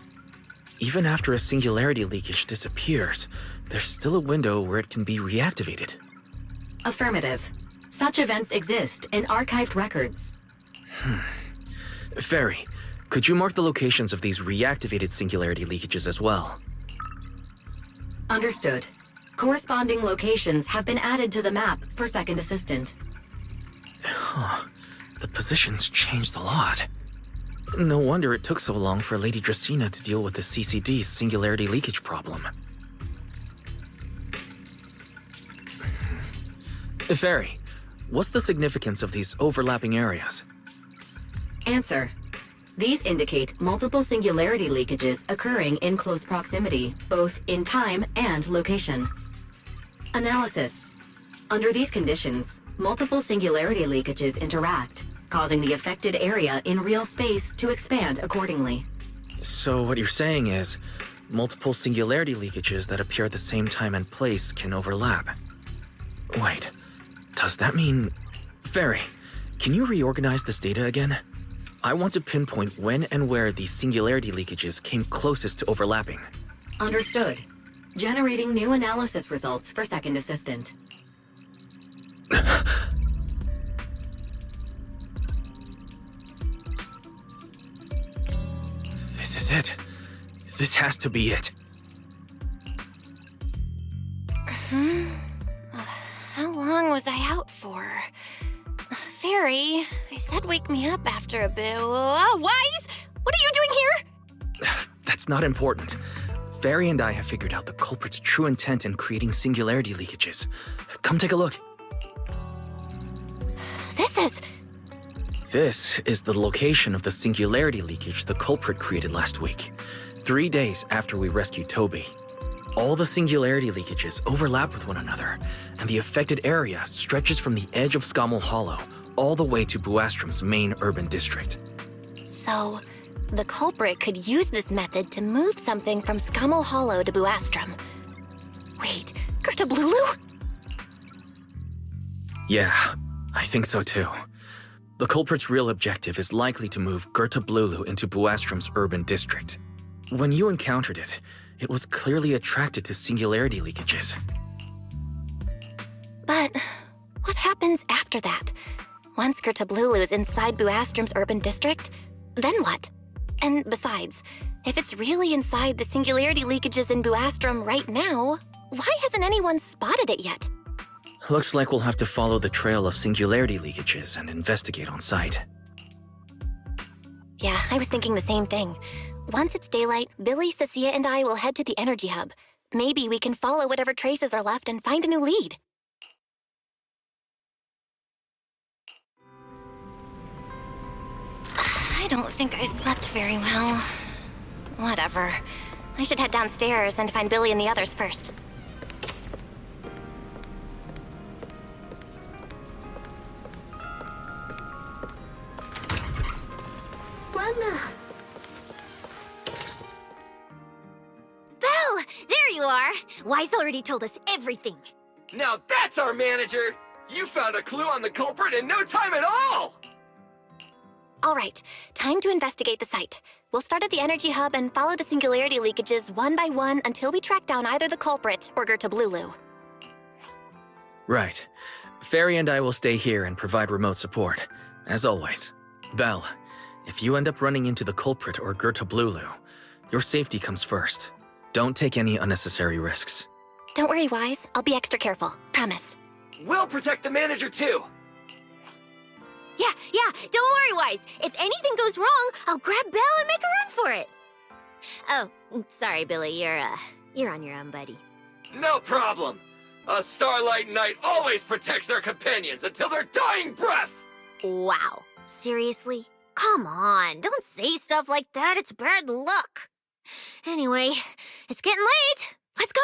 Even after a singularity leakage disappears, there's still a window where it can be reactivated. Affirmative. Such events exist in archived records. Fairy, could you mark the locations of these reactivated singularity leakages as well? Understood. Corresponding locations have been added to the map for Second Assistant. Huh. The positions changed a lot. No wonder it took so long for Lady Dracaena to deal with the CCD's singularity leakage problem. Fairy, what's the significance of these overlapping areas? Answer. These indicate multiple singularity leakages occurring in close proximity, both in time and location. Analysis. Under these conditions, multiple singularity leakages interact, causing the affected area in real space to expand accordingly. So what you're saying is, multiple singularity leakages that appear at the same time and place can overlap. Wait, does that mean... Fairy, can you reorganize this data again? I want to pinpoint when and where these singularity leakages came closest to overlapping. Understood. Generating new analysis results for Second Assistant. This is it. This has to be it. How long was I out for? Fairy, I said wake me up after a bit. Wise? What are you doing here? That's not important. Fairy and I have figured out the culprit's true intent in creating singularity leakages. Come take a look. This is the location of the singularity leakage the culprit created last week, 3 days after we rescued Toby. All the singularity leakages overlap with one another, and the affected area stretches from the edge of Scommel Hollow all the way to Buastrom's main urban district. So, the culprit could use this method to move something from Scommel Hollow to Buastrom. Wait, Gertablulu? Yeah, I think so too. The culprit's real objective is likely to move Gertablulu into Buastrom's urban district. When you encountered it, it was clearly attracted to singularity leakages. But what happens after that? Once Gertablulu is inside Buastrom's urban district, then what? And besides, if it's really inside the singularity leakages in Buastrom right now, why hasn't anyone spotted it yet? Looks like we'll have to follow the trail of singularity leakages and investigate on site. Yeah, I was thinking the same thing. Once it's daylight, Billy, Cecilia, and I will head to the energy hub. Maybe we can follow whatever traces are left and find a new lead. I don't think I slept very well. Whatever. I should head downstairs and find Billy and the others first. Belle! There you are! Wise already told us everything. Now that's our manager! You found a clue on the culprit in no time at all! All right, time to investigate the site. We'll start at the energy hub and follow the singularity leakages one by one until we track down either the culprit or Gertablulu. Right. Fairy and I will stay here and provide remote support, as always. Belle, if you end up running into the culprit or Gertablulu, your safety comes first. Don't take any unnecessary risks. Don't worry, Wise. I'll be extra careful. Promise. We'll protect the manager too! Yeah, don't worry, Wise. If anything goes wrong, I'll grab Belle and make a run for it. Oh, sorry, Billy. You're on your own, buddy. No problem! A Starlight Knight always protects their companions until their dying breath! Wow. Seriously? Come on, don't say stuff like that. It's bad luck. Anyway, it's getting late. Let's go!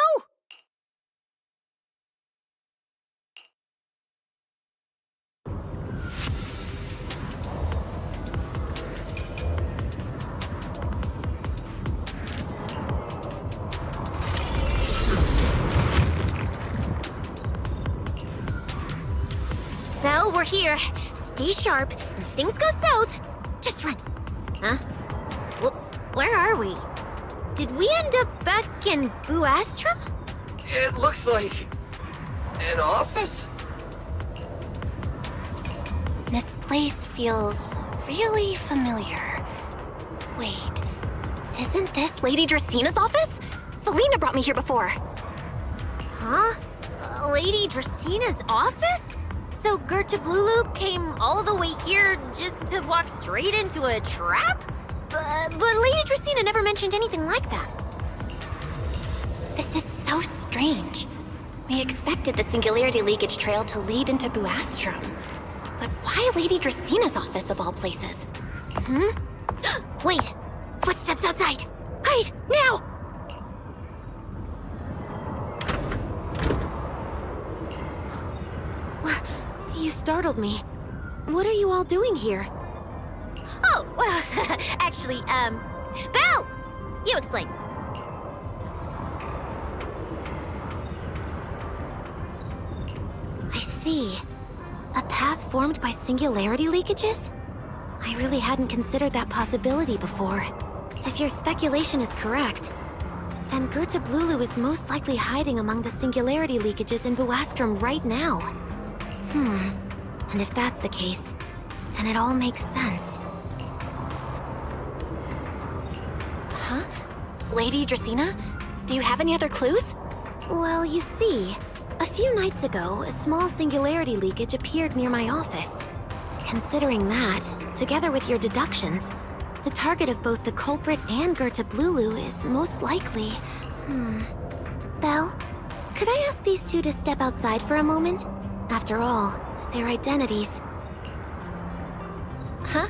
Well, we're here. Stay sharp, and if things go south, just run. Huh? Where are we? Did we end up back in Buastrom? It looks like... an office? This place feels really familiar. Wait, isn't this Lady Dracena's office? Felina brought me here before. Huh? Lady Dracena's office? So Gerta Blulu came all the way here just to walk straight into a trap? But Lady Dracena never mentioned anything like that. This is so strange. We expected the Singularity Leakage Trail to lead into Buastrom. But why Lady Dracena's office of all places? Wait! Footsteps outside! Hide! Now! You startled me. What are you all doing here? Oh, well, actually, Belle! You explain. I see. A path formed by singularity leakages? I really hadn't considered that possibility before. If your speculation is correct, then Gerta Blulu is most likely hiding among the singularity leakages in Buastrom right now. And if that's the case, then it all makes sense. Huh? Lady Dracena? Do you have any other clues? Well, you see, a few nights ago, a small singularity leakage appeared near my office. Considering that, together with your deductions, the target of both the culprit and Gerta Blulu is most likely... Belle, could I ask these two to step outside for a moment? After all, their identities... Huh?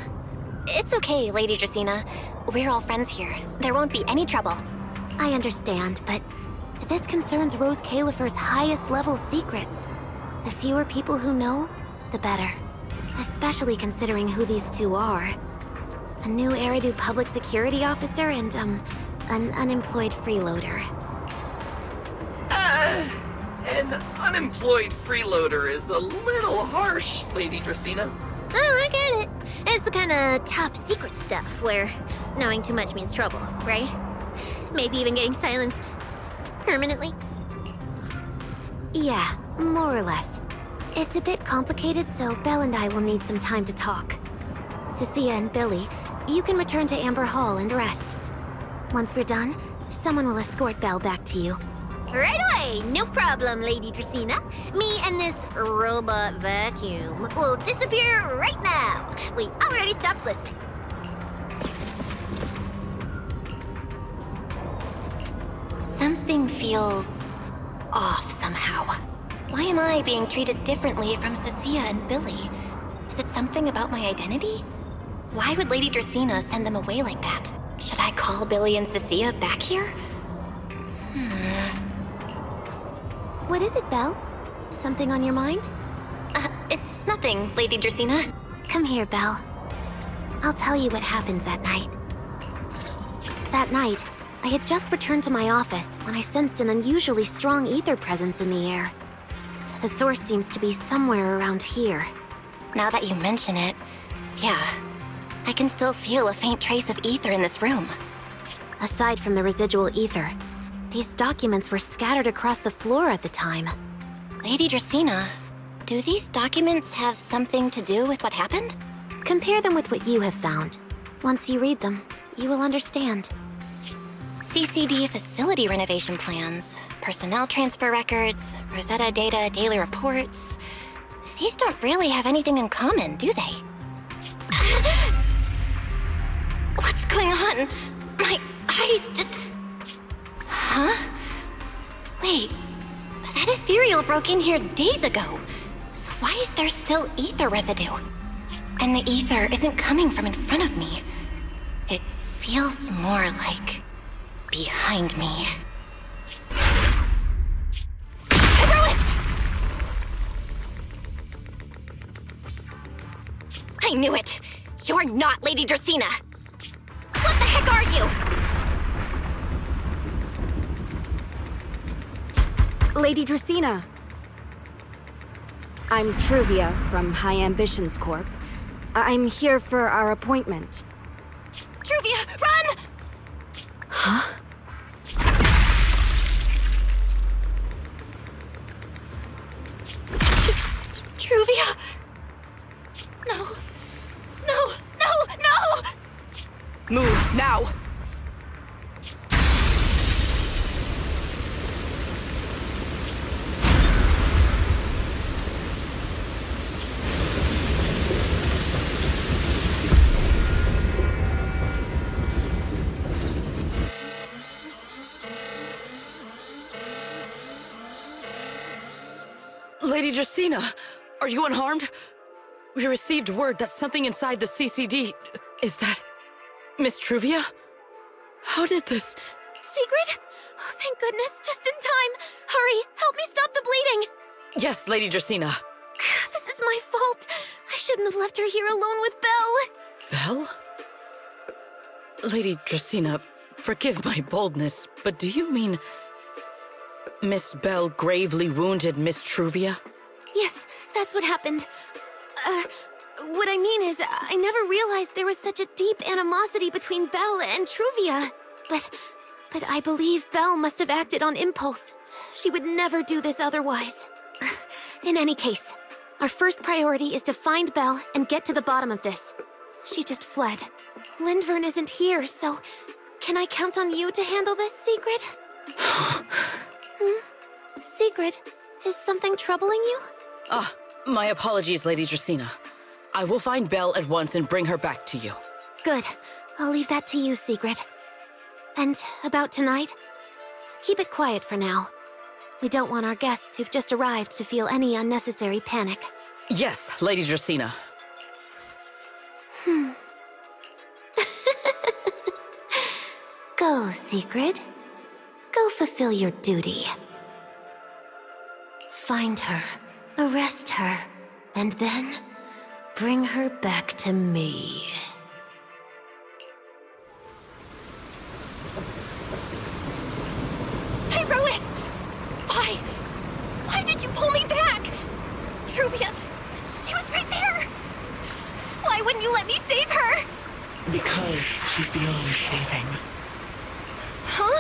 It's okay, Lady Dracena. We're all friends here. There won't be any trouble. I understand, but this concerns Rose Califer's highest level secrets. The fewer people who know, the better. Especially considering who these two are. A new Eridu public security officer and, an unemployed freeloader. An unemployed freeloader is a little harsh, Lady Dracena. Oh, I get it. It's the kind of top secret stuff where knowing too much means trouble, right? Maybe even getting silenced permanently? Yeah, more or less. It's a bit complicated, so Belle and I will need some time to talk. Cecilia and Billy, you can return to Amber Hall and rest. Once we're done, someone will escort Belle back to you. Right away! No problem, Lady Dracena. Me and this robot vacuum will disappear right now. We already stopped listening. Something feels off somehow. Why am I being treated differently from Cecilia and Billy? Is it something about my identity? Why would Lady Dracena send them away like that? Should I call Billy and Cecilia back here? What is it, Belle? Something on your mind? It's nothing, Lady Dracena. Come here, Belle. I'll tell you what happened that night. That night, I had just returned to my office when I sensed an unusually strong ether presence in the air. The source seems to be somewhere around here. Now that you mention it, yeah. I can still feel a faint trace of ether in this room. Aside from the residual ether, these documents were scattered across the floor at the time. Lady Dracena, do these documents have something to do with what happened? Compare them with what you have found. Once you read them, you will understand. CCD facility renovation plans, personnel transfer records, Rosetta data daily reports. These don't really have anything in common, do they? What's going on? My eyes just... Huh? Wait, that ethereal broke in here days ago. So why is there still ether residue? And the ether isn't coming from in front of me. It feels more like behind me. I knew it! You're not Lady Dracena! What the heck are you? Lady Dracena. I'm Truvia from High Ambitions Corp. I'm here for our appointment. Truvia, run! Huh? Truvia! No. Move, now! Lady Justina, are you unharmed? We received word that something inside the CCD... Is that... Miss Truvia? How did this... Sigrid? Oh, thank goodness, just in time. Hurry, help me stop the bleeding. Yes, Lady Justina. This is my fault. I shouldn't have left her here alone with Belle. Belle? Lady Justina, forgive my boldness, but do you mean... Miss Belle gravely wounded Miss Truvia? Yes, that's what happened. What I mean is, I never realized there was such a deep animosity between Belle and Truvia. But I believe Belle must have acted on impulse. She would never do this otherwise. In any case, our first priority is to find Belle and get to the bottom of this. She just fled. Lindvern isn't here, so can I count on you to handle this, Sigrid? Sigrid, is something troubling you? My apologies, Lady Justina. I will find Belle at once and bring her back to you. Good. I'll leave that to you, Sigrid. And about tonight? Keep it quiet for now. We don't want our guests who've just arrived to feel any unnecessary panic. Yes, Lady Justina. Go, Sigrid. Go fulfill your duty. Find her, arrest her, and then bring her back to me. Hey, Rois! Why? Why did you pull me back? Truvia, she was right there! Why wouldn't you let me save her? Because she's beyond saving. Huh?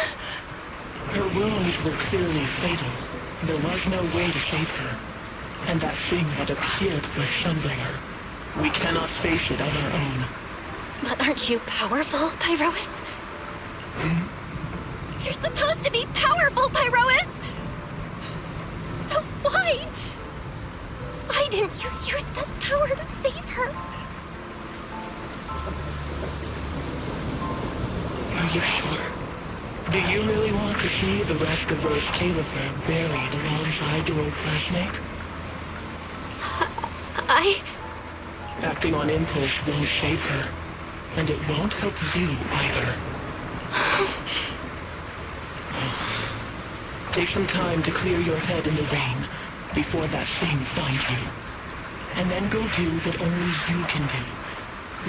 Her wounds were clearly fatal. There was no way to save her. And that thing that appeared like Sunbringer, we cannot face it on our own. But aren't you powerful, Pyrois? You're supposed to be powerful, Pyrois! So why? Why didn't you use that power to save her? Are you sure? Do you really want to see the rest of Rose Califer buried alongside your old classmate? Acting on impulse won't save her, and it won't help you either. Take some time to clear your head in the rain before that thing finds you. And then go do what only you can do.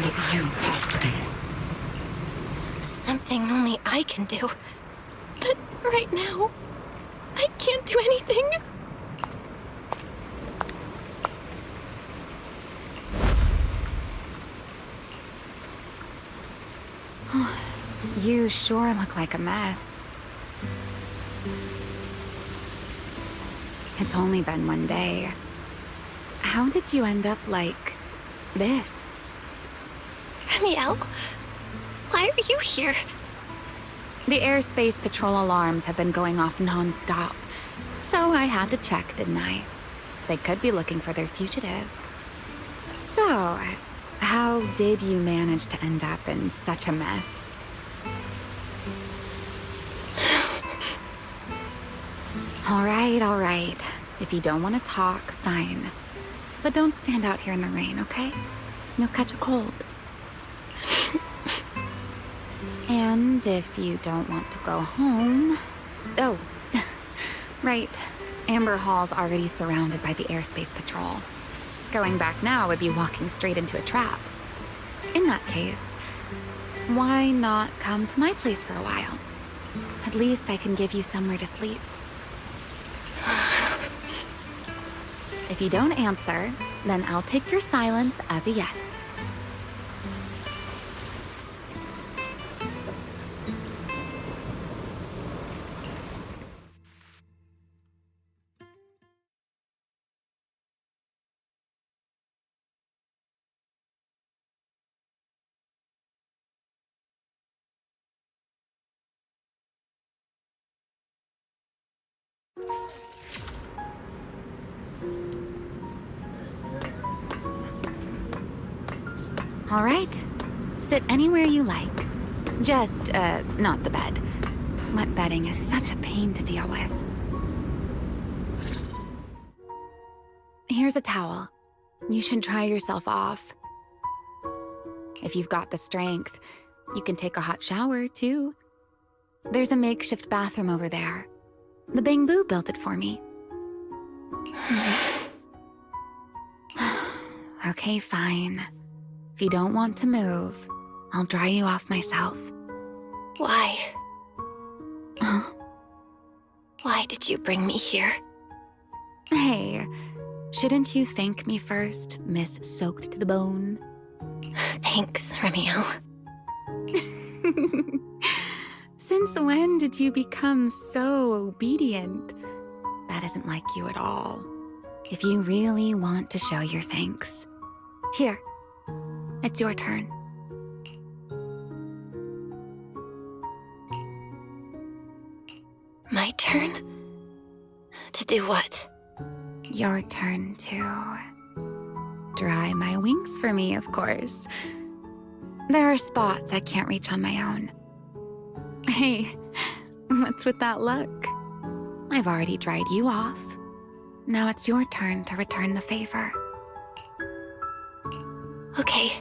What you have to do. Something only I can do. But right now, I can't do anything. You sure look like a mess. It's only been one day. How did you end up like this? Remiel, why are you here? The airspace patrol alarms have been going off non-stop. So I had to check, didn't I? They could be looking for their fugitive. So, how did you manage to end up in such a mess? All right. If you don't want to talk, fine. But don't stand out here in the rain, okay? You'll catch a cold. And if you don't want to go home... Oh, right. Amber Hall's already surrounded by the airspace patrol. Going back now would be walking straight into a trap. In that case, why not come to my place for a while? At least I can give you somewhere to sleep. If you don't answer, then I'll take your silence as a yes. All right. Sit anywhere you like. Just, not the bed. Wet bedding is such a pain to deal with. Here's a towel. You should dry yourself off. If you've got the strength, you can take a hot shower, too. There's a makeshift bathroom over there. The Bamboo built it for me. Okay, fine. If you don't want to move, I'll dry you off myself. Why? Why did you bring me here? Hey, shouldn't you thank me first, Miss Soaked to the Bone? Thanks, Remiel. Since when did you become so obedient? That isn't like you at all. If you really want to show your thanks. Here, it's your turn. My turn? To do what? Your turn to dry my wings for me, of course. There are spots I can't reach on my own. Hey, what's with that look? I've already dried you off. Now it's your turn to return the favor. Okay.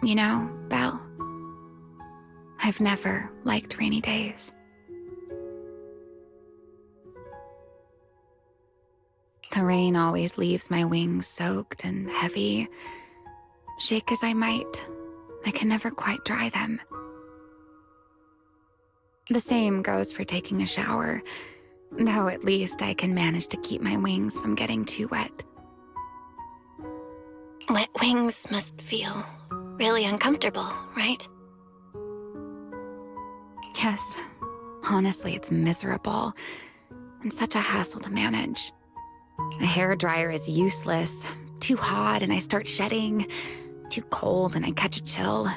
You know, Belle, I've never liked rainy days. The rain always leaves my wings soaked and heavy. Shake as I might, I can never quite dry them. The same goes for taking a shower, though at least I can manage to keep my wings from getting too wet. Wet wings must feel really uncomfortable, right? Yes, honestly, it's miserable and such a hassle to manage. A hairdryer is useless. Too hot and I start shedding. Too cold and I catch a chill.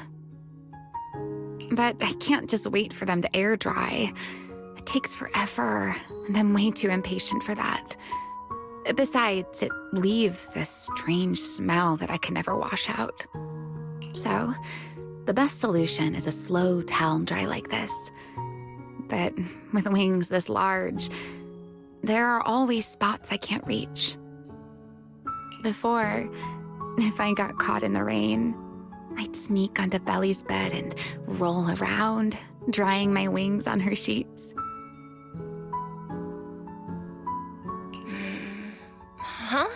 But I can't just wait for them to air dry. It takes forever, and I'm way too impatient for that. Besides, it leaves this strange smell that I can never wash out. So, the best solution is a slow towel dry like this. But with wings this large, there are always spots I can't reach. Before, if I got caught in the rain, I'd sneak onto Belly's bed and roll around, drying my wings on her sheets. Huh?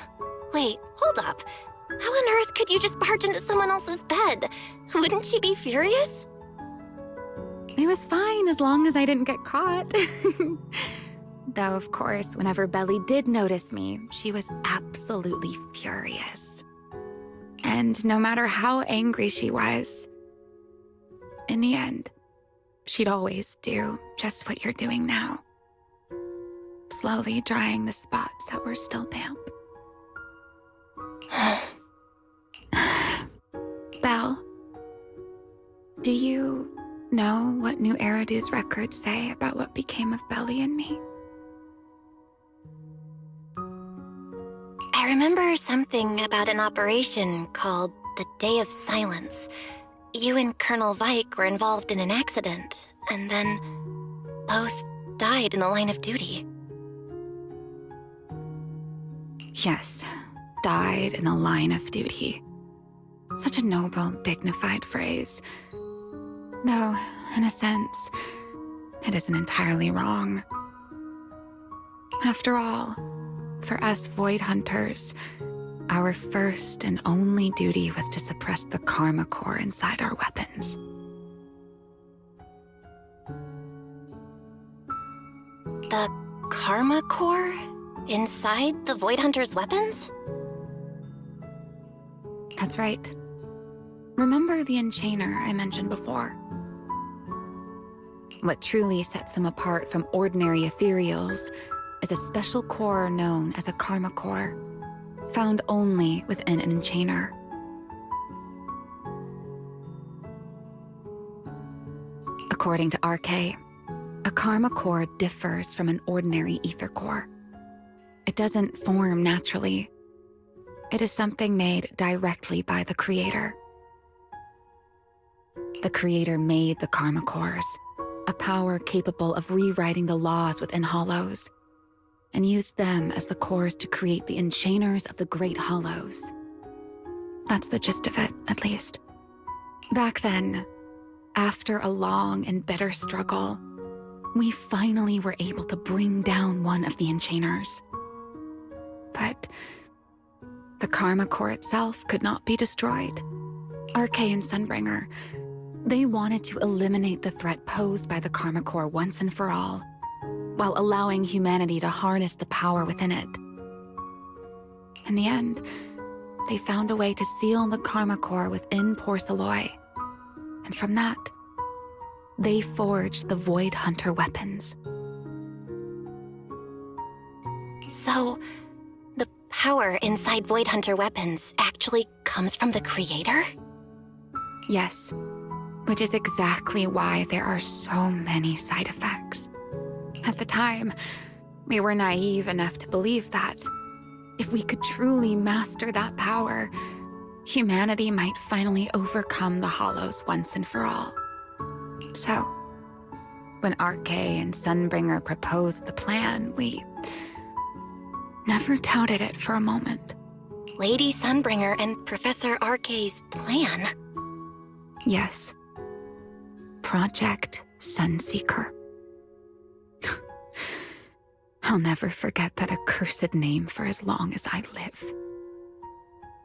Wait, hold up. How on earth could you just barge into someone else's bed? Wouldn't she be furious? It was fine as long as I didn't get caught. Though, of course, whenever Belly did notice me, she was absolutely furious. And no matter how angry she was, in the end, she'd always do just what you're doing now. Slowly drying the spots that were still damp. Belle, do you know what New Eridu's records say about what became of Belly and me? I remember something about an operation called the Day of Silence. You and Colonel Vike were involved in an accident, and then both died in the line of duty. Yes, died in the line of duty. Such a noble, dignified phrase. Though, in a sense, it isn't entirely wrong. After all, for us Void Hunters, our first and only duty was to suppress the Karma Core inside our weapons. The Karma Core? Inside the Void Hunter's weapons? That's right. Remember the Enchainer I mentioned before? What truly sets them apart from ordinary ethereals is a special core known as a Karma Core, found only within an Enchainer. According to RK, a karma core differs from an ordinary ether core. It doesn't form naturally. It is something made directly by the Creator. The Creator made the karma cores, a power capable of rewriting the laws within hollows, and used them as the cores to create the enchainers of the Great Hollows. That's the gist of it, at least. Back then, after a long and bitter struggle, we finally were able to bring down one of the enchainers. But the karma core itself could not be destroyed. RK and Sunbringer, they wanted to eliminate the threat posed by the karma core once and for all, while allowing humanity to harness the power within it. In the end, they found a way to seal the karma core within Porceloy, and from that, they forged the Void Hunter weapons. So, the power inside Void Hunter weapons actually comes from the Creator? Yes, which is exactly why there are so many side effects. At the time, we were naive enough to believe that if we could truly master that power, humanity might finally overcome the Hollows once and for all. So, when RK and Sunbringer proposed the plan, we never doubted it for a moment. Lady Sunbringer and Professor RK's plan? Yes. Project Sunseeker. I'll never forget that accursed name for as long as I live.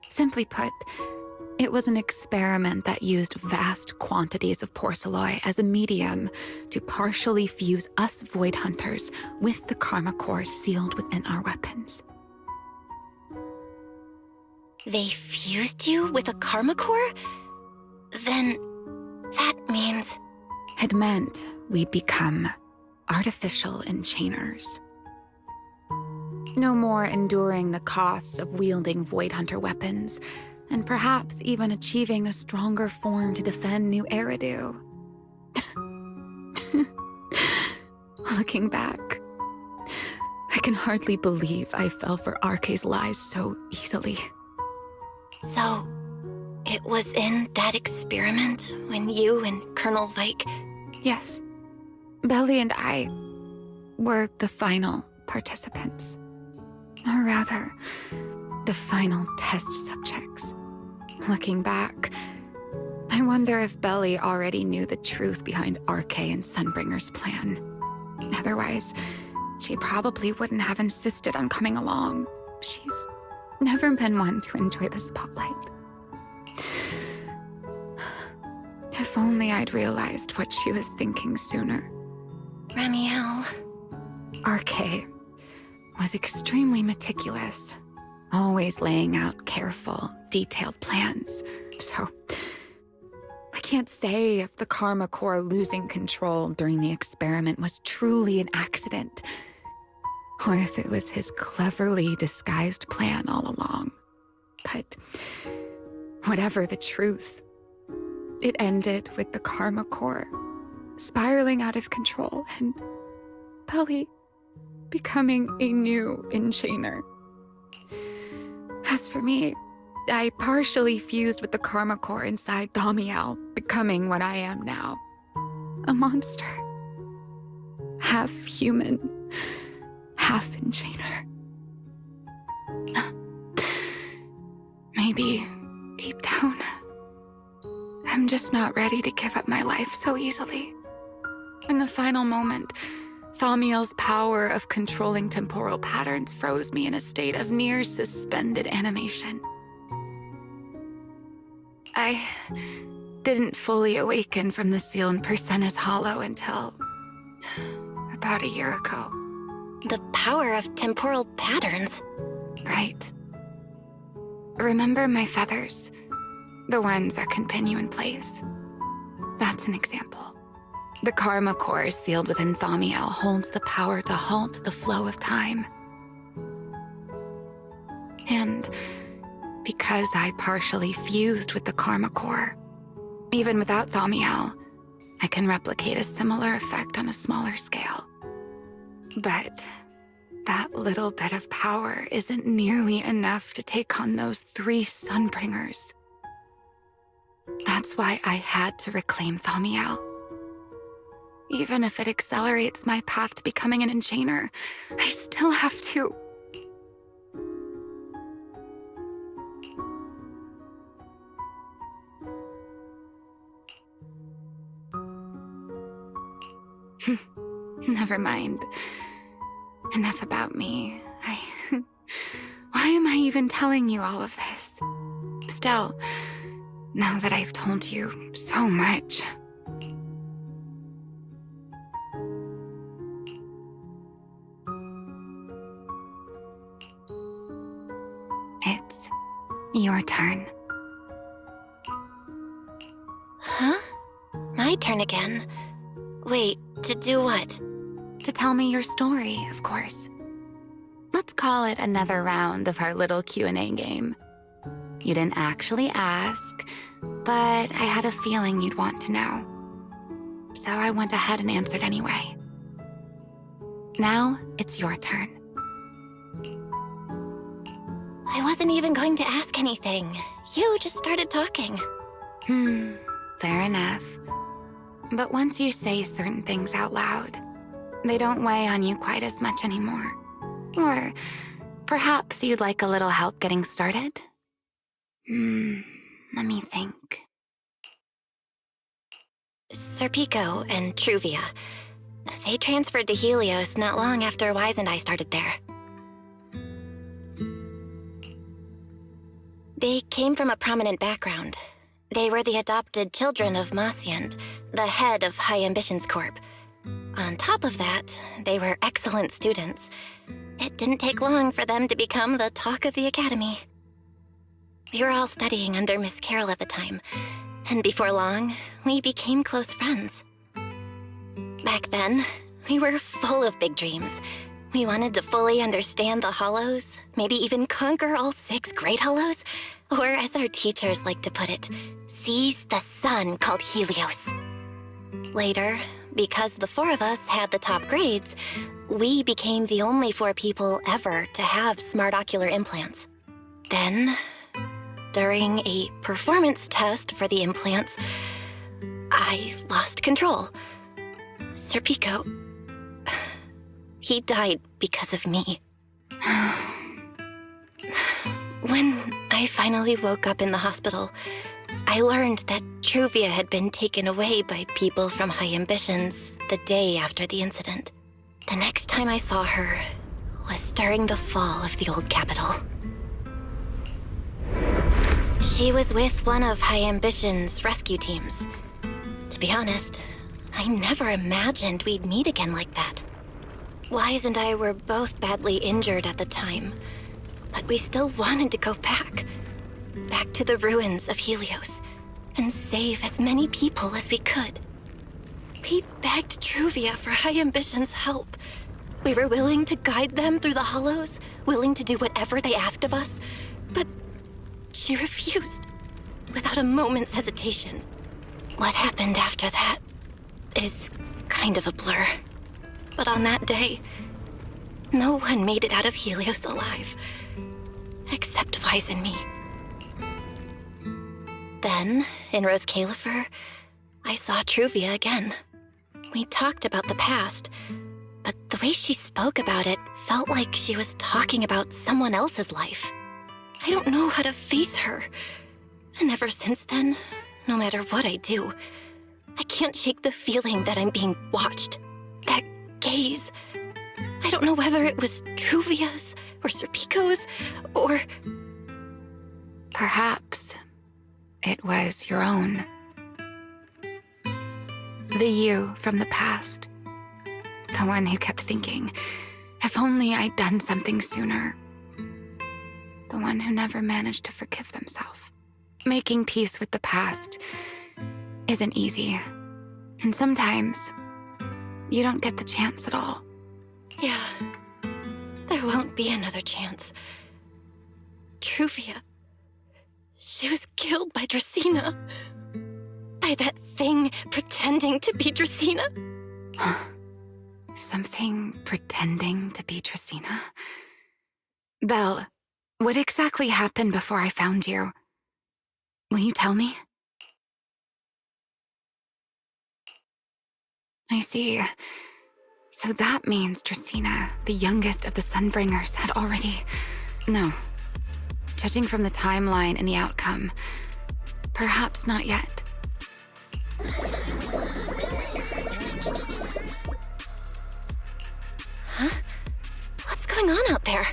Simply put, it was an experiment that used vast quantities of Porceloy as a medium to partially fuse us Void Hunters with the karma core sealed within our weapons. They fused you with a karma core? Then that means... It meant we'd become artificial enchainers. No more enduring the costs of wielding Void Hunter weapons, and perhaps even achieving a stronger form to defend New Eridu. Looking back, I can hardly believe I fell for RK's lies so easily. So, it was in that experiment when you and Colonel Vike... Yes. Belly and I were the final participants. Or rather, the final test subjects. Looking back, I wonder if Belly already knew the truth behind RK and Sunbringer's plan. Otherwise, she probably wouldn't have insisted on coming along. She's never been one to enjoy the spotlight. If only I'd realized what she was thinking sooner. Ramiel. RK was extremely meticulous, always laying out careful, detailed plans. So, I can't say if the karma core losing control during the experiment was truly an accident, or if it was his cleverly disguised plan all along. But whatever the truth, it ended with the karma core spiraling out of control and Belly becoming a new enchainer. As for me, I partially fused with the karma core inside Thaumiel, becoming what I am now. A monster. Half human, half enchainer. Maybe, deep down, I'm just not ready to give up my life so easily. In the final moment, Thaumiel's power of controlling temporal patterns froze me in a state of near suspended animation. I didn't fully awaken from the seal in Persena's Hollow until about a year ago. The power of temporal patterns? Right. Remember my feathers? The ones that can pin you in place. That's an example. The karma core sealed within Thaumiel holds the power to halt the flow of time. And because I partially fused with the karma core, even without Thaumiel, I can replicate a similar effect on a smaller scale. But that little bit of power isn't nearly enough to take on those 3 Sunbringers. That's why I had to reclaim Thaumiel. Even if it accelerates my path to becoming an Enchainer, I still have to... Never mind. Enough about me. Why am I even telling you all of this? Still, now that I've told you so much... It's your turn. Huh? My turn again? Wait, to do what? To tell me your story, of course. Let's call it another round of our little Q&A game. You didn't actually ask, but I had a feeling you'd want to know. So I went ahead and answered anyway. Now, it's your turn. I wasn't even going to ask anything. You just started talking. Fair enough. But once you say certain things out loud, they don't weigh on you quite as much anymore. Or perhaps you'd like a little help getting started? Let me think. Serpico and Truvia. They transferred to Helios not long after Wise and I started there. They came from a prominent background. They were the adopted children of Masyant, the head of High Ambitions Corp. On top of that, they were excellent students. It didn't take long for them to become the talk of the academy. We were all studying under Miss Carroll at the time, and before long, we became close friends. Back then, we were full of big dreams. We wanted to fully understand the Hollows, maybe even conquer all 6 Great Hollows, or as our teachers like to put it, seize the sun called Helios. Later, because the 4 of us had the top grades, we became the only 4 people ever to have smart ocular implants. Then, during a performance test for the implants, I lost control. Serpico, he died because of me. When I finally woke up in the hospital, I learned that Truvia had been taken away by people from High Ambitions the day after the incident. The next time I saw her was during the fall of the old capital. She was with one of High Ambition's rescue teams. To be honest, I never imagined we'd meet again like that. Wise and I were both badly injured at the time, but we still wanted to go back to the ruins of Helios, and save as many people as we could. We begged Truvia for High Ambition's help. We were willing to guide them through the Hollows, willing to do whatever they asked of us, but she refused, without a moment's hesitation. What happened after that is kind of a blur. But on that day, no one made it out of Helios alive, except Wise and me. Then, in Rose Califer, I saw Truvia again. We talked about the past, but the way she spoke about it felt like she was talking about someone else's life. I don't know how to face her. And ever since then, no matter what I do, I can't shake the feeling that I'm being watched. That gaze. I don't know whether it was Truvia's or Serpico's or... Perhaps it was your own. The you from the past. The one who kept thinking, if only I'd done something sooner. The one who never managed to forgive themselves. Making peace with the past isn't easy. And sometimes, you don't get the chance at all. Yeah, there won't be another chance. Truvia, she was killed by Dracena. By by that thing pretending to be Dracaena? Something pretending to be Dracaena? Belle, what exactly happened before I found you? Will you tell me? I see. So that means Dracaena, the youngest of the Sunbringers, had already... No. Judging from the timeline and the outcome, perhaps not yet. Huh? What's going on out there?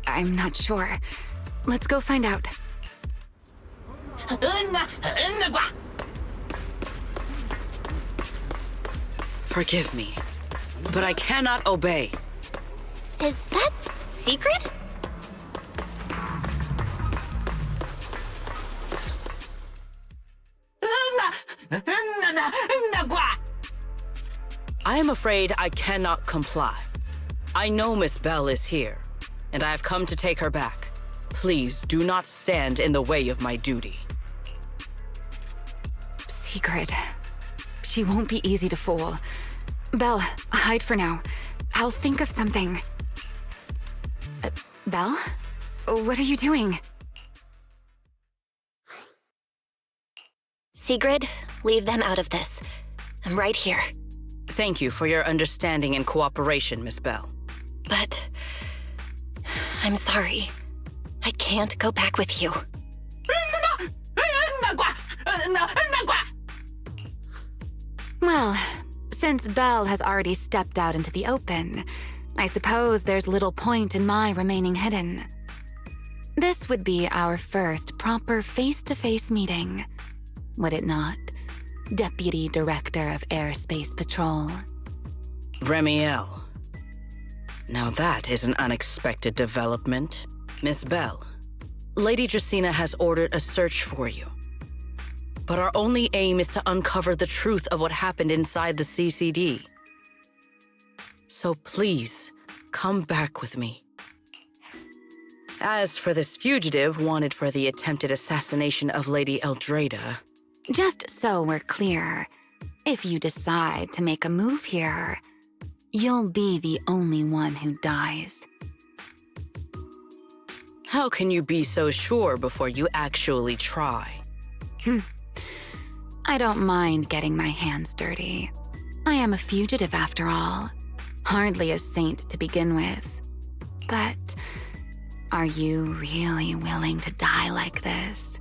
I'm not sure. Let's go find out. Forgive me, but I cannot obey. Is that secret? I am afraid I cannot comply. I know Miss Belle is here, and I have come to take her back. Please do not stand in the way of my duty. Sigrid. She won't be easy to fool. Belle, hide for now. I'll think of something. Belle? What are you doing? Sigrid, leave them out of this. I'm right here. Thank you for your understanding and cooperation, Miss Belle. But... I'm sorry. I can't go back with you. Well, since Belle has already stepped out into the open, I suppose there's little point in my remaining hidden. This would be our first proper face-to-face meeting, would it not, Deputy Director of Airspace Patrol? Remiel. Now that is an unexpected development. Miss Belle, Lady Dracaena has ordered a search for you. But our only aim is to uncover the truth of what happened inside the CCD. So please, come back with me. As for this fugitive wanted for the attempted assassination of Lady Eldrada... Just so we're clear, if you decide to make a move here, you'll be the only one who dies. How can you be so sure before you actually try? I don't mind getting my hands dirty. I am a fugitive after all. Hardly a saint to begin with. But are you really willing to die like this?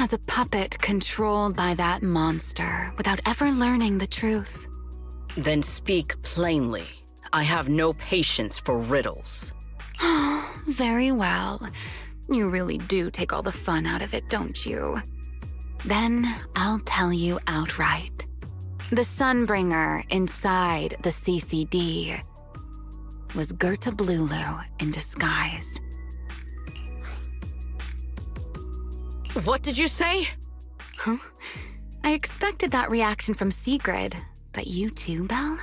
As a puppet controlled by that monster without ever learning the truth? Then speak plainly. I have no patience for riddles. Very well. You really do take all the fun out of it, don't you? Then I'll tell you outright. The Sunbringer inside the CCD was Gerta Blulu in disguise. What did you say? Huh? I expected that reaction from Sigrid, but you too, Belle?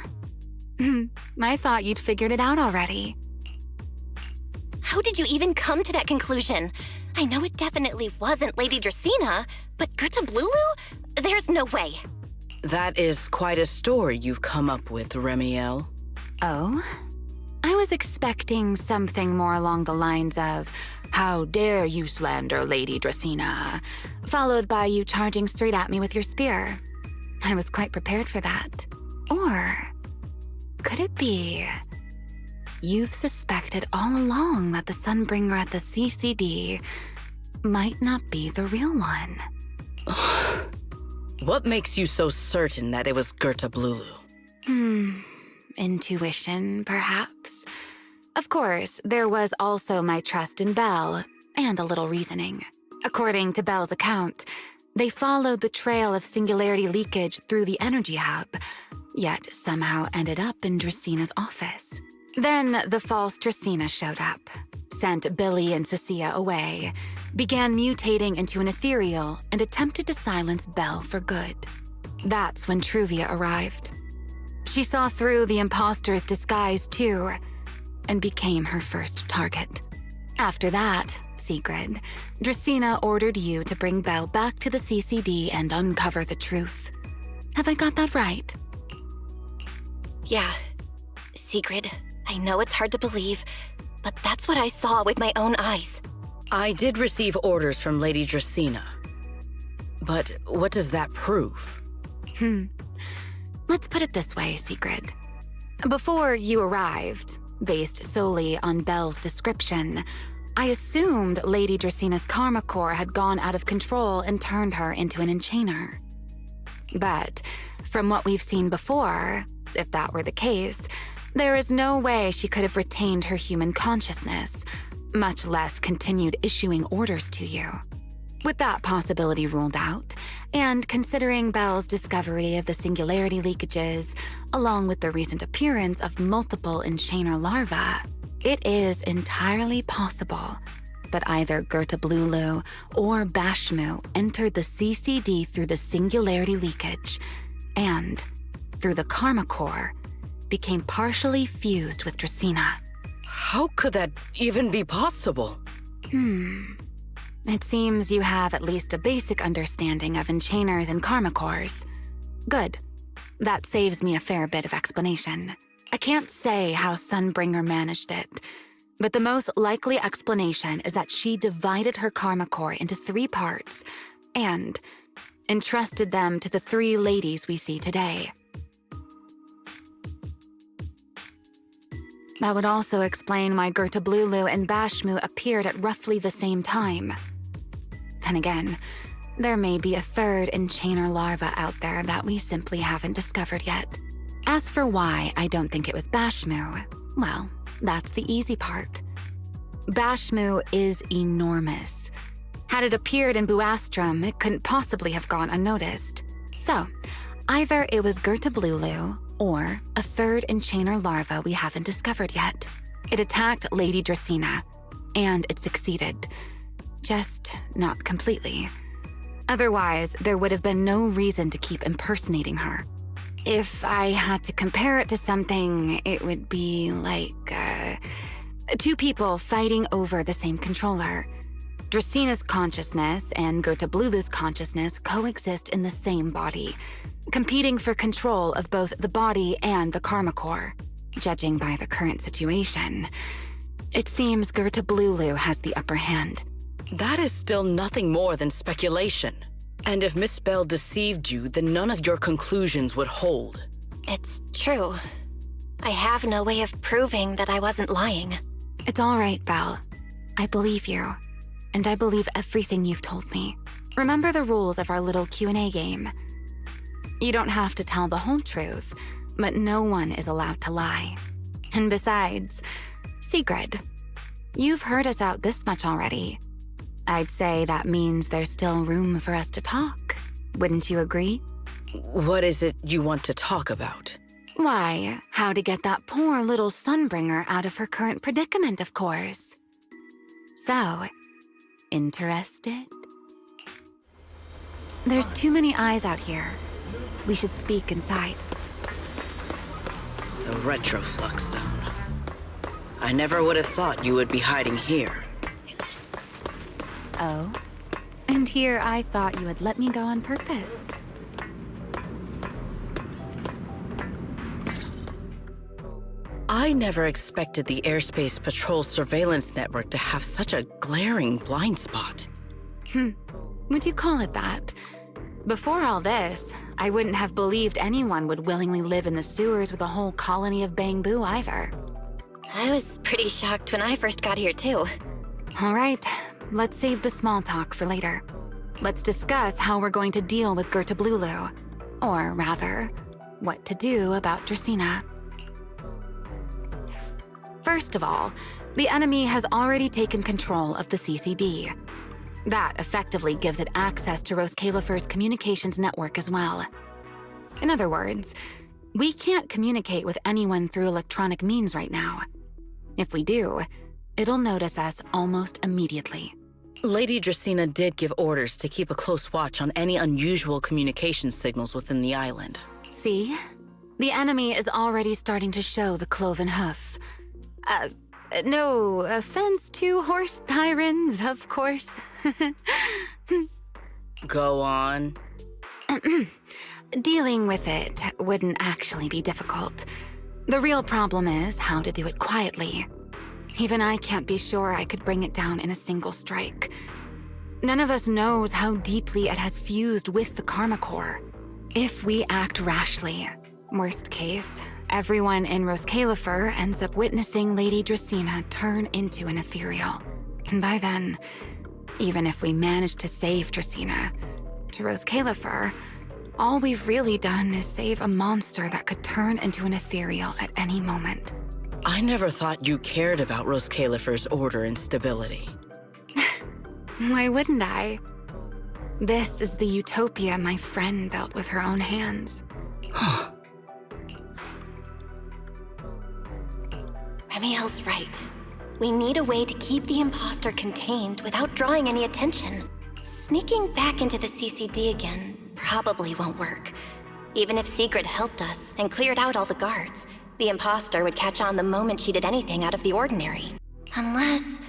I thought you'd figured it out already. How did you even come to that conclusion? I know it definitely wasn't Lady Dracaena, but Gerta Blulu? There's no way. That is quite a story you've come up with, Remiel. Oh? I was expecting something more along the lines of, "How dare you slander Lady Dracaena?" followed by you charging straight at me with your spear. I was quite prepared for that. Or could it be you've suspected all along that the Sunbringer at the CCD might not be the real one? What makes you so certain that it was Gerta Blulu? Intuition, perhaps. Of course, there was also my trust in Belle, and a little reasoning. According to Belle's account, they followed the trail of singularity leakage through the energy hub, yet somehow ended up in Draceena's office. Then the false Dracaena showed up, sent Billy and Cecilia away, began mutating into an ethereal, and attempted to silence Belle for good. That's when Truvia arrived. She saw through the imposter's disguise too, and became her first target. After that, Sigrid, Dracaena ordered you to bring Belle back to the CCD and uncover the truth. Have I got that right? Yeah. Sigrid, I know it's hard to believe, but that's what I saw with my own eyes. I did receive orders from Lady Dracaena. But what does that prove? Let's put it this way, Sigrid. Before you arrived, based solely on Belle's description, I assumed Lady Dracena's karma core had gone out of control and turned her into an enchainer. But from what we've seen before, if that were the case, there is no way she could have retained her human consciousness, much less continued issuing orders to you. With that possibility ruled out, and considering Belle's discovery of the singularity leakages, along with the recent appearance of multiple enchainer larvae, it is entirely possible that either Gertablulu or Bashmu entered the CCD through the singularity leakage, and, through the karma core, became partially fused with Dracaena. How could that even be possible? It seems you have at least a basic understanding of enchainers and karma cores. Good. That saves me a fair bit of explanation. I can't say how Sunbringer managed it, but the most likely explanation is that she divided her karma core into 3 parts and entrusted them to the 3 ladies we see today. That would also explain why Gertablulu and Bashmu appeared at roughly the same time. Then again, there may be a 3rd enchainer larva out there that we simply haven't discovered yet. As for why I don't think it was Bashmu, well, that's the easy part. Bashmu is enormous. Had it appeared in Buastrum, it couldn't possibly have gone unnoticed. So, either it was Gertablulu or a 3rd enchainer larva we haven't discovered yet. It attacked Lady Dracaena, and it succeeded. Just not completely. Otherwise, there would have been no reason to keep impersonating her. If I had to compare it to something, it would be like, 2 people fighting over the same controller. Dracena's consciousness and Gertablulu's consciousness coexist in the same body, competing for control of both the body and the karma core. Judging by the current situation, it seems Gertablulu has the upper hand. That is still nothing more than speculation. And if Miss Belle deceived you, then none of your conclusions would hold. It's true. I have no way of proving that I wasn't lying. It's all right, Belle. I believe you. And I believe everything you've told me. Remember the rules of our little Q&A game. You don't have to tell the whole truth, but no one is allowed to lie. And besides, Sigrid, you've heard us out this much already. I'd say that means there's still room for us to talk. Wouldn't you agree? What is it you want to talk about? Why, how to get that poor little Sunbringer out of her current predicament, of course. So, interested? There's too many eyes out here. We should speak inside. The retroflux zone. I never would have thought you would be hiding here. Oh? And here I thought you would let me go on purpose. I never expected the Airspace Patrol surveillance network to have such a glaring blind spot. Would you call it that? Before all this, I wouldn't have believed anyone would willingly live in the sewers with a whole colony of Bangbu either. I was pretty shocked when I first got here too. All right, let's save the small talk for later. Let's discuss how we're going to deal with Gertablulu. Or rather, what to do about Dracaena. First of all, the enemy has already taken control of the CCD. That effectively gives it access to Rose Califer's communications network as well. In other words, we can't communicate with anyone through electronic means right now. If we do, it'll notice us almost immediately. Lady Dracaena did give orders to keep a close watch on any unusual communication signals within the island. See? The enemy is already starting to show the cloven hoof. No offense to horse tyrants, of course. Go on. Dealing with it wouldn't actually be difficult. The real problem is how to do it quietly. Even I can't be sure I could bring it down in a single strike. None of us knows how deeply it has fused with the Karma Core. If we act rashly, worst case, everyone in Roscalifer ends up witnessing Lady Dracaena turn into an ethereal. And by then, even if we manage to save Dracaena, to Roscalifer, all we've really done is save a monster that could turn into an ethereal at any moment. I never thought you cared about Roscalifer's order and stability. Why wouldn't I? This is the utopia my friend built with her own hands. Remiel's right. We need a way to keep the imposter contained without drawing any attention. Sneaking back into the CCD again probably won't work. Even if Sigrid helped us and cleared out all the guards, the imposter would catch on the moment she did anything out of the ordinary. Unless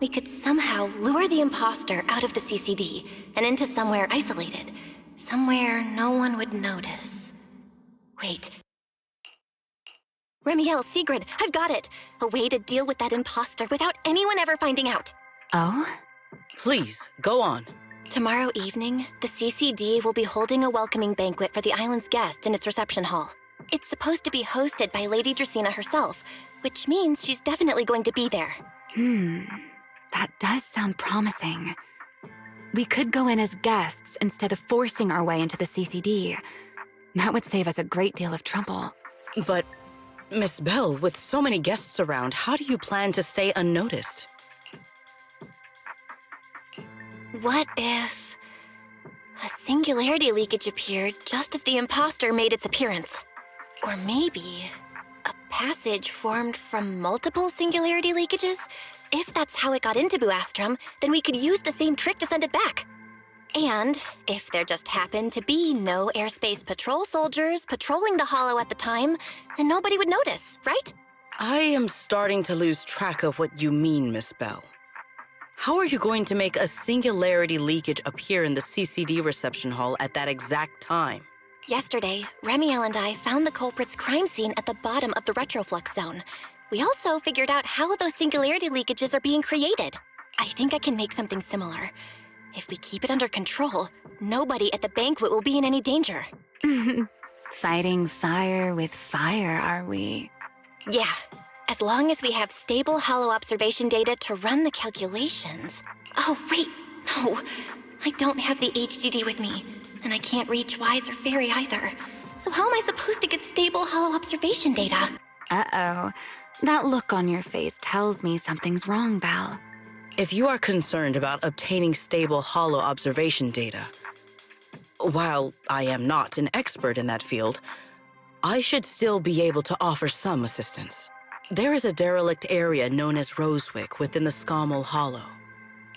we could somehow lure the imposter out of the CCD and into somewhere isolated. Somewhere no one would notice. Wait. Remiel, Sigrid, I've got it! A way to deal with that imposter without anyone ever finding out. Oh? Please, go on. Tomorrow evening, the CCD will be holding a welcoming banquet for the island's guests in its reception hall. It's supposed to be hosted by Lady Dracaena herself, which means she's definitely going to be there. That does sound promising. We could go in as guests instead of forcing our way into the CCD. That would save us a great deal of trouble. But, Miss Bell, with so many guests around, how do you plan to stay unnoticed? What if a singularity leakage appeared just as the imposter made its appearance? Or maybe a passage formed from multiple singularity leakages? If that's how it got into Buastrom, then we could use the same trick to send it back. And if there just happened to be no airspace patrol soldiers patrolling the Hollow at the time, then nobody would notice, right? I am starting to lose track of what you mean, Miss Bell. How are you going to make a singularity leakage appear in the CCD reception hall at that exact time? Yesterday, Remiel and I found the culprit's crime scene at the bottom of the retroflux zone. We also figured out how those singularity leakages are being created. I think I can make something similar. If we keep it under control, nobody at the banquet will be in any danger. Fighting fire with fire, are we? Yeah, as long as we have stable Hollow observation data to run the calculations. Oh, wait, no. I don't have the HDD with me, and I can't reach Wise or Fairy either. So how am I supposed to get stable Hollow observation data? Uh-oh. That look on your face tells me something's wrong, Belle. If you are concerned about obtaining stable Hollow observation data, while I am not an expert in that field, I should still be able to offer some assistance. There is a derelict area known as Rosewick within the Scommel Hollow.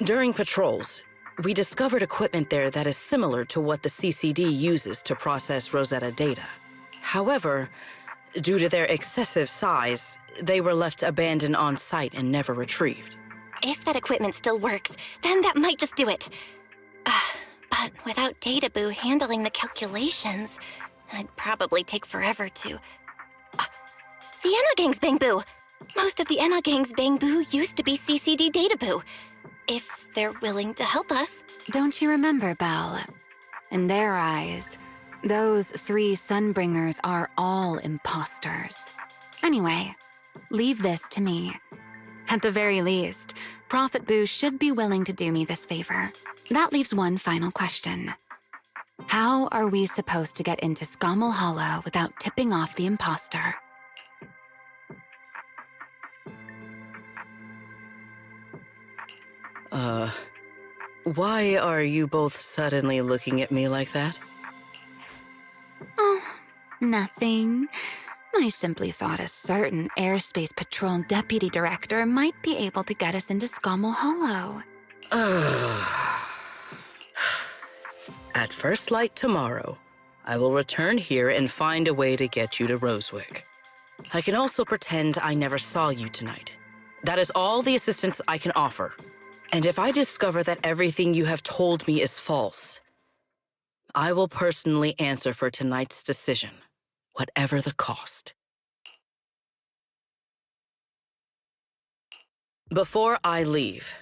During patrols, we discovered equipment there that is similar to what the CCD uses to process Rosetta data. However, due to their excessive size, they were left abandoned on site and never retrieved. If that equipment still works, then that might just do it. But without Databoo handling the calculations, it'd probably take forever to... The Enogang's Bangboo! Most of the Enogang's Bangboo used to be CCD Databoo. If they're willing to help us. Don't you remember, Belle? In their eyes, those 3 Sunbringers are all imposters. Anyway, leave this to me. At the very least, Prophet Boo should be willing to do me this favor. That leaves one final question. How are we supposed to get into Scommel Hollow without tipping off the imposter? Why are you both suddenly looking at me like that? Oh, nothing. I simply thought a certain Airspace Patrol Deputy Director might be able to get us into Scommel Hollow. At first light tomorrow, I will return here and find a way to get you to Rosewick. I can also pretend I never saw you tonight. That is all the assistance I can offer. And if I discover that everything you have told me is false, I will personally answer for tonight's decision, whatever the cost. Before I leave,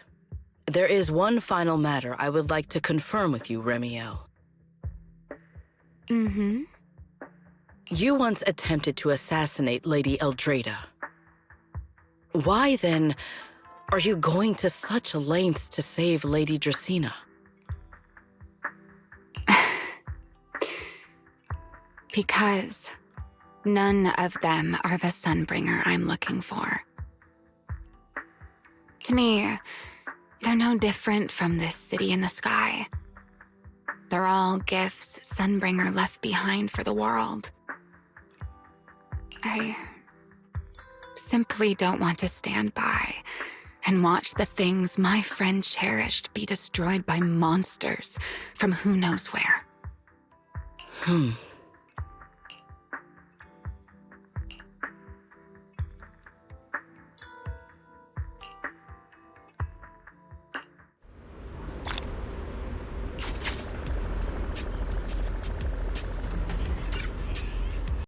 there is one final matter I would like to confirm with you, Remiel. Mm-hmm. You once attempted to assassinate Lady Eldrada. Why, then, are you going to such lengths to save Lady Dracena? Because none of them are the Sunbringer I'm looking for. To me, they're no different from this city in the sky. They're all gifts Sunbringer left behind for the world. I simply don't want to stand by and watch the things my friend cherished be destroyed by monsters from who knows where.